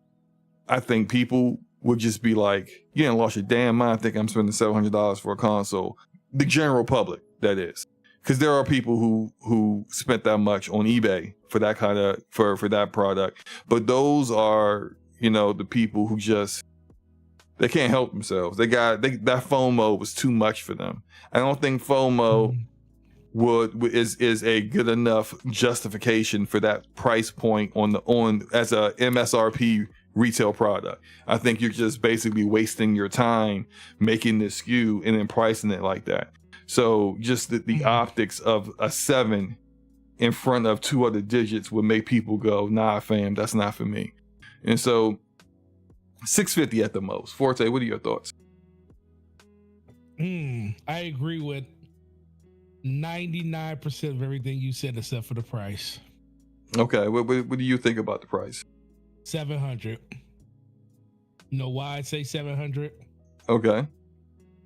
I think people would just be like, you didn't lost your damn mind thinking I'm spending $700 for a console. The general public, that is. Because there are people who spent that much on eBay for that kind of for that product. But those are, you know, the people who just, they can't help themselves. That FOMO was too much for them. I don't think FOMO is a good enough justification for that price point on as a MSRP retail product. I think you're just basically wasting your time making this SKU and then pricing it like that. So just the optics of a 7 in front of 2 other digits would make people go, nah, fam, that's not for me. And so $650 at the most. Forte, what are your thoughts? I agree with 99% of everything you said except for the price. Okay, what do you think about the price? 700. You know why I say 700? Okay.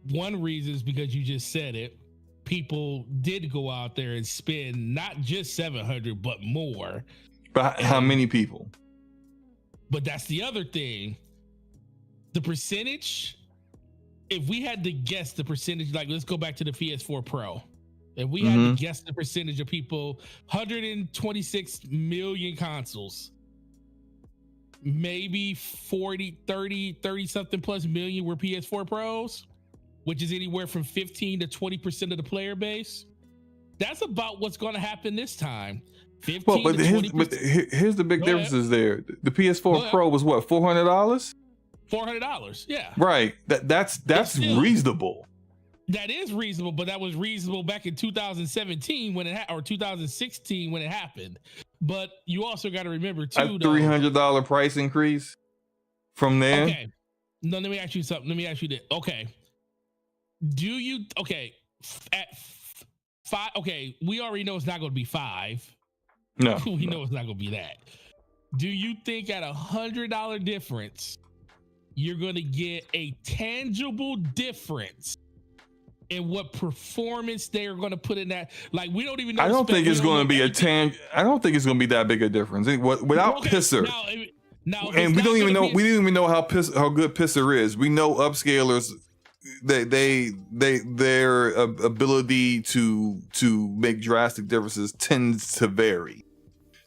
One reason is because you just said it. People did go out there and spend not just 700, but more. But how many people? But that's the other thing. The percentage, if we had to guess the percentage, like let's go back to the PS4 Pro. If we had to guess the percentage of people, 126 million consoles, maybe 30 something plus million were PS4 Pros, which is anywhere from 15 to 20% of the player base. That's about what's going to happen this time. 15 but to 20%. Here's the big differences there. The PS4 Pro was what, $400? $400, yeah. Right. That's reasonable. That is reasonable, but that was reasonable back in 2017 when or 2016 when it happened. But you also got to remember too, a $300 price increase from there. Okay. No, let me ask you something. Let me ask you this. Okay. At 5, okay, we already know it's not going to be 5. No. We know it's not going to be that. Do you think at $100 difference, you're going to get a tangible difference in what performance they're going to put in that? Like, we don't even know. I don't think it's going to be I don't think it's going to be that big a difference without Pisser. Now, and we don't even know how good Pisser is. We know upscalers, their ability to make drastic differences tends to vary.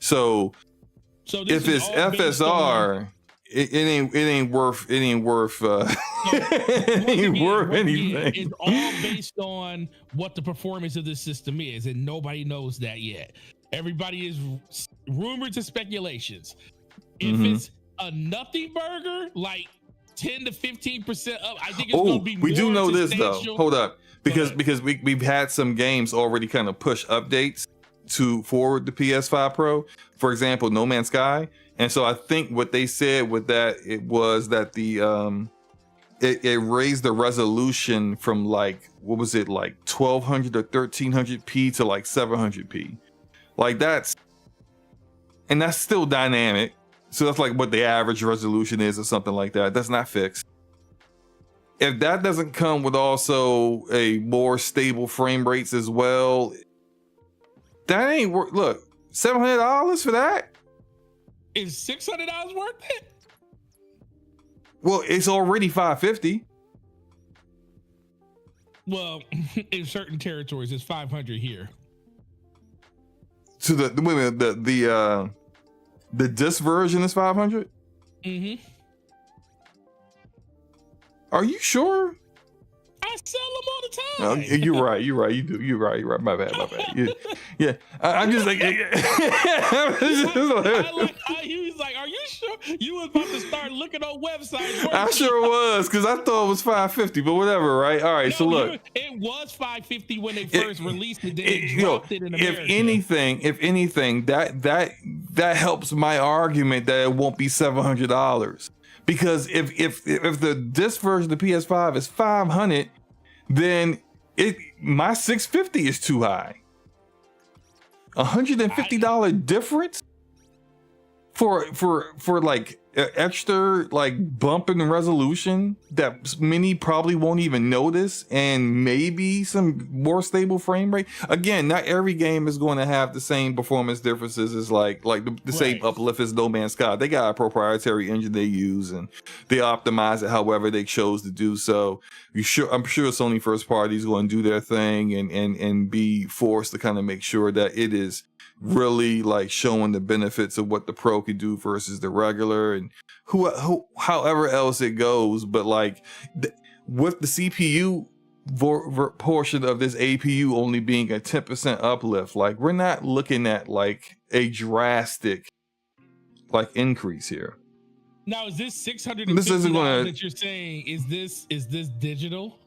So if it's FSR, it ain't worth anything. It's all based on what the performance of the system is, and nobody knows that yet. Everybody is rumors and speculations. If it's a nothing burger, like 10 to 15% up, I think it's going to be more. We do know this though. Hold up, because we've had some games already kind of push updates for the PS5 Pro. For example, No Man's Sky. And so I think what they said with that, it was that it raised the resolution from like, what was it, like 1200 or 1300p to like 700p. Like that's still dynamic. So that's like what the average resolution is or something like that. That's not fixed. If that doesn't come with also a more stable frame rates as well, that ain't worth. Look, $700 for that? Is $600 worth it? Well, it's already $550. Well, in certain territories, it's $500 here. So the disc version is $500? Mm-hmm. Are you sure? I sell them all the time. You're right. You do. You're right. My bad. Yeah. I'm just like. I like how he was like, "Are you sure?" You was about to start looking on websites. I sure was, because I thought it was $550, but whatever, right? All right. No, so look, it was $550 when they first released it. Then they dropped it in America. If anything, that helps my argument that it won't be $700. Because if the disc version of the PS5 is $500, then my $650 is too high. $150 difference for like extra like bump in resolution that many probably won't even notice, and maybe some more stable frame rate. Again, not every game is going to have the same performance differences as like the same uplift as No Man's Sky. They got a proprietary engine they use, and they optimize it however they chose to do so. I'm sure Sony first party is going to do their thing and be forced to kind of make sure that it is really like showing the benefits of what the Pro could do versus the regular, and however else it goes. But like with the CPU portion of this APU only being a 10% uplift, like we're not looking at like a drastic like increase here. Now, is this $650 that you're saying? Is this digital?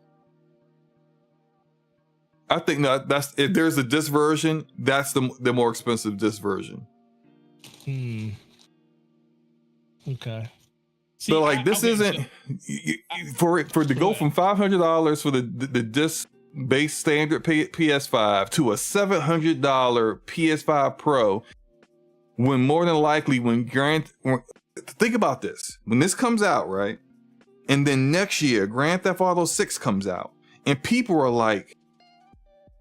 I think that's if there's a disc version, that's the more expensive disc version. Okay. See, but like this isn't for to go from $500 for the disc base standard PS5 to a $700 PS5 Pro, when more than likely think about this, when this comes out, right, and then next year Grand Theft Auto 6 comes out, and people are like,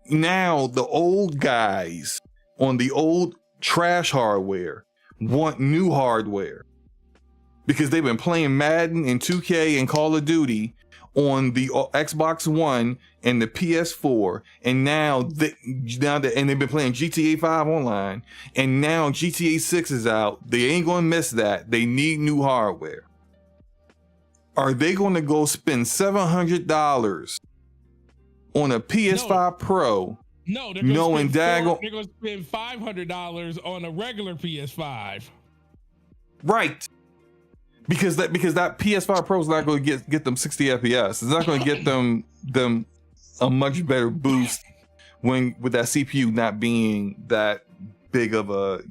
now the old guys on the old trash hardware want new hardware because they've been playing Madden and 2K and Call of Duty on the Xbox One and the PS4, and now and they've been playing GTA 5 online, and now GTA 6 is out. They ain't gonna miss that. They need new hardware. Are they gonna go spend $700 on a PS5 Pro? No, they're going to spend $500 on a regular PS5. Right. Because that PS5 Pro is not going to get them 60 FPS. It's not going to get them a much better boost with that CPU not being that big of a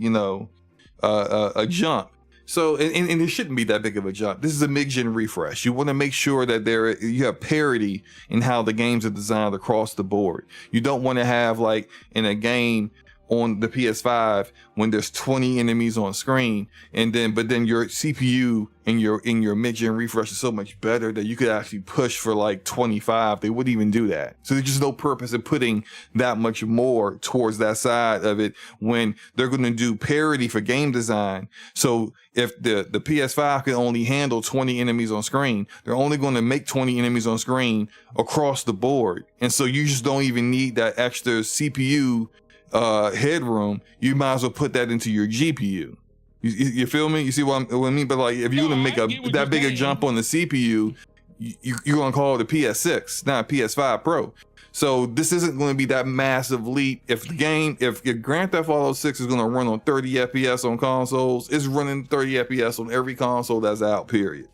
jump. So and it shouldn't be that big of a jump. This is a mid-gen refresh. You want to make sure that you have parity in how the games are designed across the board. You don't want to have like in a game on the PS5 when there's 20 enemies on screen, but then your CPU in your mid-gen refresh is so much better that you could actually push for like 25. They wouldn't even do that. So there's just no purpose in putting that much more towards that side of it when they're going to do parity for game design. So if the PS5 can only handle 20 enemies on screen, they're only going to make 20 enemies on screen across the board. And so you just don't even need that extra CPU headroom. You might as well put that into your GPU. You feel me? You see what I mean? But like, if you're gonna make that big a jump on the CPU, you're gonna call it a PS6, not a PS5 Pro. So this isn't going to be that massive leap. If Grand Theft Auto 6 is going to run on 30 FPS on consoles, it's running 30 FPS on every console that's out. Period.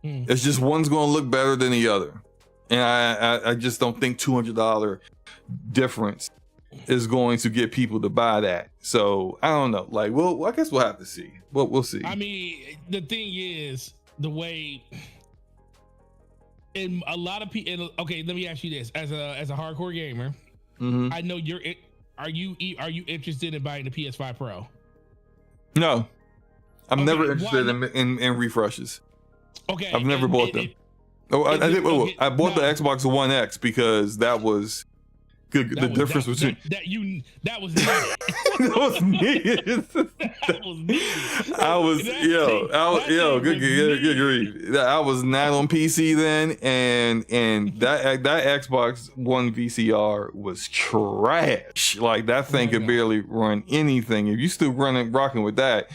It's just one's going to look better than the other, and I just don't think $200 difference is going to get people to buy that. So I don't know. Like, well, I guess we'll have to see. We'll see. I mean, the thing is, the way, and a lot of people. Okay, let me ask you this: as a hardcore gamer, I know you're. Are you interested in buying the PS5 Pro? No, I'm never interested in refreshes. Okay, I've never bought them. I bought the Xbox One X because that was. Good. The difference between that was needed. That was needed. That was needed. Good grief. I was not on PC then, and that Xbox One VCR was trash. Like that thing could barely run anything. If you still rocking with that,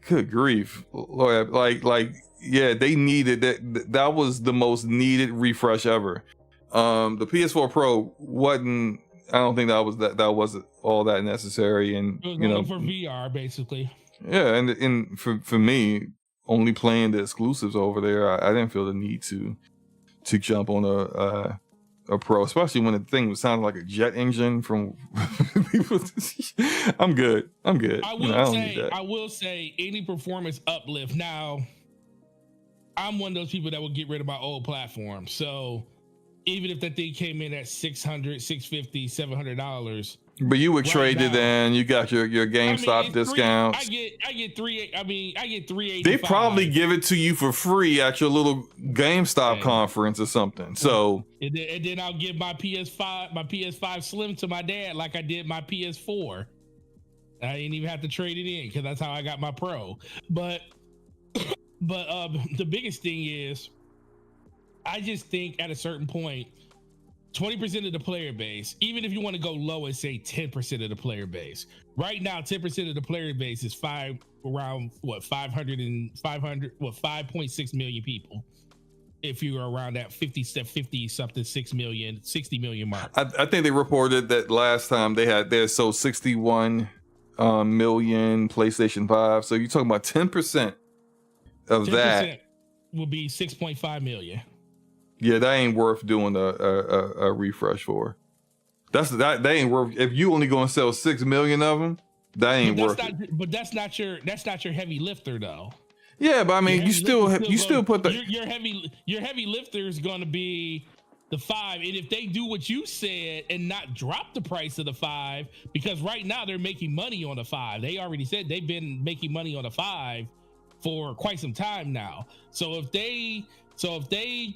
good grief, Lord, they needed that. That was the most needed refresh ever. The PS4 Pro wasn't. I don't think that wasn't all that necessary, and it was for VR basically. Yeah, and for me, only playing the exclusives over there, I didn't feel the need to jump on a Pro, especially when the thing was sounding like a jet engine from people. I'm good. I will say any performance uplift. Now, I'm one of those people that will get rid of my old platform, so. even if that thing came in at $600, $650, $700. But you would right trade it in. You got your GameStop discounts. I get 380. They probably give it to you for free at your little GameStop conference or something. So and then I'll give my PS5 Slim to my dad like I did my PS4. I didn't even have to trade it in because that's how I got my Pro. But the biggest thing is, I just think at a certain point, 20% of the player base, even if you want to go low and say 10% of the player base, right now 10% of the player base is 5.6 million people. If you're around that 50 something 6 million, 60 million mark. I think they reported that last time they sold 61 million PlayStation 5. So you're talking about 10% of 10% that will be 6.5 million. Yeah, that ain't worth doing a refresh for. That ain't worth. If you only gonna sell 6 million of them, that ain't worth it. But that's not your heavy lifter though. Yeah, but I mean, you still put the your heavy lifter is going to be the 5, and if they do what you said and not drop the price of the 5, because right now they're making money on the 5. They already said they've been making money on the 5 for quite some time now. So if they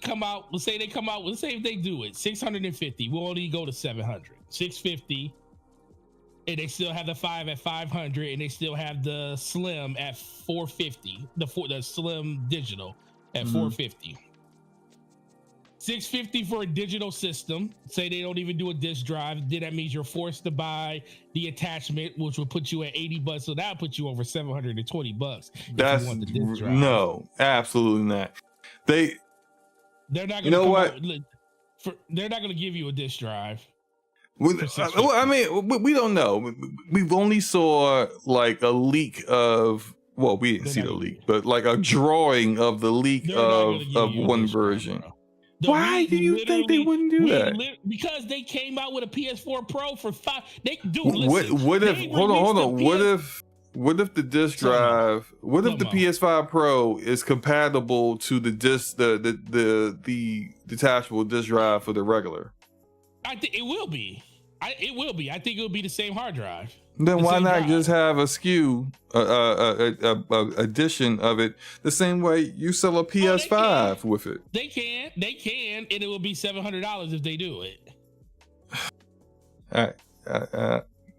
come out, let's say if they do it 650, we'll only go to 700, 650, and they still have the 5 at 500, and they still have the Slim at 450, the Slim digital at 450. 650 for a digital system. Say they don't even do a disc drive, then that means you're forced to buy the attachment, which will put you at $80. So that'll put you over $720. That's if you want the disc drive. No, absolutely not. They're not gonna, you know what? They're not going to give you a disc drive. I mean, we don't know. We've only saw like a leak of. Well, we didn't see the leak, but like a drawing of the leak of one version. Why do you think they wouldn't do that? Because they came out with a PS4 Pro for 5. They do. What if? Hold on. What if the disc drive? What if the PS5 Pro is compatible to the disc, the detachable disc drive for the regular? I think it will be. It will be. I think it will be the same hard drive. Then why not just have a SKU, edition of it the same way you sell a PS5 with it? They can, and it will be $700 if they do it.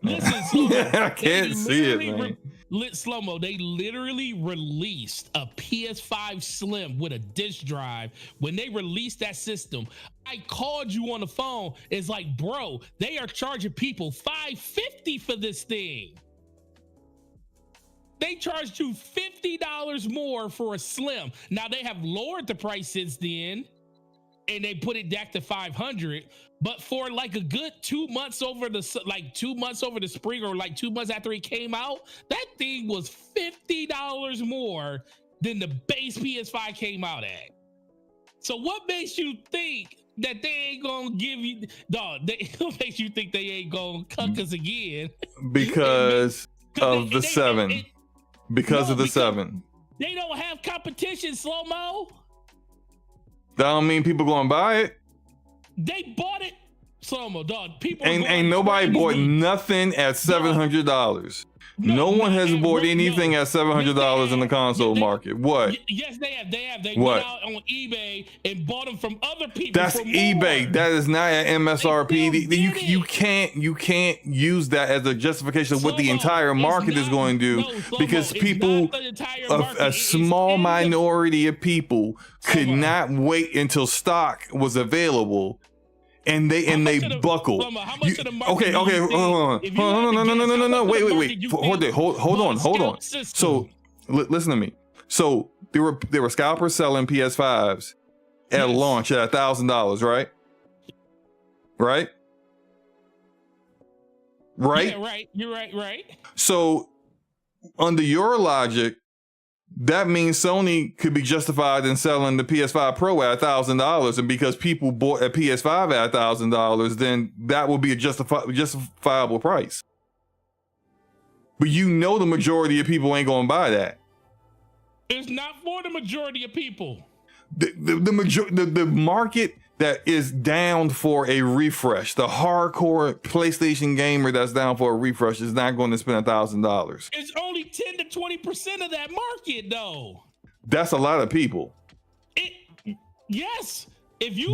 Listen, I can't see it, man. SloMo, they literally released a PS5 Slim with a disc drive. When they released that system, I called you on the phone. It's like, bro, they are charging people $550 for this thing. They charged you $50 more for a Slim. Now they have lowered the price since then, and they put it back to $500. But for like a good 2 months over the spring, or like 2 months after it came out, that thing was $50 more than the base PS5 came out at. So what makes you think that they ain't gonna give you, what makes you think they ain't gonna cuck us again? Because of the 7. Because of the 7. They don't have competition, SloMo. That don't mean people gonna buy it. They bought it, SloMo, dog. People ain't nobody bought nothing at $700. No one has bought anything at $700 in the console market. What? Yes, they have. They went out on eBay and bought them from other people. That's eBay. More. That is not an MSRP. You can't use that as a justification of what the entire market is going to do, because people, a small minority of people, could not wait until stock was available. And they buckle. Okay, hold on. No. Wait. Hold on. So listen to me. So there were scalpers selling PS5s at launch at $1,000, right? Right? Yeah, right. You're right. So under your logic, that means Sony could be justified in selling the PS5 Pro at $1,000, and because people bought a PS5 at $1,000, then that will be a justifiable price. But you know the majority of people ain't gonna buy that. It's not for the majority of people. The market that is down for a refresh. The hardcore PlayStation gamer that's down for a refresh is not going to spend $1,000. It's only 10 to 20% of that market, though. That's a lot of people. Yes.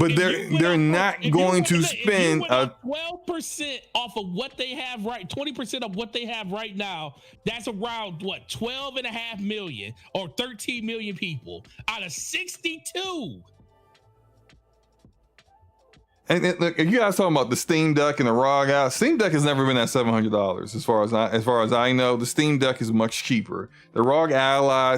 But they're not going to spend 12% off of what they have 20% of what they have right now. That's around what, 12.5 million or 13 million people out of 62. And look, you guys talking about the Steam Deck and the ROG Ally. Steam Deck has never been at $700 as far as I know. The Steam Deck is much cheaper. The ROG Ally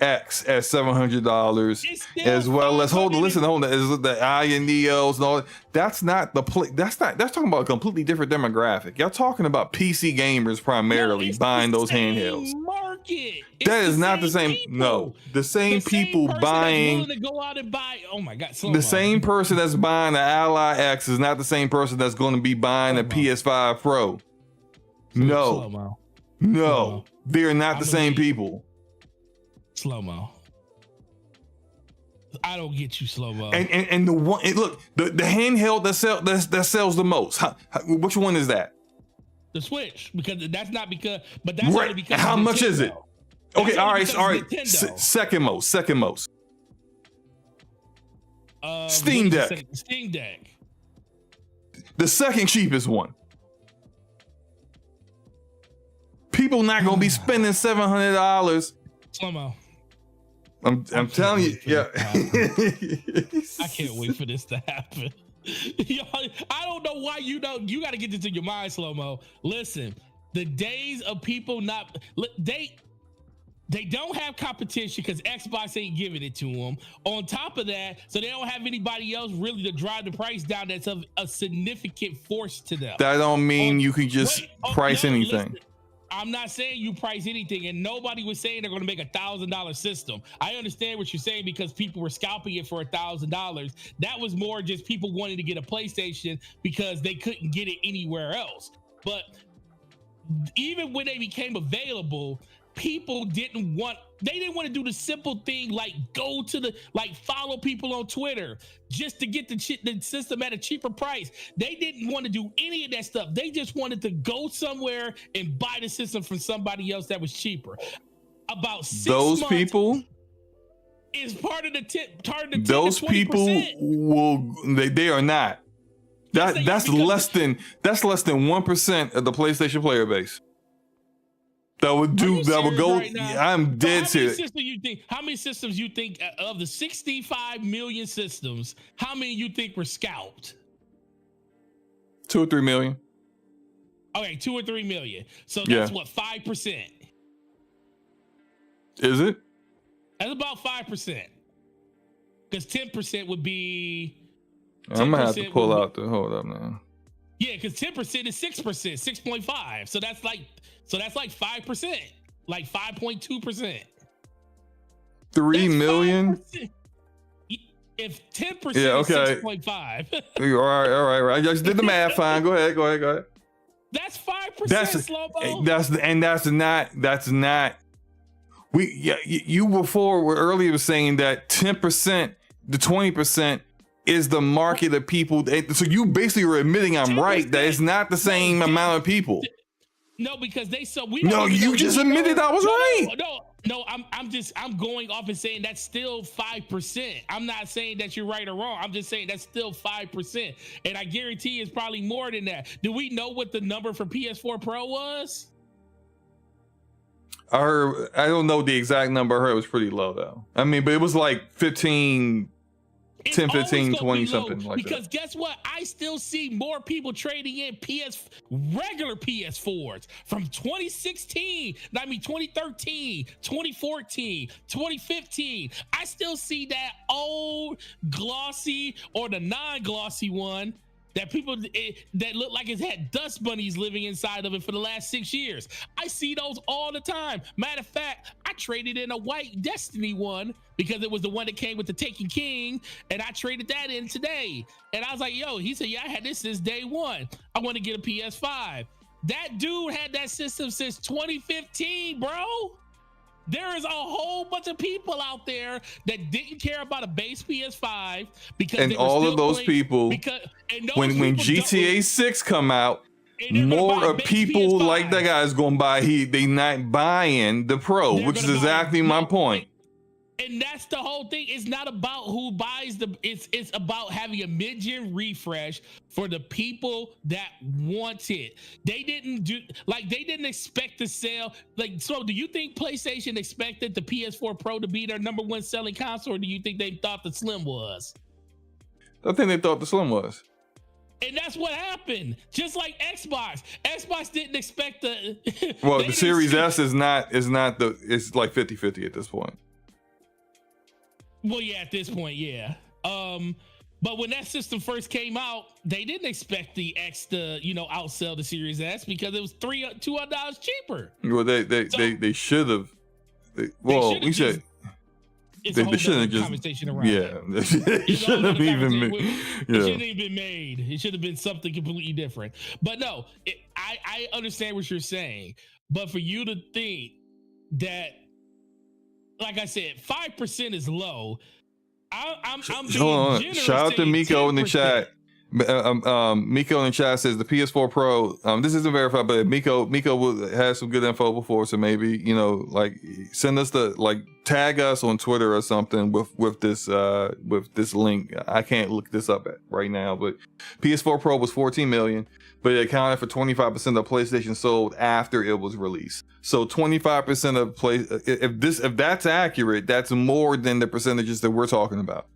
X at $700 as well as hold on, is the Aya Neos and all that. That's not that's talking about a completely different demographic. Y'all talking about PC gamers primarily buying those handhelds. That is not the same. No, the same people buying. To go out and buy. Oh my God! The same person that's buying the Ally X is not the same person that's going to be buying a PS5 Pro. No, they're not the same people. SloMo. I don't get you, SloMo. And the one, look, the handheld that sells the most. Which one is that? The Switch, because that's not because, but that's only because. How much is it? Okay, all right. Second most. Steam Deck. Steam Deck. The second cheapest one. People not gonna be spending $700. SloMo. I'm telling you, yeah. I can't wait for this to happen. I don't know why you got to get this in your mind, SloMo. Listen, the days of people they don't have competition because Xbox ain't giving it to them. On top of that, so they don't have anybody else really to drive the price down that's of a significant force to them. That don't mean you can just price anything. Listen, I'm not saying you price anything, and nobody was saying they're going to make $1,000 system. I understand what you're saying because people were scalping it for $1,000. That was more just people wanting to get a PlayStation because they couldn't get it anywhere else. But even when they became available, people didn't want to do the simple thing like follow people on Twitter just to get the system at a cheaper price. They didn't want to do any of that stuff. They just wanted to go somewhere and buy the system from somebody else that was cheaper. About 6 those months people is part of the tip. Those people they are not. That's less than 1% of the PlayStation player base. That would go. Right, I'm dead serious. How many systems you think of the 65 million systems? How many you think were scalped? 2 or 3 million. Okay, 2 or 3 million. So that's what, 5%? Is it? That's about 5%. Because 10% would be. I'm gonna have to pull out the hold up now. Yeah, because 10% is 6%, 6.5. So that's like 5%, like 5.2%. 3 million? 5%. If 10% is 6.5. All right. I just did the math. Fine. Go ahead. That's 5%, SloMo. That's not. You were earlier saying that 10% to 20% is the market of people. So you basically were admitting I'm right that it's not the same amount of people. No, because you just admitted I was right. No, I'm going off and saying that's still 5%. I'm not saying that you're right or wrong. I'm just saying that's still 5%. And I guarantee it's probably more than that. Do we know what the number for PS4 Pro was? I don't know the exact number. I heard it was pretty low though. I mean, but it was like 15, 10, 15, 20 something like that. Because guess what? I still see more people trading in regular PS4s from 2013, 2014, 2015. I still see that old glossy or the non-glossy one that people that look like it's had dust bunnies living inside of it for the last 6 years. I see those all the time. Matter of fact, I traded in a white Destiny one because it was the one that came with the Taken King, and I traded that in today. And I was like, yo, he said, yeah, I had this since day one. I want to get a PS5. That dude had that system since 2015, bro. There is a whole bunch of people out there that didn't care about a base PS5 because and all of those people, when GTA 6 come out, more of people PS5. like that guy's gonna buy. They not buying the Pro, which is exactly my point. And that's the whole thing. It's not about who buys it's about having a mid-gen refresh for the people that want it. They didn't expect to sell so do you think PlayStation expected the PS4 Pro to be their #1 selling console, or do you think they thought the Slim was? I think they thought the Slim was. And that's what happened. Just like Xbox. Xbox didn't expect the well, the Series S is like 50-50 at this point. Well, yeah, at this point, yeah. But when that system first came out, they didn't expect the X to, outsell the Series S because it was $200 cheaper. Well, they should have. Well, we should. They shouldn't just. Conversation around it shouldn't have even been. It shouldn't have been made. It should have been something completely different. But no, I understand what you're saying. But for you to think that, like I said, 5% is low. I'm being generous. Shout out to Miko in the chat. Miko in the chat says the PS4 Pro. This isn't verified, but Miko has some good info before, so maybe send us tag us on Twitter or something with this link. I can't look this up right now, but PS4 Pro was 14 million, but it accounted for 25% of PlayStation sold after it was released. So 25% of if that's accurate, that's more than the percentages that we're talking about,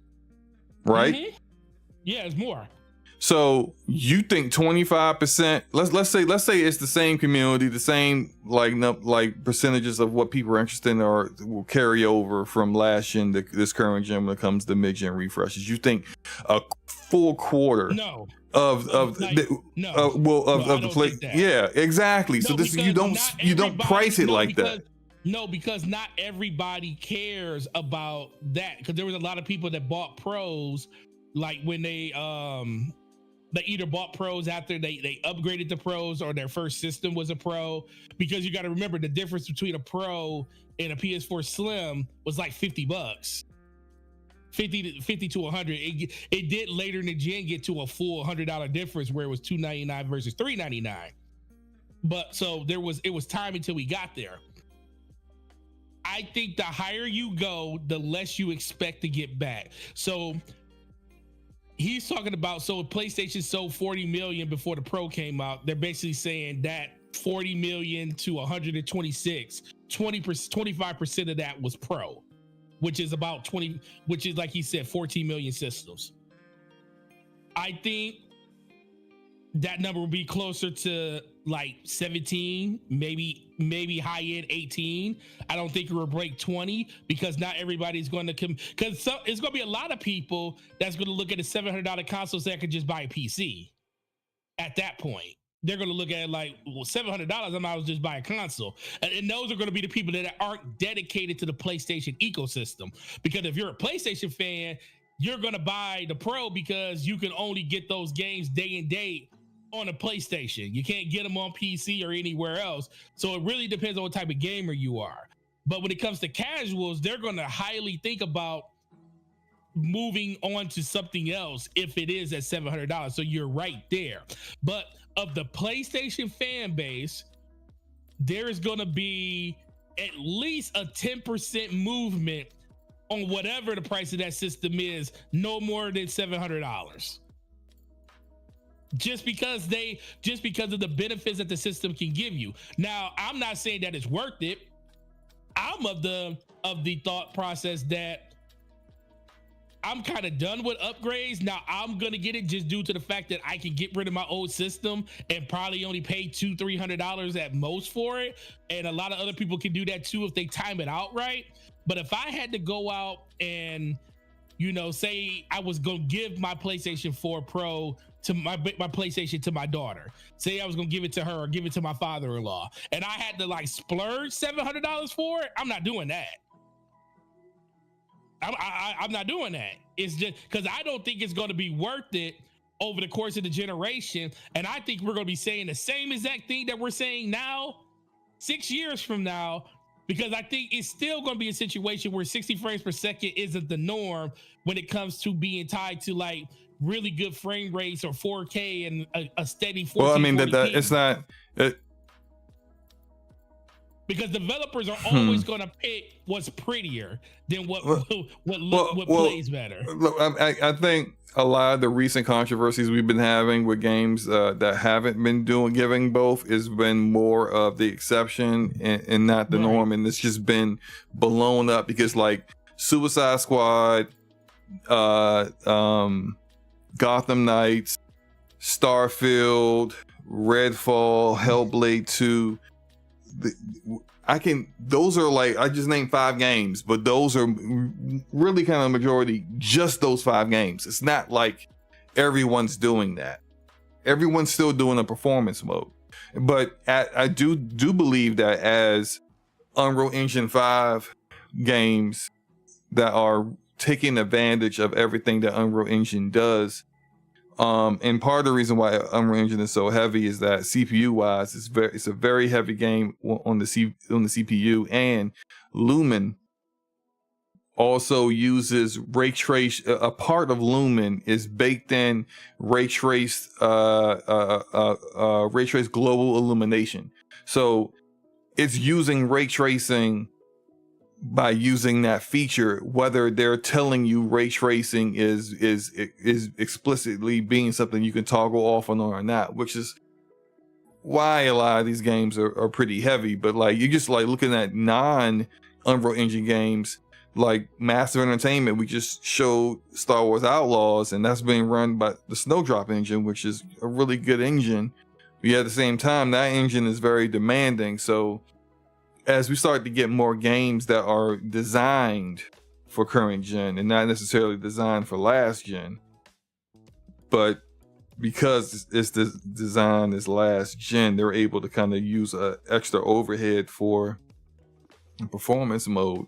right? Mm-hmm. Yeah, it's more. So you think 25%? Let's say it's the same community, the same percentages of what people are interested in or will carry over from last gen to this current gen when it comes to mid-gen refreshes. You think a full quarter? No. Of the play? Yeah, exactly. So this you don't price it like that. No, because not everybody cares about that. Because there was a lot of people that bought pros, like when they either bought pros after they upgraded to pros or their first system was a pro. Because you got to remember the difference between a pro and a PS4 Slim was like $50. 50 to 100. It did later in the gen get to a full $100 difference where it was $299 versus $399. But so it was time until we got there. I think the higher you go, the less you expect to get back. So he's talking about, so PlayStation sold 40 million before the Pro came out. They're basically saying that 40 million to 126, 25% of that was Pro, which is about 20, which is like he said, 14 million systems. I think that number will be closer to like 17, maybe high end 18. I don't think it will break 20 because not everybody's going to come, because it's going to be a lot of people that's going to look at a $700 console so I could just buy a PC. At that point, they're going to look at it like, well, $700, I might as well just buy a console. And those are going to be the people that aren't dedicated to the PlayStation ecosystem. Because if you're a PlayStation fan, you're going to buy the Pro because you can only get those games day and date on a PlayStation. You can't get them on PC or anywhere else. So it really depends on what type of gamer you are. But when it comes to casuals, they're going to highly think about moving on to something else if it is at $700. So you're right there. But of the PlayStation fan base, there is going to be at least a 10% movement on whatever the price of that system is, no more than $700. Just because of the benefits that the system can give you. Now, I'm not saying that it's worth it. I'm of the thought process that I'm kind of done with upgrades. Now I'm gonna get it just due to the fact that I can get rid of my old system and probably only pay $200-300 at most for it. And a lot of other people can do that too if they time it out right. But if I had to go out and, say I was gonna give my PlayStation 4 Pro to my PlayStation to my daughter, say I was gonna give it to her or give it to my father-in-law, and I had to like splurge $700 for it, I'm not doing that. I'm not doing that. It's just because I don't think it's going to be worth it over the course of the generation. And I think we're going to be saying the same exact thing that we're saying now, 6 years from now, because I think it's still going to be a situation where 60 frames per second isn't the norm when it comes to being tied to like really good frame rates or 4K and a steady 1440p. Well, I mean that it's not. Because developers are always going to pick what's prettier than what plays better. Look, I think a lot of the recent controversies we've been having with games that haven't been giving both has been more of the exception and not the norm, and it's just been blown up because like Suicide Squad, Gotham Knights, Starfield, Redfall, Hellblade 2. Those are like, I just named 5 games, but those are really kind of majority, just those 5 games. It's not like everyone's doing that. Everyone's still doing a performance mode. But I do believe that as Unreal Engine 5 games that are taking advantage of everything that Unreal Engine does, and part of the reason why Unreal Engine is so heavy is that CPU wise, it's a very heavy game on the CPU, and Lumen also uses ray trace. A part of Lumen is baked in ray trace global illumination. So it's using ray tracing by using that feature, whether they're telling you ray tracing is explicitly being something you can toggle off and on or not, which is why a lot of these games are pretty heavy. But like, you just like looking at non-Unreal Engine games like Massive Entertainment, we just showed Star Wars Outlaws, and that's being run by the Snowdrop engine, which is a really good engine. But yet at the same time, that engine is very demanding. So as we start to get more games that are designed for current gen and not necessarily designed for last gen, but because it's designed as last gen, they're able to kind of use an extra overhead for performance mode.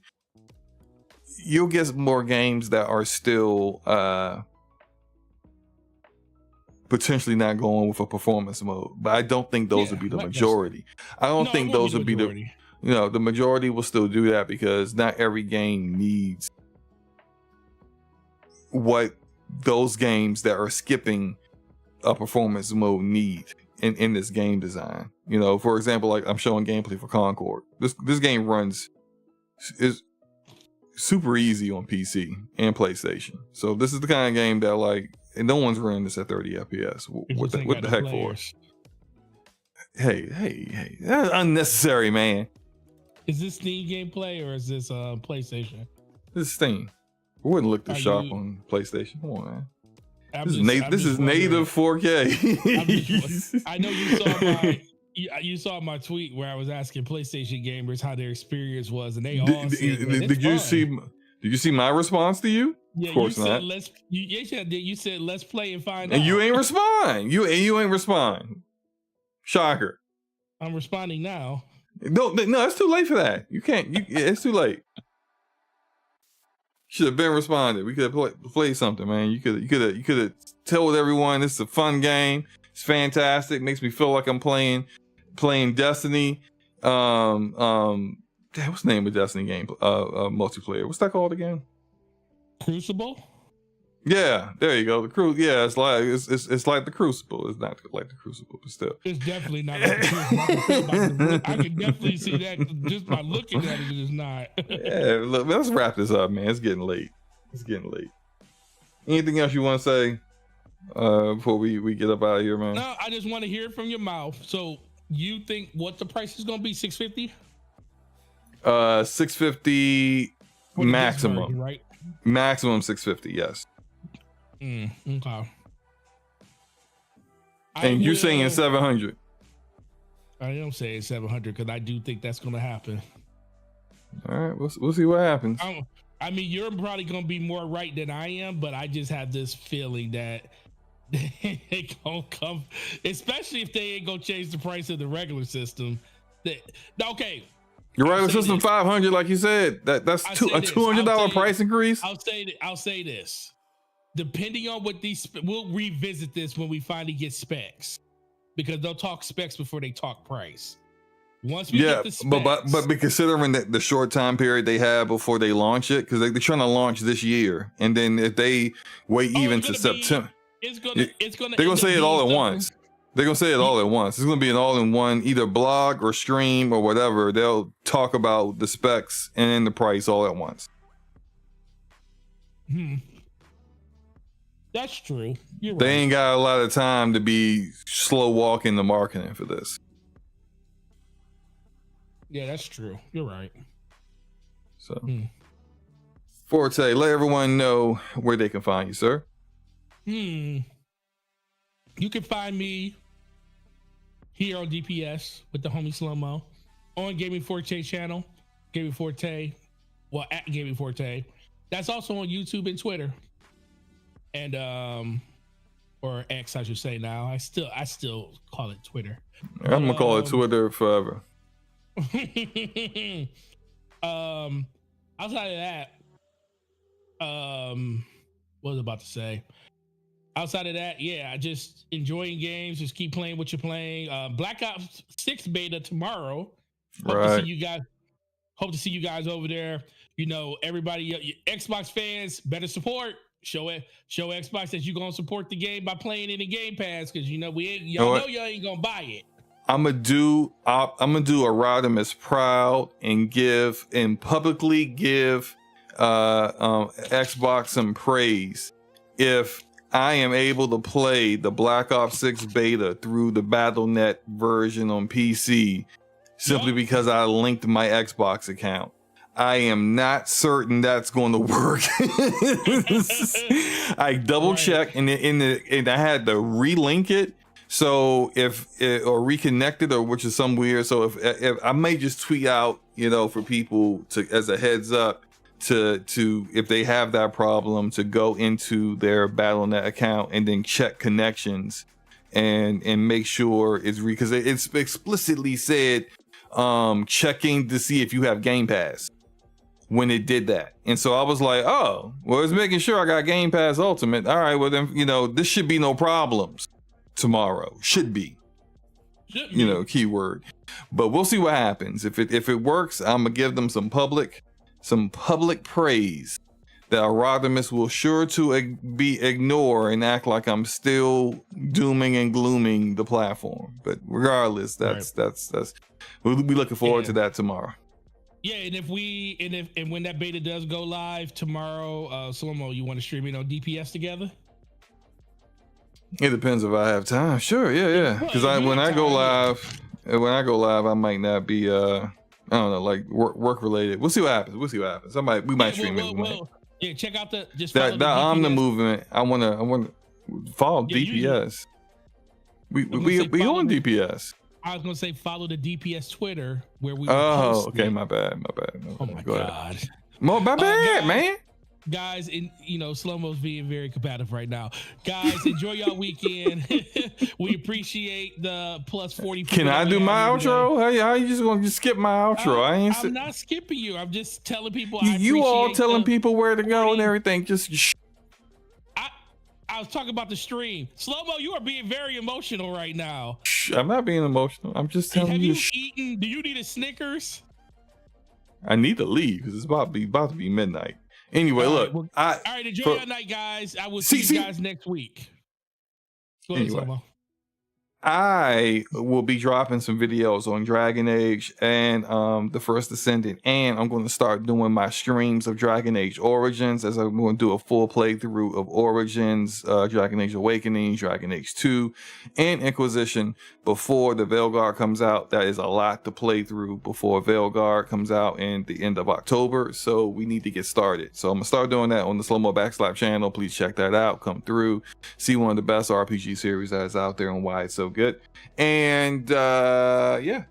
You'll get more games that are still potentially not going with a performance mode, but I don't think those would be the majority. I don't think those would be the the majority will still do that because not every game needs what those games that are skipping a performance mode need in this game design. For example, like I'm showing gameplay for Concord. This game is super easy on PC and PlayStation. So this is the kind of game that like, and no one's running this at 30 FPS. What the heck for? Hey, that's unnecessary, man. Is this Steam gameplay or is this PlayStation? This is Steam. We wouldn't look this sharp on PlayStation. Come on, man. This is native 4K. I know you saw my tweet where I was asking PlayStation gamers how their experience was, and they all said, did you see my response to you? Yeah, of course not. You said let's play and find out. And you ain't respond. You ain't respond. Shocker. I'm responding now. No, it's too late for that. You can't. It's too late. Should have been responded. We could have played something, man. You could have told everyone this is a fun game. It's fantastic. Makes me feel like I'm playing Destiny. What's the name of Destiny game? Multiplayer. What's that called again? Crucible. Yeah, there you go. It's like the Crucible. It's not like the Crucible, but still. It's definitely not like the Crucible. I can definitely see that just by looking at it. It is not. Yeah, look, let's wrap this up, man. It's getting late. Anything else you want to say before we get up out of here, man? No, I just want to hear it from your mouth. So you think what the price is going to be? $650? $650 maximum, version, right? Maximum $650, yes. Okay. And you're saying it's $700. I am saying $700 because I do think that's going to happen. All right, we'll see what happens. I mean, you're probably going to be more right than I am, but I just have this feeling that they gonna come, especially if they ain't gonna change the price of the regular system. Okay. Your regular system this. $500, like you said. That's a $200 price increase. I'll say this. Depending on what we'll revisit this when we finally get specs, because they'll talk specs before they talk price. Once we get the specs, but considering the short time period they have before they launch it, because they're trying to launch this year, and then if they wait even to September, they're gonna say it all at once. They're gonna say it all at once. It's gonna be an all-in-one, either blog or stream or whatever. They'll talk about the specs and the price all at once. That's true. You're right. They ain't got a lot of time to be slow walking the marketing for this. Yeah, that's true. You're right. So, Forte, let everyone know where they can find you, sir. You can find me here on DPS with the homie SloMo, on Gaming Forte channel, Gaming Forte, well, at Gaming Forte. That's also on YouTube and Twitter, and or X, I should say now. I still call it Twitter. I'm gonna call it Twitter forever. Outside of that, what was I about to say? Outside of that, yeah, just enjoying games. Just keep playing what you're playing. Black Ops 6 beta tomorrow. Hope to see you guys over there. You know, everybody, Xbox fans, better support. Show Xbox that you're gonna support the game by playing in the Game Pass, because you know y'all ain't gonna buy it. I'm gonna do Rodimus proud and publicly give Xbox some praise if I am able to play the Black Ops 6 beta through the Battle.net version on PC simply because I linked my Xbox account. I am not certain that's going to work. I double checked and I had to relink it. So if reconnect it, or which is some weird. So if I may just tweet out, for people to, as a heads up, to if they have that problem, to go into their Battle.net account and then check connections and make sure it's because it's explicitly said checking to see if you have Game Pass when it did that. And so I was like, oh, well, it's making sure I got Game Pass Ultimate. All right, well then, this should be no problems tomorrow. Should be. Keyword. But we'll see what happens. If it works, I'm gonna give them some public praise that Rodimus will sure to ignore and act like I'm still dooming and glooming the platform. But regardless, that's we'll be looking forward to that tomorrow. Yeah, and when that beta does go live tomorrow, SloMo, you want to stream it on DPS together? It depends if I have time. Sure, yeah. Because when I go live, I might not be I don't know, like work related. We'll see what happens. We might stream it. Yeah, check out the Omni movement. I wanna follow DPS. We on DPS. I was gonna say follow the DPS Twitter where we. Oh, okay, my bad. Oh my god. My bad, man. Guys, SloMo's being very combative right now. Guys, enjoy y'all weekend. We appreciate the plus 40. Can I do my outro? How you just gonna skip my outro? I'm not skipping you. I'm just telling people. You all telling people where to go and everything. Just. I was talking about the stream. SloMo, you are being very emotional right now. I'm not being emotional. I'm just telling you. Have you eaten? Do you need a Snickers? I need to leave because it's about to be midnight. Anyway, look. All right, enjoy your night, guys. I will see you guys next week. Go ahead, SloMo. I will be dropping some videos on Dragon Age and the First Ascendant, and I'm going to start doing my streams of Dragon Age Origins, as I'm going to do a full playthrough of Origins, Dragon Age Awakening, Dragon Age 2, and Inquisition before the Veilguard comes out. That is a lot to play through before Veilguard comes out in the end of October, so we need to get started. So I'm going to start doing that on the SloMoBackSlap channel. Please check that out. Come through, see one of the best RPG series that is out there and why it's so good. And yeah,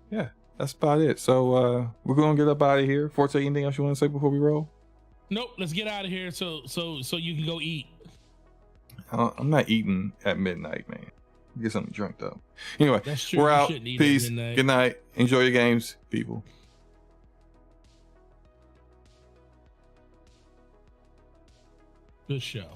that's about it. So we're gonna get up out of here. Forte, anything else you want to say before we roll? Nope, let's get out of here so you can go eat. I'm not eating at midnight, man. Get something to drink though. Anyway, that's true. We're out. Peace. Good night. Enjoy your games, people. Good show.